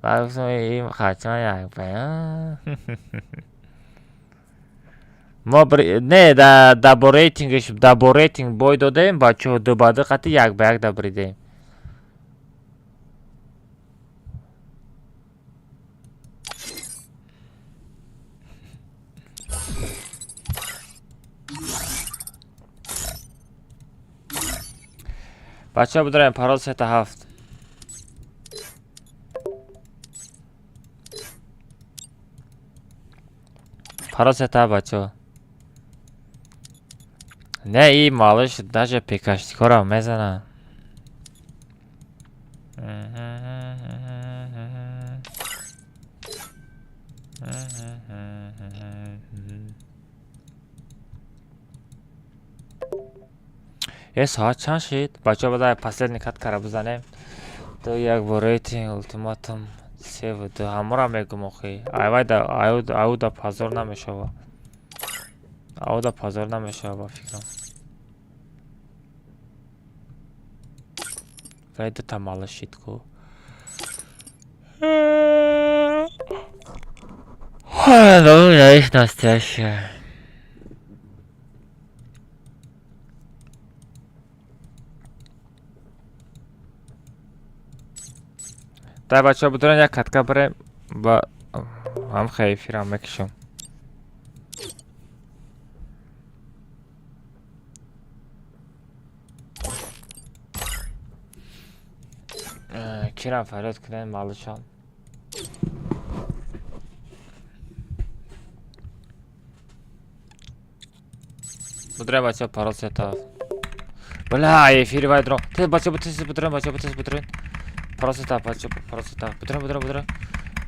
بعد این خرچان یک ما نه دابو ریتینگ بای دادیم بچه ها دو بعد قطعی یک به یک دبریدیم بچه ها بداریم پراز 7 پراز 7 بچه ها نه این مالش داشه پیکاشتی کارم میزنن یه ساعت چند شد؟ بچه ها بذاره پسل نکت کاره بزنیم دو یک با ریتینگ التیماتوم 3 و 2 همه را میگم اخی او دا پازور نمیشه با او دا پازور نمیشه با فکرم ویده تا مالا شید کو دو یایش نستیشه در بچه ها بدونن یک کتکه بریم با هم خیفی را میکشم کی را فریاد کنین مالشان بدونن بچه ها پراز تا بله ایفی رو باید رو تیز بچه ها بدونن پراستا بچه پراستا بدرن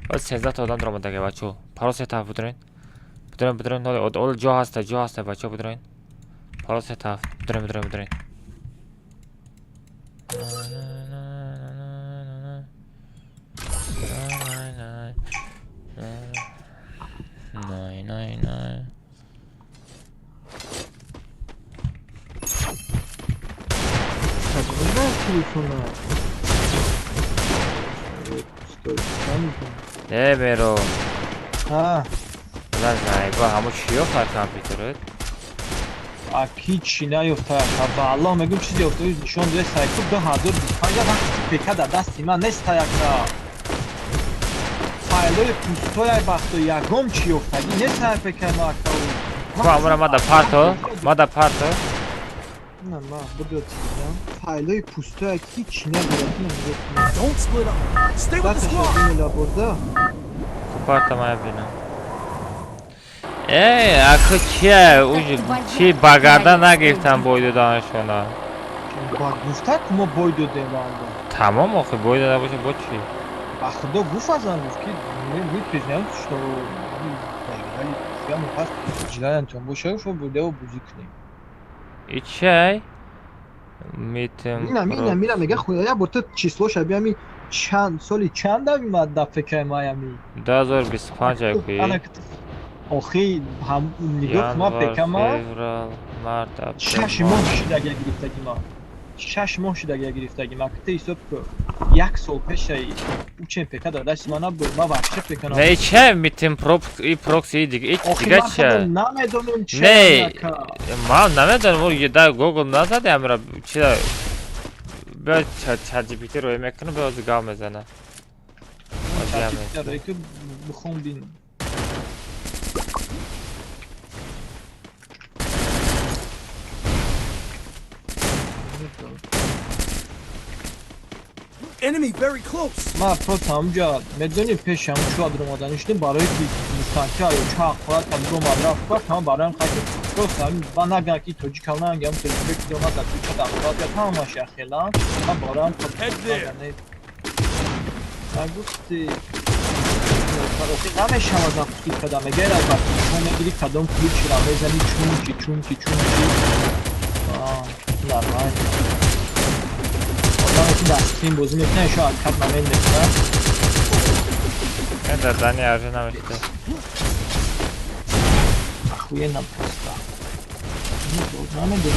باید 13 تا آدم در آمده بچه پراستا بدرن اول جا هسته بچه بدرن پراستا بدرن نه برو بلد با همون چی ها فرق کامپیوترت؟ اکی چی نیفته با الله میگم چیزی افتاده شون دوی سایکو 2025 وقتی پیکه در دستی من نیسته یک را فایلوی پوستوی بختو یکم چی افتادی نیسته یک پیکه ما اکتاوی خب امورا ما در پارتو نه ما بدو تیدیم فایلوی پوستوی کی چی نبیرد پارتا ما بینم اخو چیه چی بگرده نگیفتم بایدو دانشونا گفته که ما بایدو دیوانده تمام آخه بایدو داده باشه با چی؟ خدا گفت از آن گفت که میپیزنیم شو ولی خیام پس جلال انتون باشه شو بوده و بوزی کنیم ای چی؟ میرم میگه خدا با تو چیسلو شبیه همی چند میمد دفعه که مایمی 2025 اکی آخی هم نگاه ما پیکه ما 6 ماه شده اگر گرفتگی ما 6 ماه شده اگر گرفتگی ما که حساب که یک سال پیش او چه پیکه داده است ما نبود ما ورشه پیکه نه چه میتیم پروکسی دیگه دیگه چه نمیدونم چه نه ما نمیدونم یه در گوگل نزده همرا چی بیا چت جی پی تی روی میکنه به از گام میزنه چت جی پی تی که بخون بین Enemy very close. ما پروت همجا میدونی پیش هم چواد رو مادنشتیم برای که مستانکی های چاق خواهد کم رو مادر افکار تمام برای هم خواهد پروت هم با نگه که توجی کلمه هنگه هم تلفیک دو مادر توی چه دمکات یا تمام هاشه خیلان ما برای هم نگفتی نمیشه هم از افتی کدامه گیر از بطی چون نگیری کدام کلیپ شیرم بزنی چون کی نرمای آدم دستیم بازی میکنه شاید کت نمین نکنه این دردنی عرضه نمیشته اخویه نمپسته نمیدونم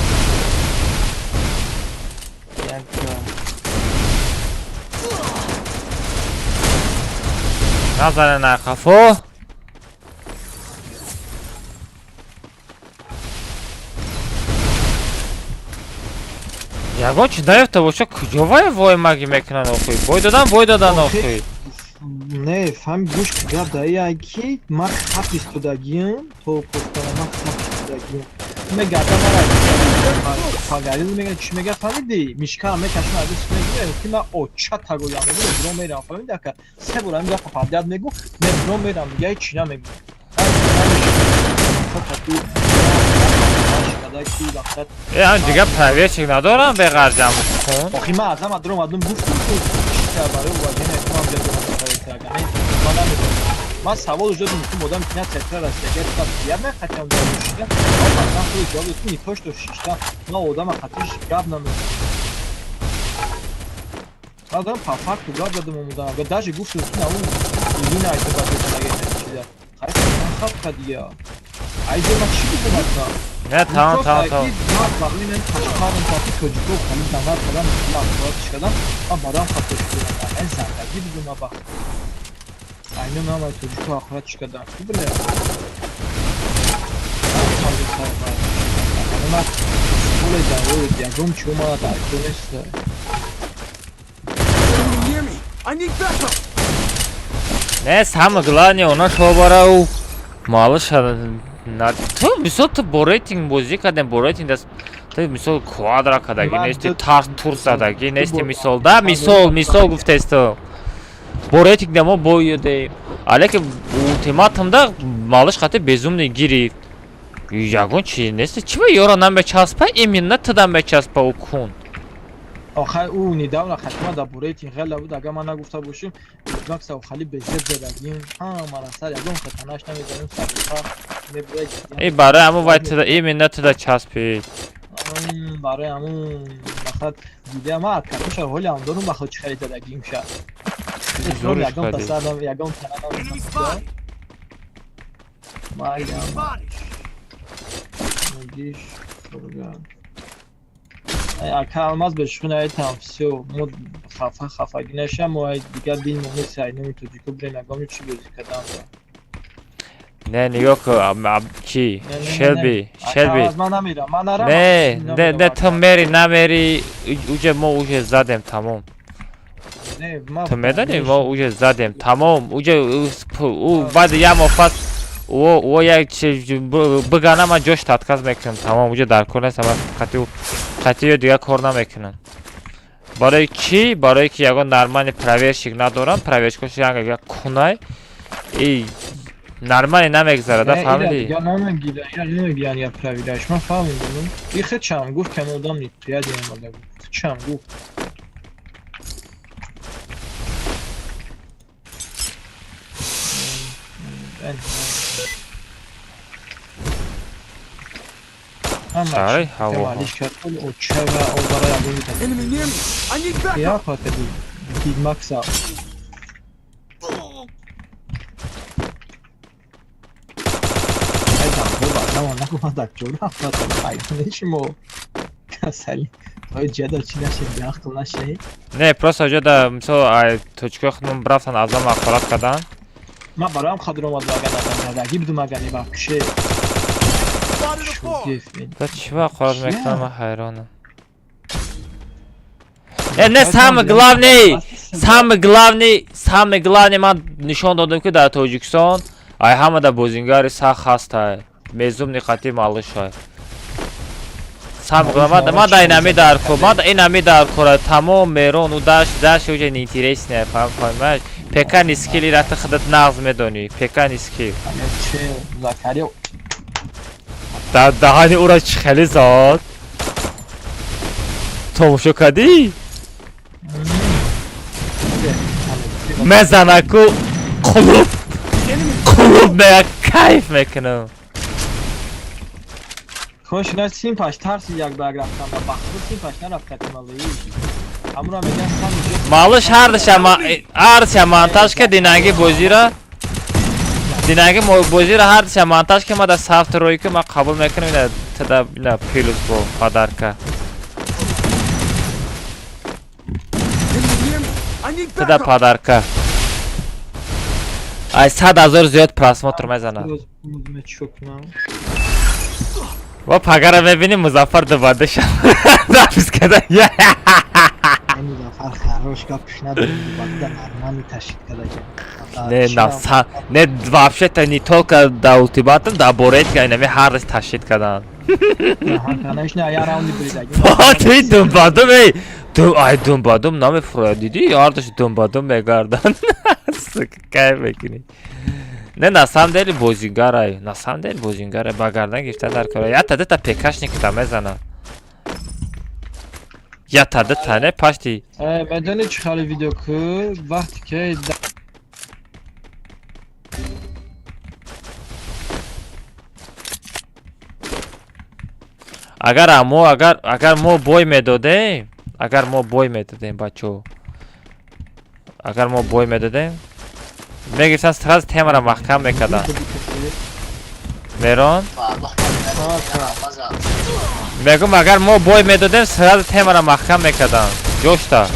یک نزنه نخفو یگان چی نیفته باشه کجا وای مگی میکنن آخوی بای دادن آخوی نه فهم گوش کجا دایی که من خط استودگیم تو پستانه من خط استودگیم میگه آدم فاگریل میگه چی میگه فهمیدی میشکم میکشم از میگه که من اوچا تاگویم میگه برو میرم فهمیدی که سه برو میگه فقط میگو برو میرم میگه چی نمیگه هم دیگه پرویشک ندارم به غرجم کن آخی من ازم ادرم گفتم که چیکار برای واجه نمیتونم بیارم من سوال وجود میکنم بودم که نه تکرار است اگر تا بیاد نخطم داشته من خود جواب تو نیتوش تو شیشتا من آدم خطیش گاب نمیدم آدم پافاک تو گاب دادم اومدم اگر داشت گفت که اون این ایت بعد دیگه چیزا خیلی خط دیگه ایده ما چی بودم نه تمام من تشکارم که توجیکو خیلی نمار کردم افرادش کردم من بعدم خطش کردم این زندگی بودم ما وقت اینو من توجیکو آخراتش کردم خوب بله من سکول داروی دیگم چوما در کنسته نه самое главное у нас шобарау малыш تو مثلا تو با ریتینگ بازی کردن با ریتینگ دست تو مثلا کوادرا کردگی نیستی تور زدگی نیستی مثال ده مثال گفته است با ریتینگ دما بایده علیکه ultimatum да малыш خاطر безумный гири ягон чи نیستی چی با یارا نم به چسبه именно تدم به چسبه و کن آخر او نیداونا ختمه دا بوریتین خیلی بود اگه من نگفته باشیم ایزاکس او خالی بزر زدگیم من اصلا یادم خطانش نمیداریم سرکار ای برای همون باید تدا ای منت تدا چسبید برای همون بخاط دیده ما کتوش حالی هم دارم بخاط چی خیلی زدگیم شد زورش کردی یگم تنم ما ایدم نگیش برگرد اکه الماز بشخونه ایتم سیو مود خفاگی نشم و دیگر بیل مونی سعی نمی توجیکو برین اگامی چی بازی کردم نه نگاه کن چی؟ شلبی از من نمیرم من نرم نه تو میری نمیری اوجه ما اوجه زدیم تمام تو میدونی ما اوجه زدیم تمام اوجه او بعد یه مفت او یک چیز بگانه من جوش تدکاز میکنم تمام اوجه در کل نیست قطعی دیگه کار نمیکنم برای چی؟ برای که یکان نرمانی پرویرشک ندارم پرویرشکش یک کنای ای نرمانی نمیگذاره ده فهمیدی؟ یا نمیگیرن یا پرویرش من فهمیدم این خیلی چم گفت که مودم نیت یاد این ماده گفت چم گفت ساری هوا یا خاطر دید مکس ها ایدم خوبا نمان نکو من دکتور خاطر ایدانشمو کسلی های جدا چی نشه بیاختل نشه نه پروسا جدا مثلا توچکو خودمون برفتن از هم اخبارات کردن من برایم خاطر اومد واگن ندارم بدون مگنی بخشه تا چی وقت خواهد میکنم من حیرانم نه سهم گلانی من نشان دادم که در تاجیکستان ای همه در بازینگاری سخت هسته میزوم نخطی مالش های سهم گلانی من در اینمی در کن من در اینمی در کن تمام میرون و داشت اوجه نیتیریس نه فهمش پکن اسکیلی را خودت نغز میدونی پکن اسکیل در دهانی او را چه خیلی زاد تماشا کردی؟ میزنه که قلوب میگه کیف میکنم خوش نه سیم پاش ترسی یک باگ رفتم و بخور سیم پاش نرفت کتیم اللهی همون را میگن مالش هر دشم مانتاج که دینگی بازی را دینگی بازی را هر دشم مانتاج که ما در سافت روی که ما قبول میکنم اینه تدا اینه پیلوس با پادرکه تدا پادرکه ай 100,000 зиёд просмотр мезанад. ва пагара мебинӣ Музаффар дубаде шад. Запис када. Музаффар хорош гапш надо дубаде нормально ташкил када. Не, на не вообще-то не только до ультиматум, до боретка инами ҳар роз ташкил кадан. Конечно, я раунди бридаги. Ты думбадум эй. Ай думбадум намефурад диди? Ардаш думбадум мегардан. Сука, кайф мекунӣ. Не, на самом деле бозингарай. На самом деле бозингарай. Ба гардан гирифта дар кора. Я та пекашникда мезанад. Я та не пашти. Медони чӣ хали видео ки вақте ки агар мо бой медодем, агар мо бой медодем бачо, агар мо бой медодем, мегирифтан сразу темаро маҳкам мекардан. Мерон? мегум агар мо бой медодем сразу темаро маҳкам мекардан. ҷошта.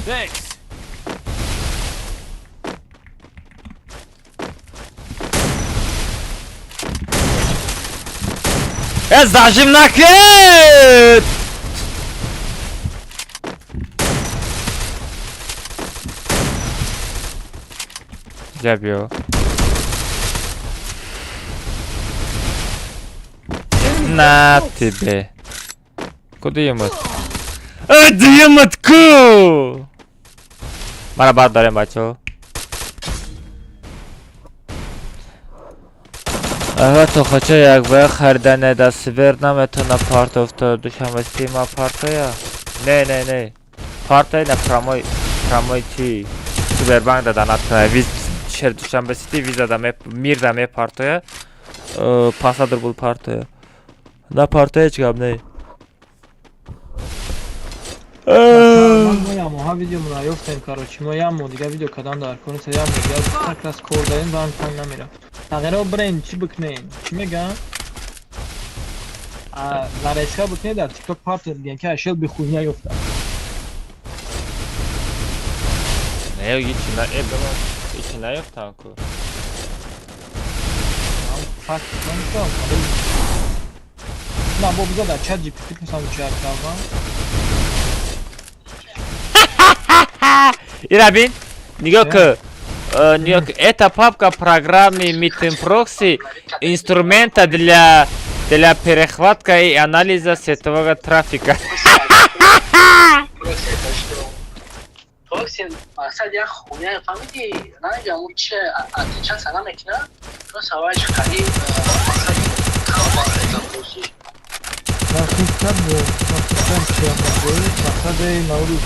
Thanks. Зажим накред! Жабио. На тебе. Куда емат? Ематку! Мара бар дорем бачо. то хочу як бе хардане да свер наметуна парт офта душам стима партая. Не. Партая на промой чи. Супербанк да данат виз шер душам бесити виза да ме мир да ме партая. Пасадр бул партая. На партая чигам не. моям ҳа видеомро ёфтем короче мояммо дига видео кадан дар конца ям дига так раз кордаем бан танг намира тағиро бренд чӣ бикнем чӣ мегам нареска бикне дар тикток партер диген ки ашел бихуйня ёфта не ичи наёфтам ку на бо биза дар чат gpt писам чат кардам Ирабин, нигока, это папка программы Meeting Proxy, инструмента для перехватка и анализа сетевого трафика. Proxy, мақсад як хуня фаҳмидӣ, намегӯям ӯ чи антича сана мекунад, то савояш халӣ мақсад камбаэзафрӯшӣ. мақсади наврӯз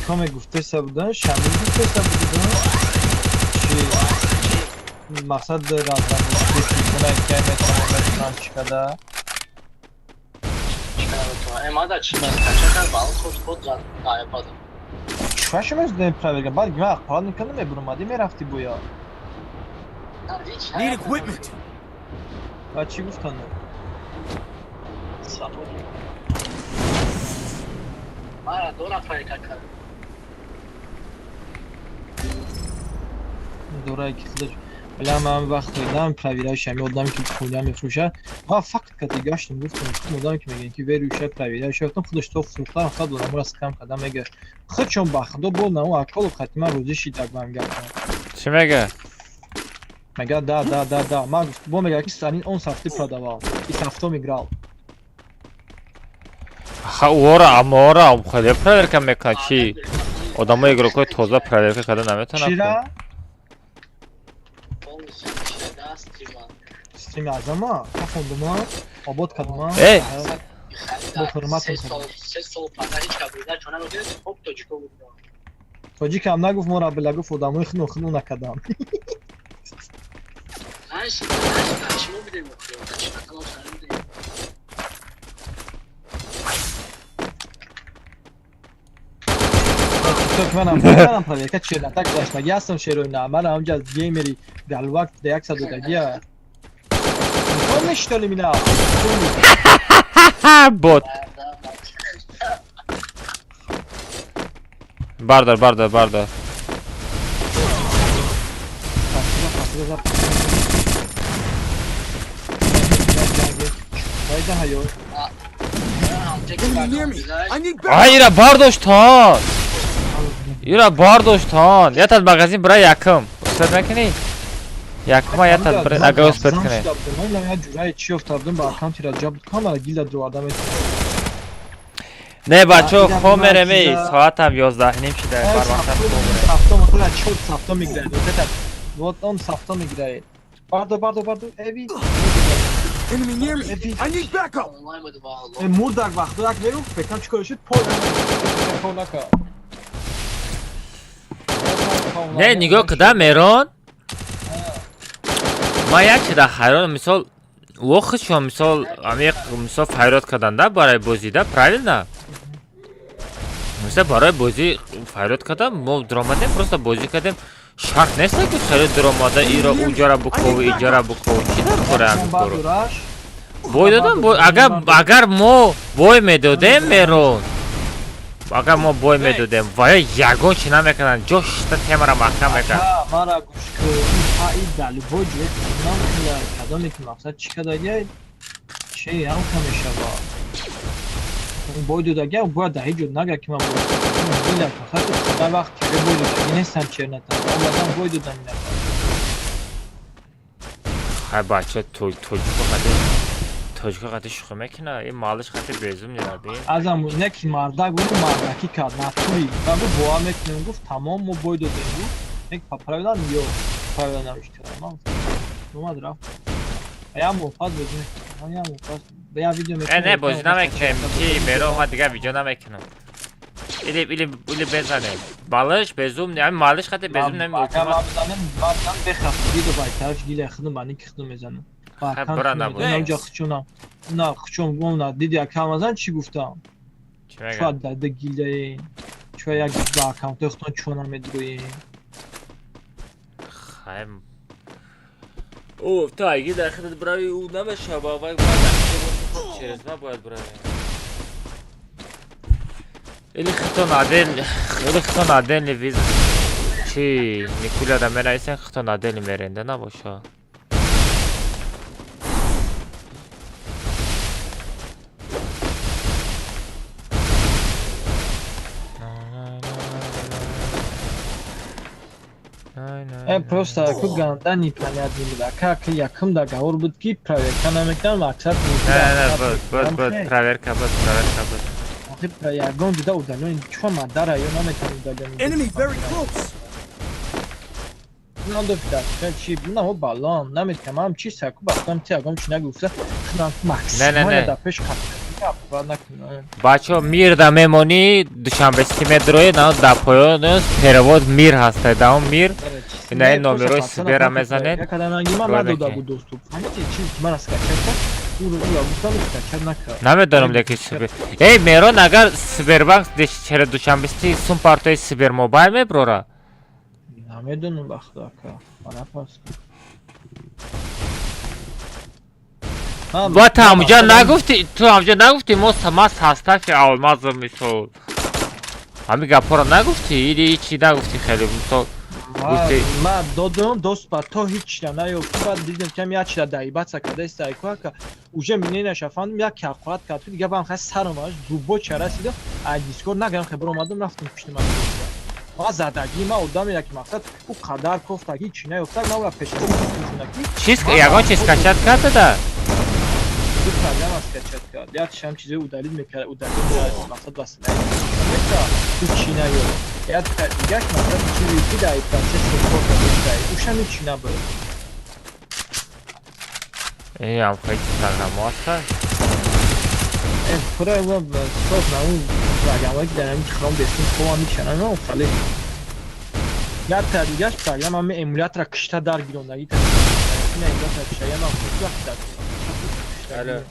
каме гуфтеса будан шамил гуфтеса будан чи мақсад разданкуна ки метавонам чикада эмада чи качакар баъд худ айпада чикаша мезудем проверка баъд гима ақпарат мекана мебуромади мерафти буя Need equipment. ва чи гуфтанд мара ду нафаре какар дорае ки худаш бля ман вақт дойдам проверяющий ами одаме ки хуня мефрӯшад ва факт кати гаштам гуфтам одаме ки мегӯянд ки верующий проверяющий гуфтам худаш то фурӯхтам хад одаморо скам кардам мега худ чон ба худо бо на ӯ аколу қатима рӯзи шидаг бам гапам Чӣ мега? мега да ман бо мега ки санин он сафти продавал и сафто миграл ора амора хеле проверка мекунад чи одамои игрокои тоза проверка карда наметавонад чира стриме азама хафондума обод кардума бо ҳурматам тоҷикам нагуфт мора била гуфт одамои хунухну накардам منم проверка чена так даштаги ҳастам шерои намара ҳамҷа геймери галвакт да 100 додагия Come что ли меня? Bot. Bardar, bardar, bardar. Ира, бардоштон. Ира, бардоштон. Ятад магазин бра якм. Успет накини. Якма ятад бра ага успет кини. من یه جورایی چی افتادم با اکانتی را جاب کاملا گیل درو آدم نه بچه خو مرمی ساعتم 11 نیم شده بر وقتم خو مرمی هفته مثلا چه هفته میگیره وقت اون هفته میگیره باردو ایوی Enemy near me. I need backup. مردک وقت دک برو فکرم چیکار شد پول نکا نه نگاه کده میرون ما یک چیده حیران مثال وقت شما مثال عمیق مثال فیرات کردن ده برای بازی ده правильно مثلا برای بازی فیرات کردم ما درامده просто بازی کردیم شرط نیست که سر درامده ایرا اونجا را بکو و اینجا را بکو چی در خوره همین برو بای دادم اگر ما بای میدادیم میرون اگر ما بای میدادیم وای یگان چی نمیکنن جاش تا تیم را محکم میکن مرا گوش که این دلی بای جوی کنم کدامی که مقصد چی کدایه چی هم کمیشه با بای دادگه و باید دهی جد نگه که من بای دادم خیلی وقت که بای دادگه نیستم چرنتم آمدم بای دادم خیلی بچه توجه قدر شوخه میکنه این مالش خیلی بیزم نیره بین از همون نه که مرده گوری مردکی کرد نطوری و با میکنیم گفت تمام ما بای دادیم بود یک پاپراویدن یا پاپراویدن نمیش کردم اومد رفت یا موفاد بزنیم یا موفاد به یا ویدیو میکنیم نه بازی نمیکنیم که میرو ما دیگه ویدیو نمیکنم ایلی بزنیم بالش بیزم نیره مالش خیلی بیزم نمیره اگر ما بزنیم بخفت دیدو باید طرف گیل اخدم بانی که خدم میزنم برا نبود اونجا خچونم نه خچون گمنا دیدی اکام ازن چی گفتم چه داده گیله چه یک با اکانت اختون چونم میدروی خیم اوه تا اگه در خدت برای او نمیشه با باید چرزمه باید برای ایلی خطون عدل نویز چی نیکولا دا من ایسن خطون عدل میرنده نباشه просто ку ганда непонятно было как яким договор بود ki проверка намекдан мақсад بود проверка بود آخه یگان دیده اودالون چون مادر یا نمیتونم دادم Enemy very close. نه دفتر چی نه بالام نمیتونم هم چی سکو باختم تیاگام چی نگفته خودم ماکسیمال دپش بچه میر دا میمونی دوشنبه سیمه دروی نه دا پایان پرواد میر هسته دا اون میر این نومروی سبیره میزنید نمیدونم لیکی سبیر ای میرون اگر سبیر بانک چرا دوشنبه سون پارتای سبیر موبایل میبرورا نمیدونم بخدا که پاس با تو همونجا نگفتی ماست هسته که آلماز میسول همین گپا رو نگفتی ایلی چی نگفتی خیلی مثال من دادم دوست با تو هیچ نیفتی بعد دیدم که یک چیز دایبت سکده است ایکو که اوجه مینی نشفاندم یک کلکولات کرد دیگه با هم خیلی سرماش دوبو چه رسیدم از دیسکورد نگم خبر اومدم رفتم پشت من ما زدگی ما اودام یک مقصد او قدر کفتگی چی نیفتاد ما پشت چیز یگان چیز کشت کرده ده دو پرگم از کچت کرد یا چشم چیزی او دلیل میکرد او دلیل مقصد واسه تو چی نیفت یا دیگه مقصد چیزی که دایی پرچه سپورت دایی اوشم چی نباید این هم خیلی پرگم هست پره اون صاف نه اون پرگم که دارم میخوام بسیم خواه میکنن نه خاله یا دیگه پرگم همه امولیت را کشته در گیروندگی تا این امولیت را کشته یا من خود وقت در الو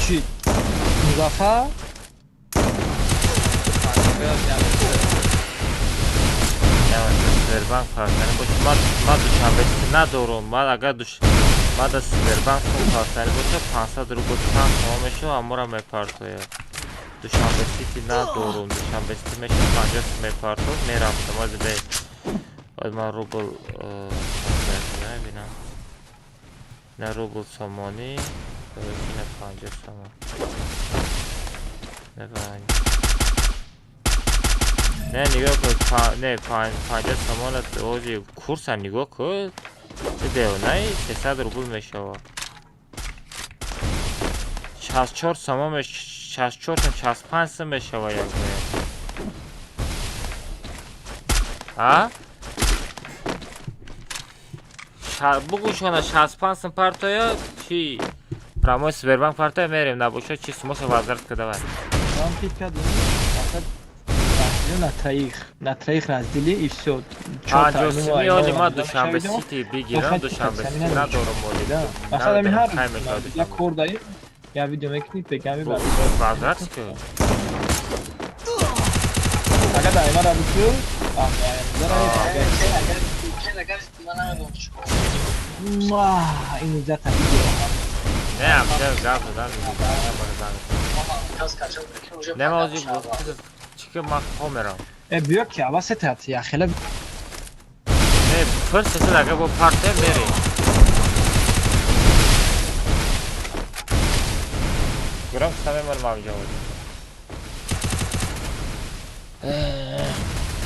چی؟ مزخرف؟ Sberbank partneri boşa ma dushanbesi ندارم من اگر ما در سبربانک partneri boşa 500 روبل تام تمامشو امورا میپارتویا dushanbesi ki ندارم dushanbesi میشه 50 میپارتو میرفتم از من روبل نبینم نه روبل سامانی نه 50 سامان نبینم نه نگاه کن نه 50 سامانت اوزی کورس نگاه کن دیو نه 300 روبل میشه 64 سامان 64 تا 65 سم میشه یک ها بگو شما 65 سم پارتویا چی پراموی سبربانک پارتویا میریم نباشه چی سموش وزارت کده بر من پیکا на троих разделили и все. Миоли ма душанбе сити бигирам душанбе надорум моли. Масалан ин ҳар як кор дарим. Я видео мекунӣ пеками бар. Базарс ки. Агар дар мара бусу, ин зата видео. Не, амҷа гап дар. Не мавзу чике ма камерам. Биё ки авасетат я хела. Не, фирст эсэ ага бо парте бери. Грам саме мар мавҷа буд.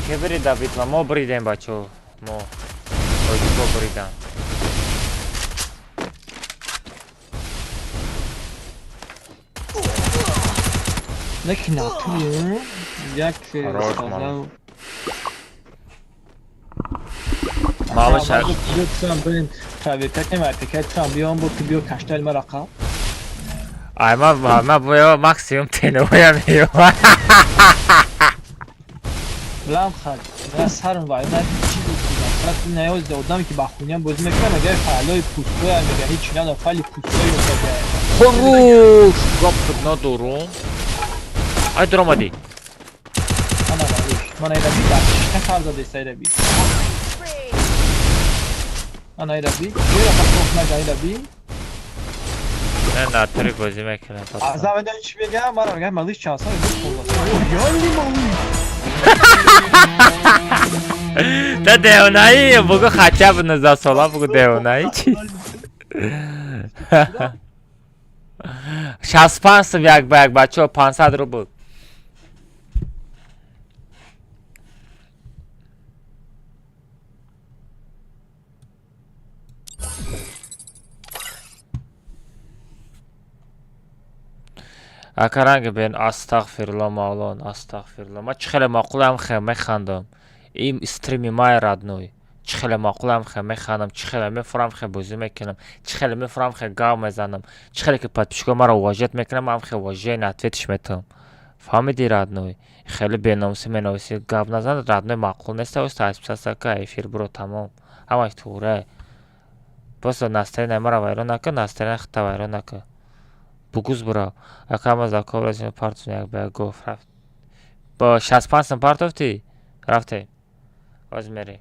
Ке бирида битва мо бридем бачо. Мо. Оҷибо бридам. Nekina tu jak сказал. Мало шак. Лütfen benim tabiatet nem erkek tam bir an bu tibiyo kaçtal maraka. Ay ma bu maksimum tene oyamıyor. Lan khad. Ne sarın var. Ne چیزی نه یوز دادم که بخونیم بازی میکنم اگر فعلای پوستوی هم میگه هیچ نه فعلی پوستوی خروش گفت ندارم ای درام آدی من ایره بید نه فرد داده ایره بید من ایره بید یه رفت خوف نگه ایره بید نه ناتوری بازی میکنم از اول چی بگم من میگم مالیش چانس ها بود خونده یالی مالی تا دیونایی بگو خچه به نزا سالا بگو دیونایی چی 65 سم یک با یک بچه 500 رو بود اکرانگ بین استغفرالله مولان استغفرالله ما چخیلی مقولم خیلی میخندم این استریمی مای رادنوی چخیلی مقولم خیلی میخندم چخیلی میفرم خیلی بازی میکنم چخیلی میفرم خیلی گاو میزنم چخیلی که پادپیشگاه ما رو واجد میکنم هم خیلی واجه نتویتش میتونم فهمیدی رادنوی خیلی بیناموسی منویسی گاو نزن رادنوی مقول نیست و استایس بساسته که ایفیر برو تمام همش توره بس نسترین ما رو ویرون نکن نسترین خطا ویرون نکن بگوز برا اکام از اکام رسیم پارتون یک به گفت رفت با 65 سم پارت افتی رفته از میری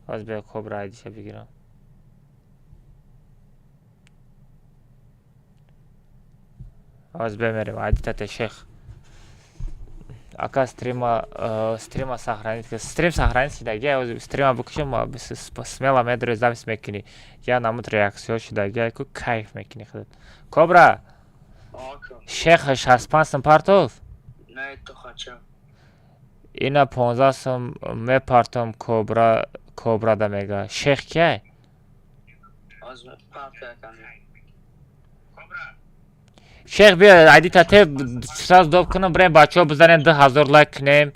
از به کبرا ایدیشه بگیرم از بمیریم ایدیتت شیخ اکا استریما سخرانید که استریم سخرانید شدگی از استریما بکشم سمیلا میدروی زمس میکنی یا نمود ریاکسیون شدگی که کیف میکنی خودت کبرا شیخ 65 سم پارتوف نه تو خچم اینا 15 سم میپارتم کبرا دا میگه شیخ کیه؟ از پارت کنم شیخ بیا عیدی تا ساز دوب کنم بریم بچه ها بزنیم 10,000 لایک کنیم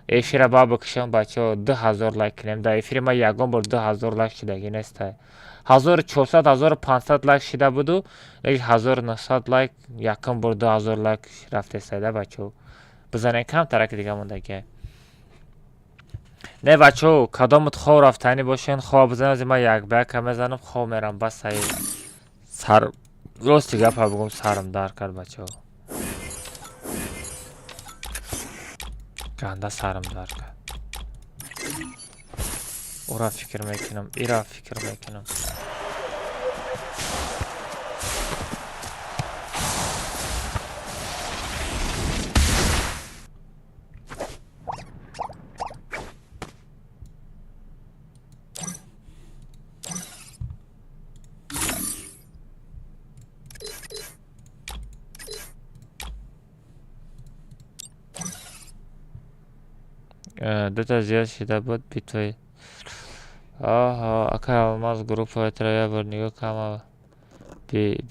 ایفیر با بکشم بچه ها 10,000 لایک کنیم دا ایفیر ما یکم بر 10,000 لایک شدگی نیسته 1400 1500 لایک شده بودو لیکن 1900 لایک یکم بر 2000 لایک رفته سیده بچه ها بزنیم کم ترک دیگه مونده نه بچه ها کدامت خواه رفتنی باشین خواه بزنیم از ما یک بیک هم بزنم خواه میرم بس سر راستی گپ بگم سرم در کرد بچه ها. گنده سرم در کرد. او را فکر میکنم، ای را فکر میکنم. دو تا زیاد شده بود بیتوی. آها اکا الماس گروپ های تریا بر نگاه کما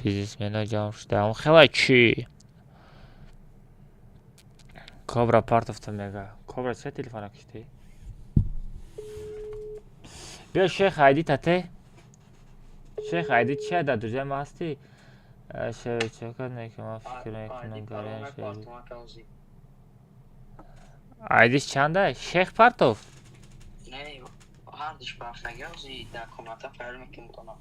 بیزیسمن ها جمع شده. اما خیلی چی؟ کابرا پارت افتا میگه. کابرا چه تلفن کشتی؟ بیا شیخ ایدی تته. شیخ ایدی چیه در دوزه ما هستی؟ شیخ چه کنه که ما فکر نکنم گرین شیخ. ایدیش چنده؟ شیخ پارتوف؟ نه هردش بارتگی اوزی در کماتا فرق میکنم.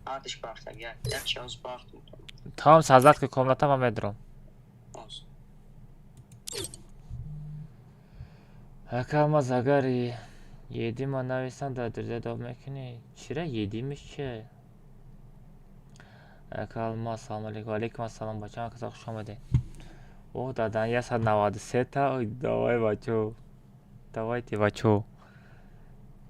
هردش بارتگی یک چیز بارت میکنم. تام سازد که کماتا ما میدرم. اکالماز اگر یدی ما نویسم در درجه داب میکنی چرا یدیمش چه؟ اکالماز سلام علیکم. علیکم السلام بچه ها کسا خوش آمده. اوه دادن 193 تا دوای بچو. دوای تی بچو.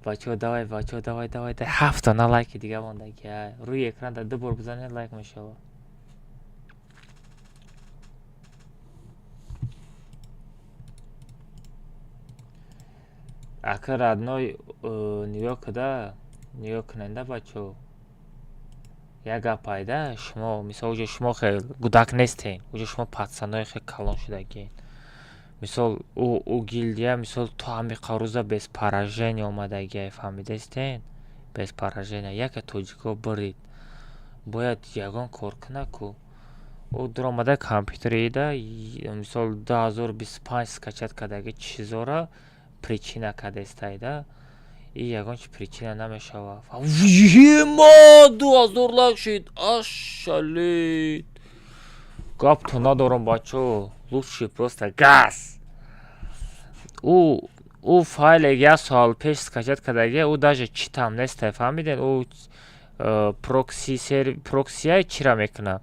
بچو دوای بچو دوای 7 تا لایک دیگه مونده که روی اکران در 2 بار بزنید لایک میشه. اکر ادنای نیویورک ده نیویورک کننده بچو یک گپایده شما مثال اوجه شما خیلی گودک نیستین اوجه شما پاتسانای خیلی کلان شده گین مثال او گیلدیه مثال تو همی قروزه بیس پاراژنی اومده گه فهمیده استین بیس پاراژنی یک توجیکو برید باید یگان کار کنه کو او در اومده کامپیوتری ده مثال 2025 скачать کدگه چیزا причина каде стайда и ягонч причина намешава. Вима 2000 лайк шид. Ашалит. Гап то надорам бачо. Лучше просто газ. У файле я сол пеш скачать кадаге у даже читам несте фамиден у проксия чира мекна.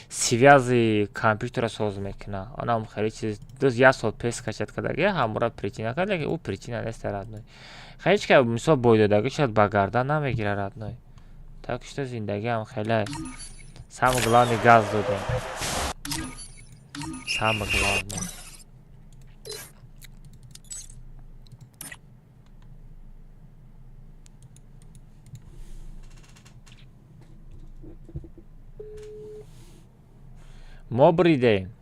Связи компьютера соз мекна. Анам хеле чиз доз я сол пеш скачать кадаге ҳамора причина кадаге у причина нест радной. Хеч ка мисол бойдадаги шад ба гардан намегира радной. Так что зиндаги ам хеле самый главный газ додем. Самый главный. ما بریدیم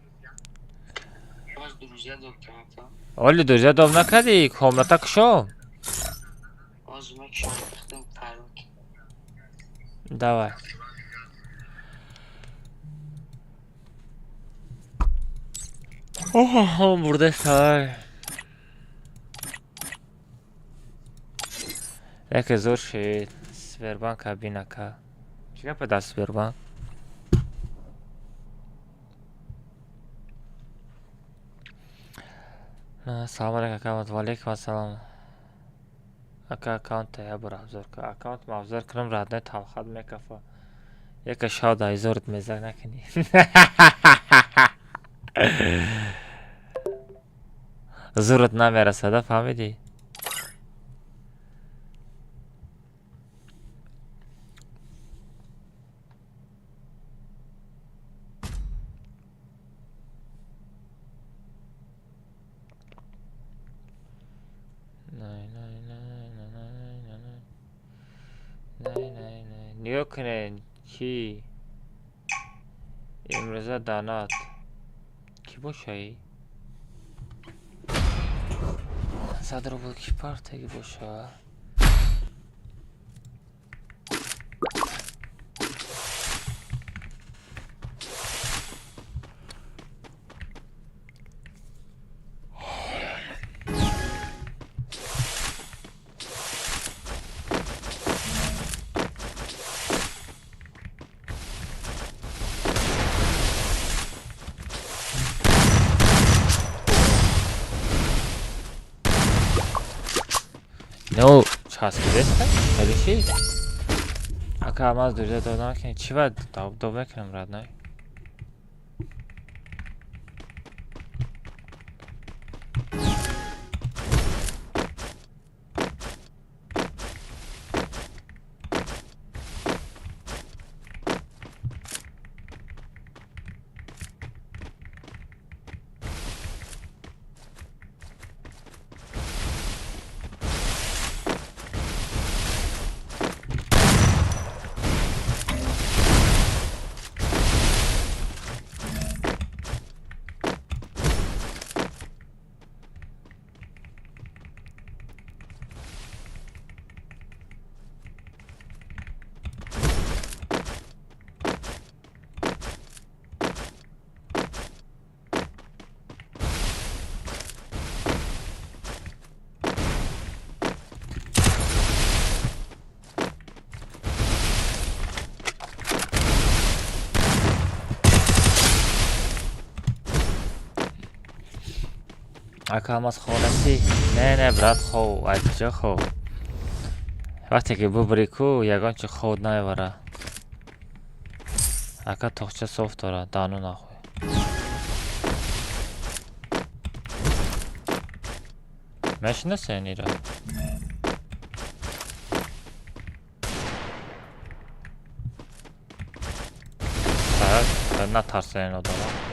اولی دوزیا دام نکردی کاملتا کشو давай اوه برده سال یک زور شد سپربانک بینکا چیکار پده سپربانک السلام علیکم اکاونت و علیکم السلام اکاونت یا برا افزار که اکاونت ما افزار کنم رادنه تلخد میکفه یک شاد ایزورت میزه نکنی زورت نمیرسده فهمیدی نگاه کنین چی امروزه دانات کی باشه ای صدر بود کی پارتگی باشه چسبیده خیلی چی؟ اگه هم از دوریده دادم که چی باید دو بکنم رد نمی؟ اگه هم از خونسی نه برات خو اججا خو وقتی که ببری کو یگان چه خود نمیبره اگه تخچه صوف داره دانو نخوی میشناسه اینی را نه ترسه اینو دارم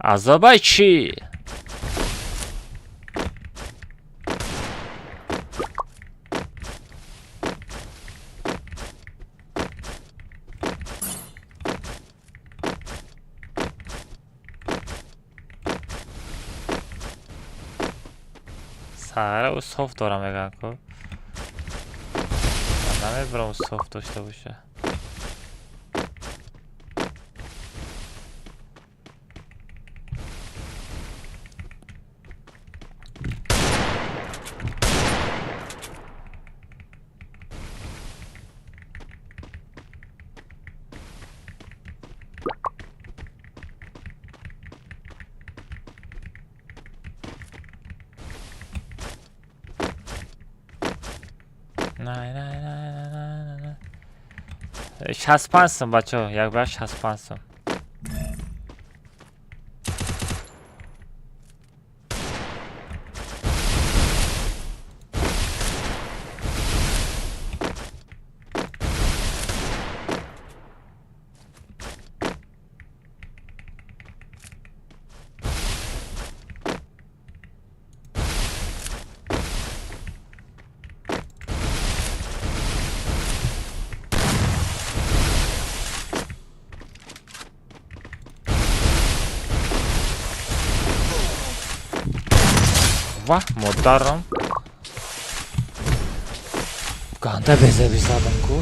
عذابای چی؟ سهره او صاف دارم میگن که من نمیبرم او صاف داشته باشه نه 65 سم بچه ها یک بر 65 سم واه مدرم Qanda bezə bizadım ku.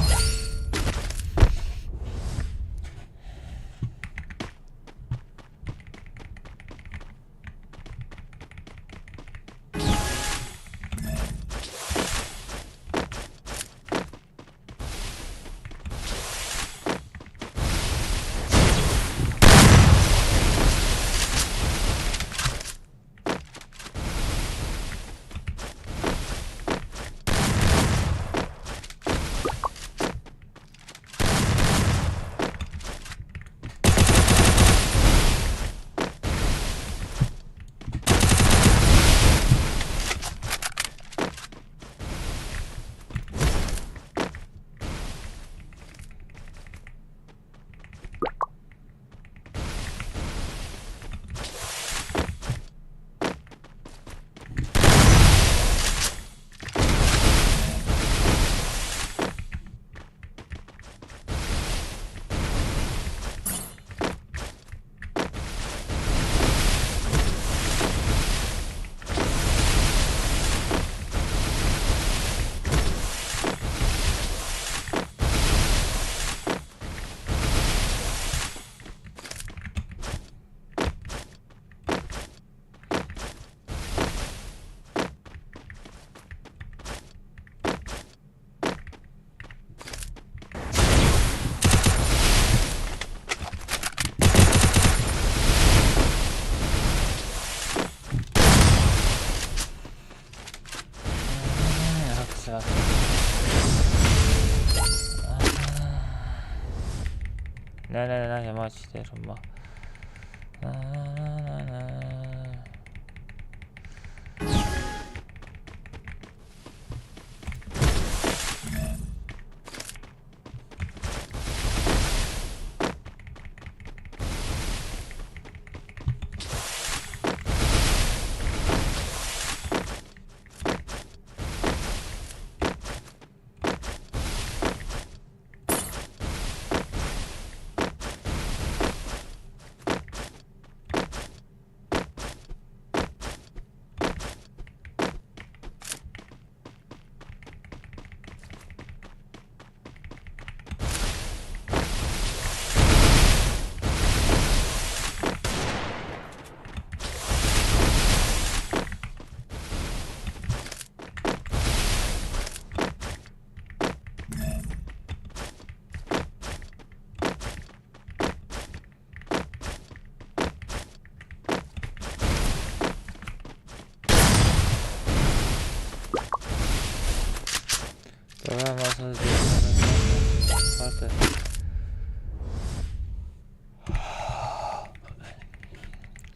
نه یه ماچ دارم ما.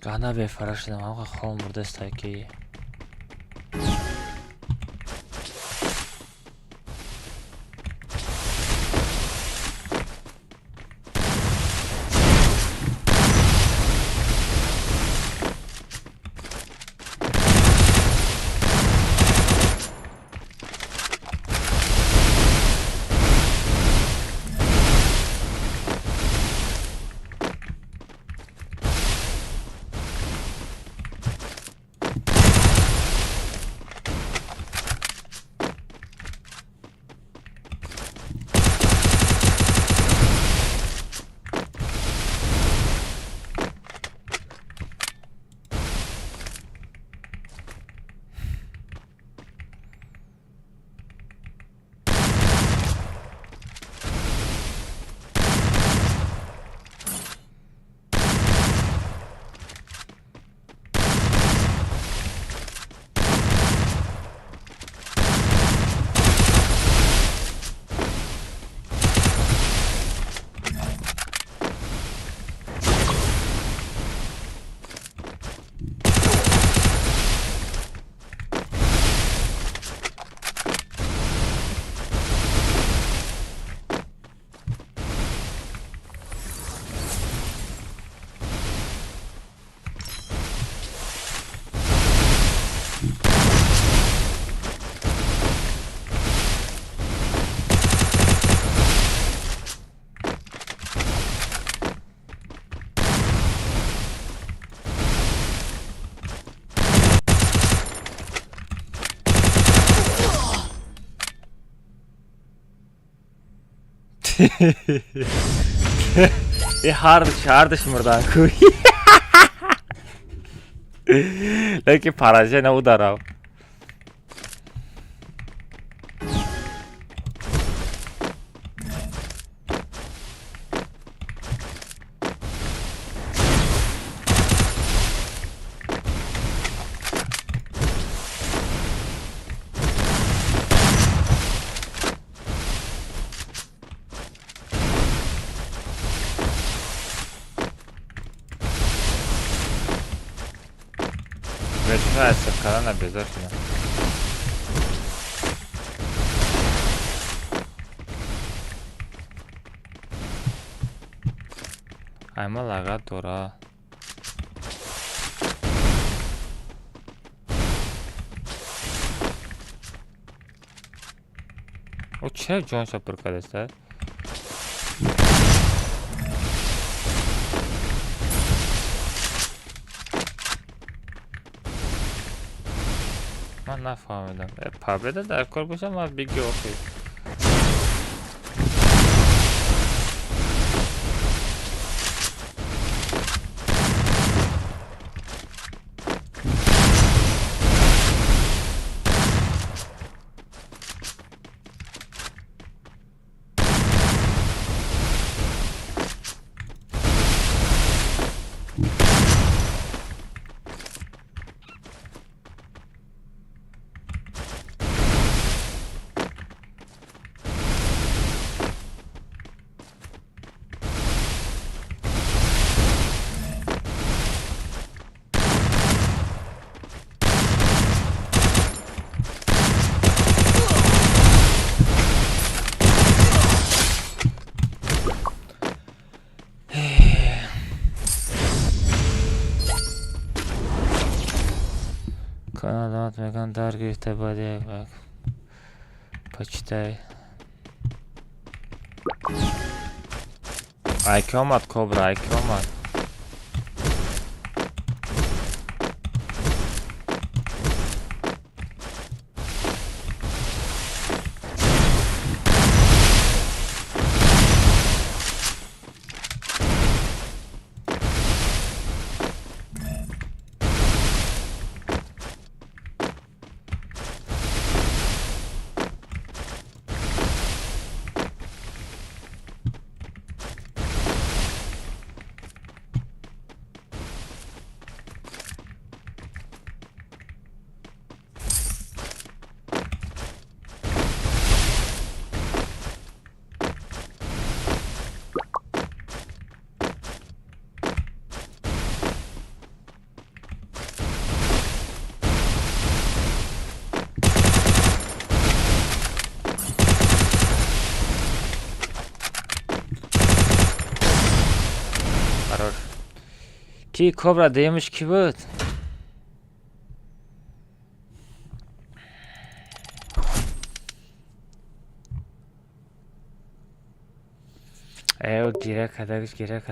Qana befaraşdım ama xalım burada istəyir. یه هاردش مردن کوی لیکن پراشه نو دارم Весь канал обязательно. Айма лага дура. О, чё Джон Шапер кадеста? من نفهمیدم پابلو در کار باشه من بیگی اوکی Канадат меган даргифте баде бак. Почитай. Айкомат кобра, айкомат. کی کبرا دیمش کی بود؟ ایو گیره کده میگیره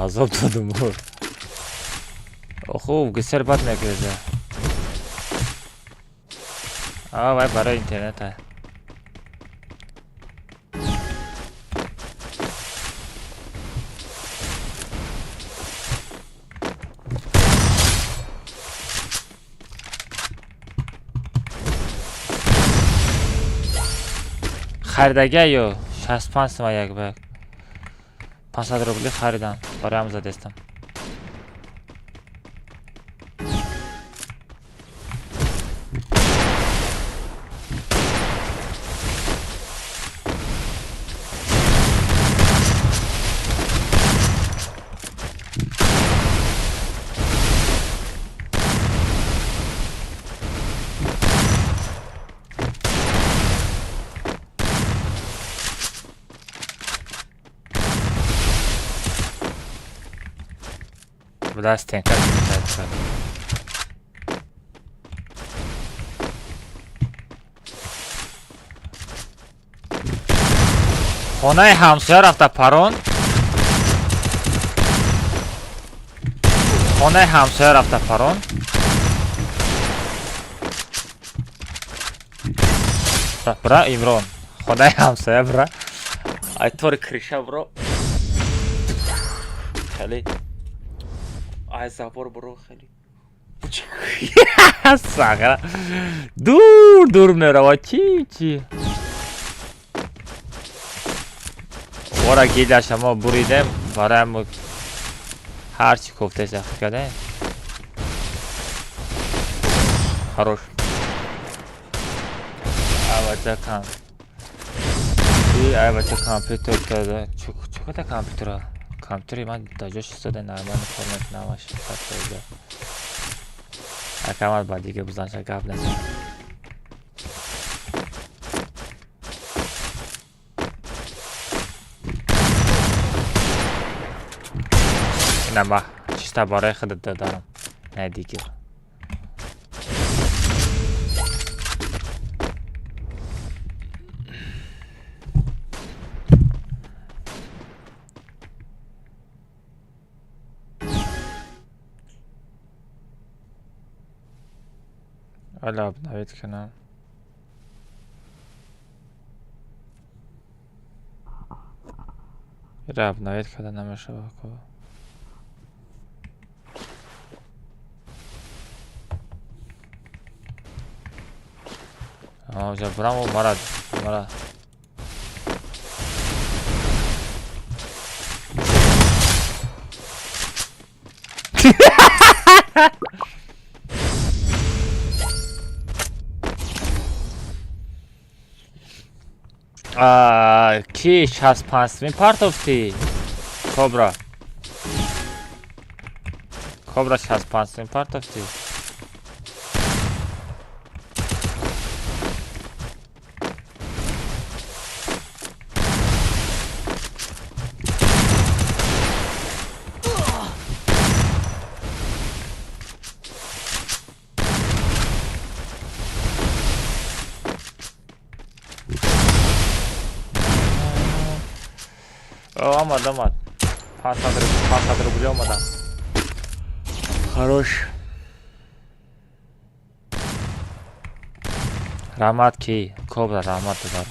عذاب دادم بود خوب گسر بد نکرده وای برای اینترنت های خریدگه یا 65 تومن یک بگ 500 روبلی خریدم برای هم زدستم دست تنکر خانه همسایه رفته پرون. خانه همسایه رفته پرون. برا ایمران خانه همسایه برا ای طور کریشه برو خیلی ای زبار برو خیلی ساغره دور میره چی بارا گیده شما بریدم برای همون هرچی کفته سخت کرده خروش بچه بچه کامپیوتر کرده چقدر کامپیوتر کامپیوتری من تا جاش استاده نرمان فرمت نماش خطه اکمال با دیگه بزنشه گفت نزد اینم با چیستا برای خودت دارم نه دیگه حالا ابنویت کنم را ابنویت کرده نمیشه باکو آجا برام و مرد کی 65 part of the Cobra 65 part of the آمد پاس رو بوده آمدم خروش رحمت کی کبرا رحمت دارم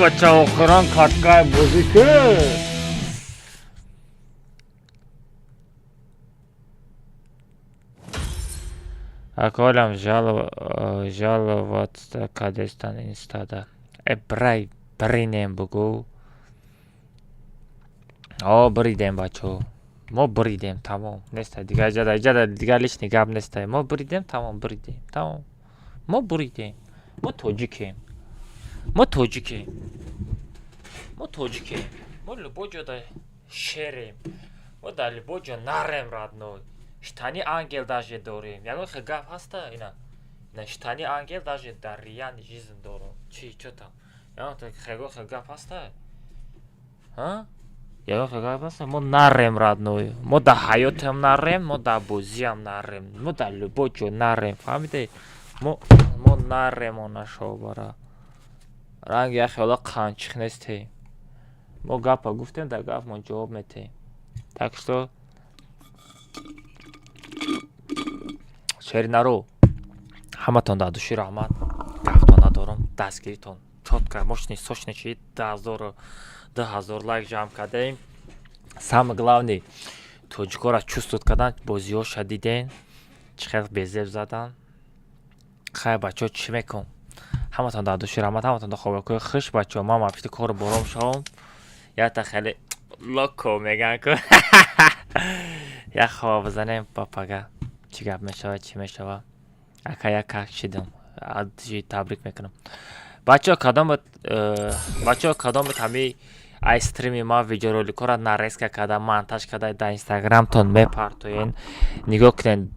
بچه آخران کتکای بازی کرد اکالم жаловаться кадестан инстада برینیم بگو بریدیم بچه ما بریدیم تمام نیست دیگه اجاده دیگه لیش نگاب نیست ما بریدیم تمام ما بریدیم ما توجیکیم ما لبوجو دا شیریم ما دا لبوجو نرم رادنوی شتانی انگل داجه داریم یعنی خگاف هسته اینا شتانی انگل داجه در ریان جیزن دارم چی چطور یعنی خگاف هسته ها یعنی خگاف هسته ما نرم رادنوی ما دا حیات هم نرم ما دا بوزی هم نرم ما دا لبوجو نرم فهمیده ما نرم و نشو برا رنگ یخی حالا قانچخ نیسته ما گفت گفتیم در گفت ما جواب میتیم так что شعری نرو همه تان در دوشی رحمت گفتان ندارم دستگیریتان چطکه مشنی سوشنی چی 2000 лайк ҷамъ кардем. Самое главное, тоҷикора чувствуют кардан, бозиҳоша диден, чӣ хел безеб задан. Хай бачаҳо чӣ мекун? Ҳаматон дар души раҳмат, ҳаматон дар хобакои хуш бачаҳо. Ман мабишти кору бором шавам. Якта хеле локо меган ку. Як хоб бизанем папага. Чӣ гап мешавад, чӣ мешавад? Ака як шидам. Табрик мекунам. Бачаҳо кадом буд ҳамин ай стрими ман видеороликора нарезка карда, монтаж карда дар инстаграмтон мепартоен. Нигоҳ кунед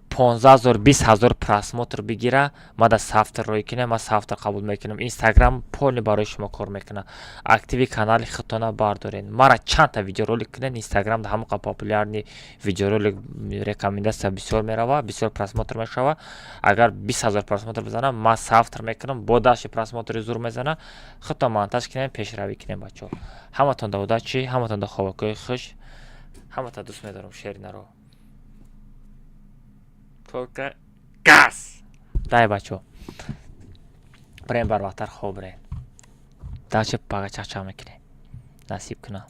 15000 20000 просмотр бигира, ма дар софтвер рой кунем, ма софтвер қабул мекунам. Инстаграм полни барои шумо кор мекуна. Активи канали худтона бардорен. Мара чанда видеоролик кунен, инстаграм да ҳамаqa популярни видеоролик рекомендация бисёр мерава, бисёр просмотр мешава. Агар 20000 просмотр бизанам, ма софтвер мекунам, бо дашти просмотри зур мезана, худтон монтаж кунем, пешравӣ кунем бачаҳо. Ҳаматон да удачи, ҳаматон да хобакои хуш. Ҳамата дӯст медорам Шеринаро. Только газ! Дай бачо. Брем бар вақтар хоб рен. Даче пага чахчах мекунем. Насиб кунам.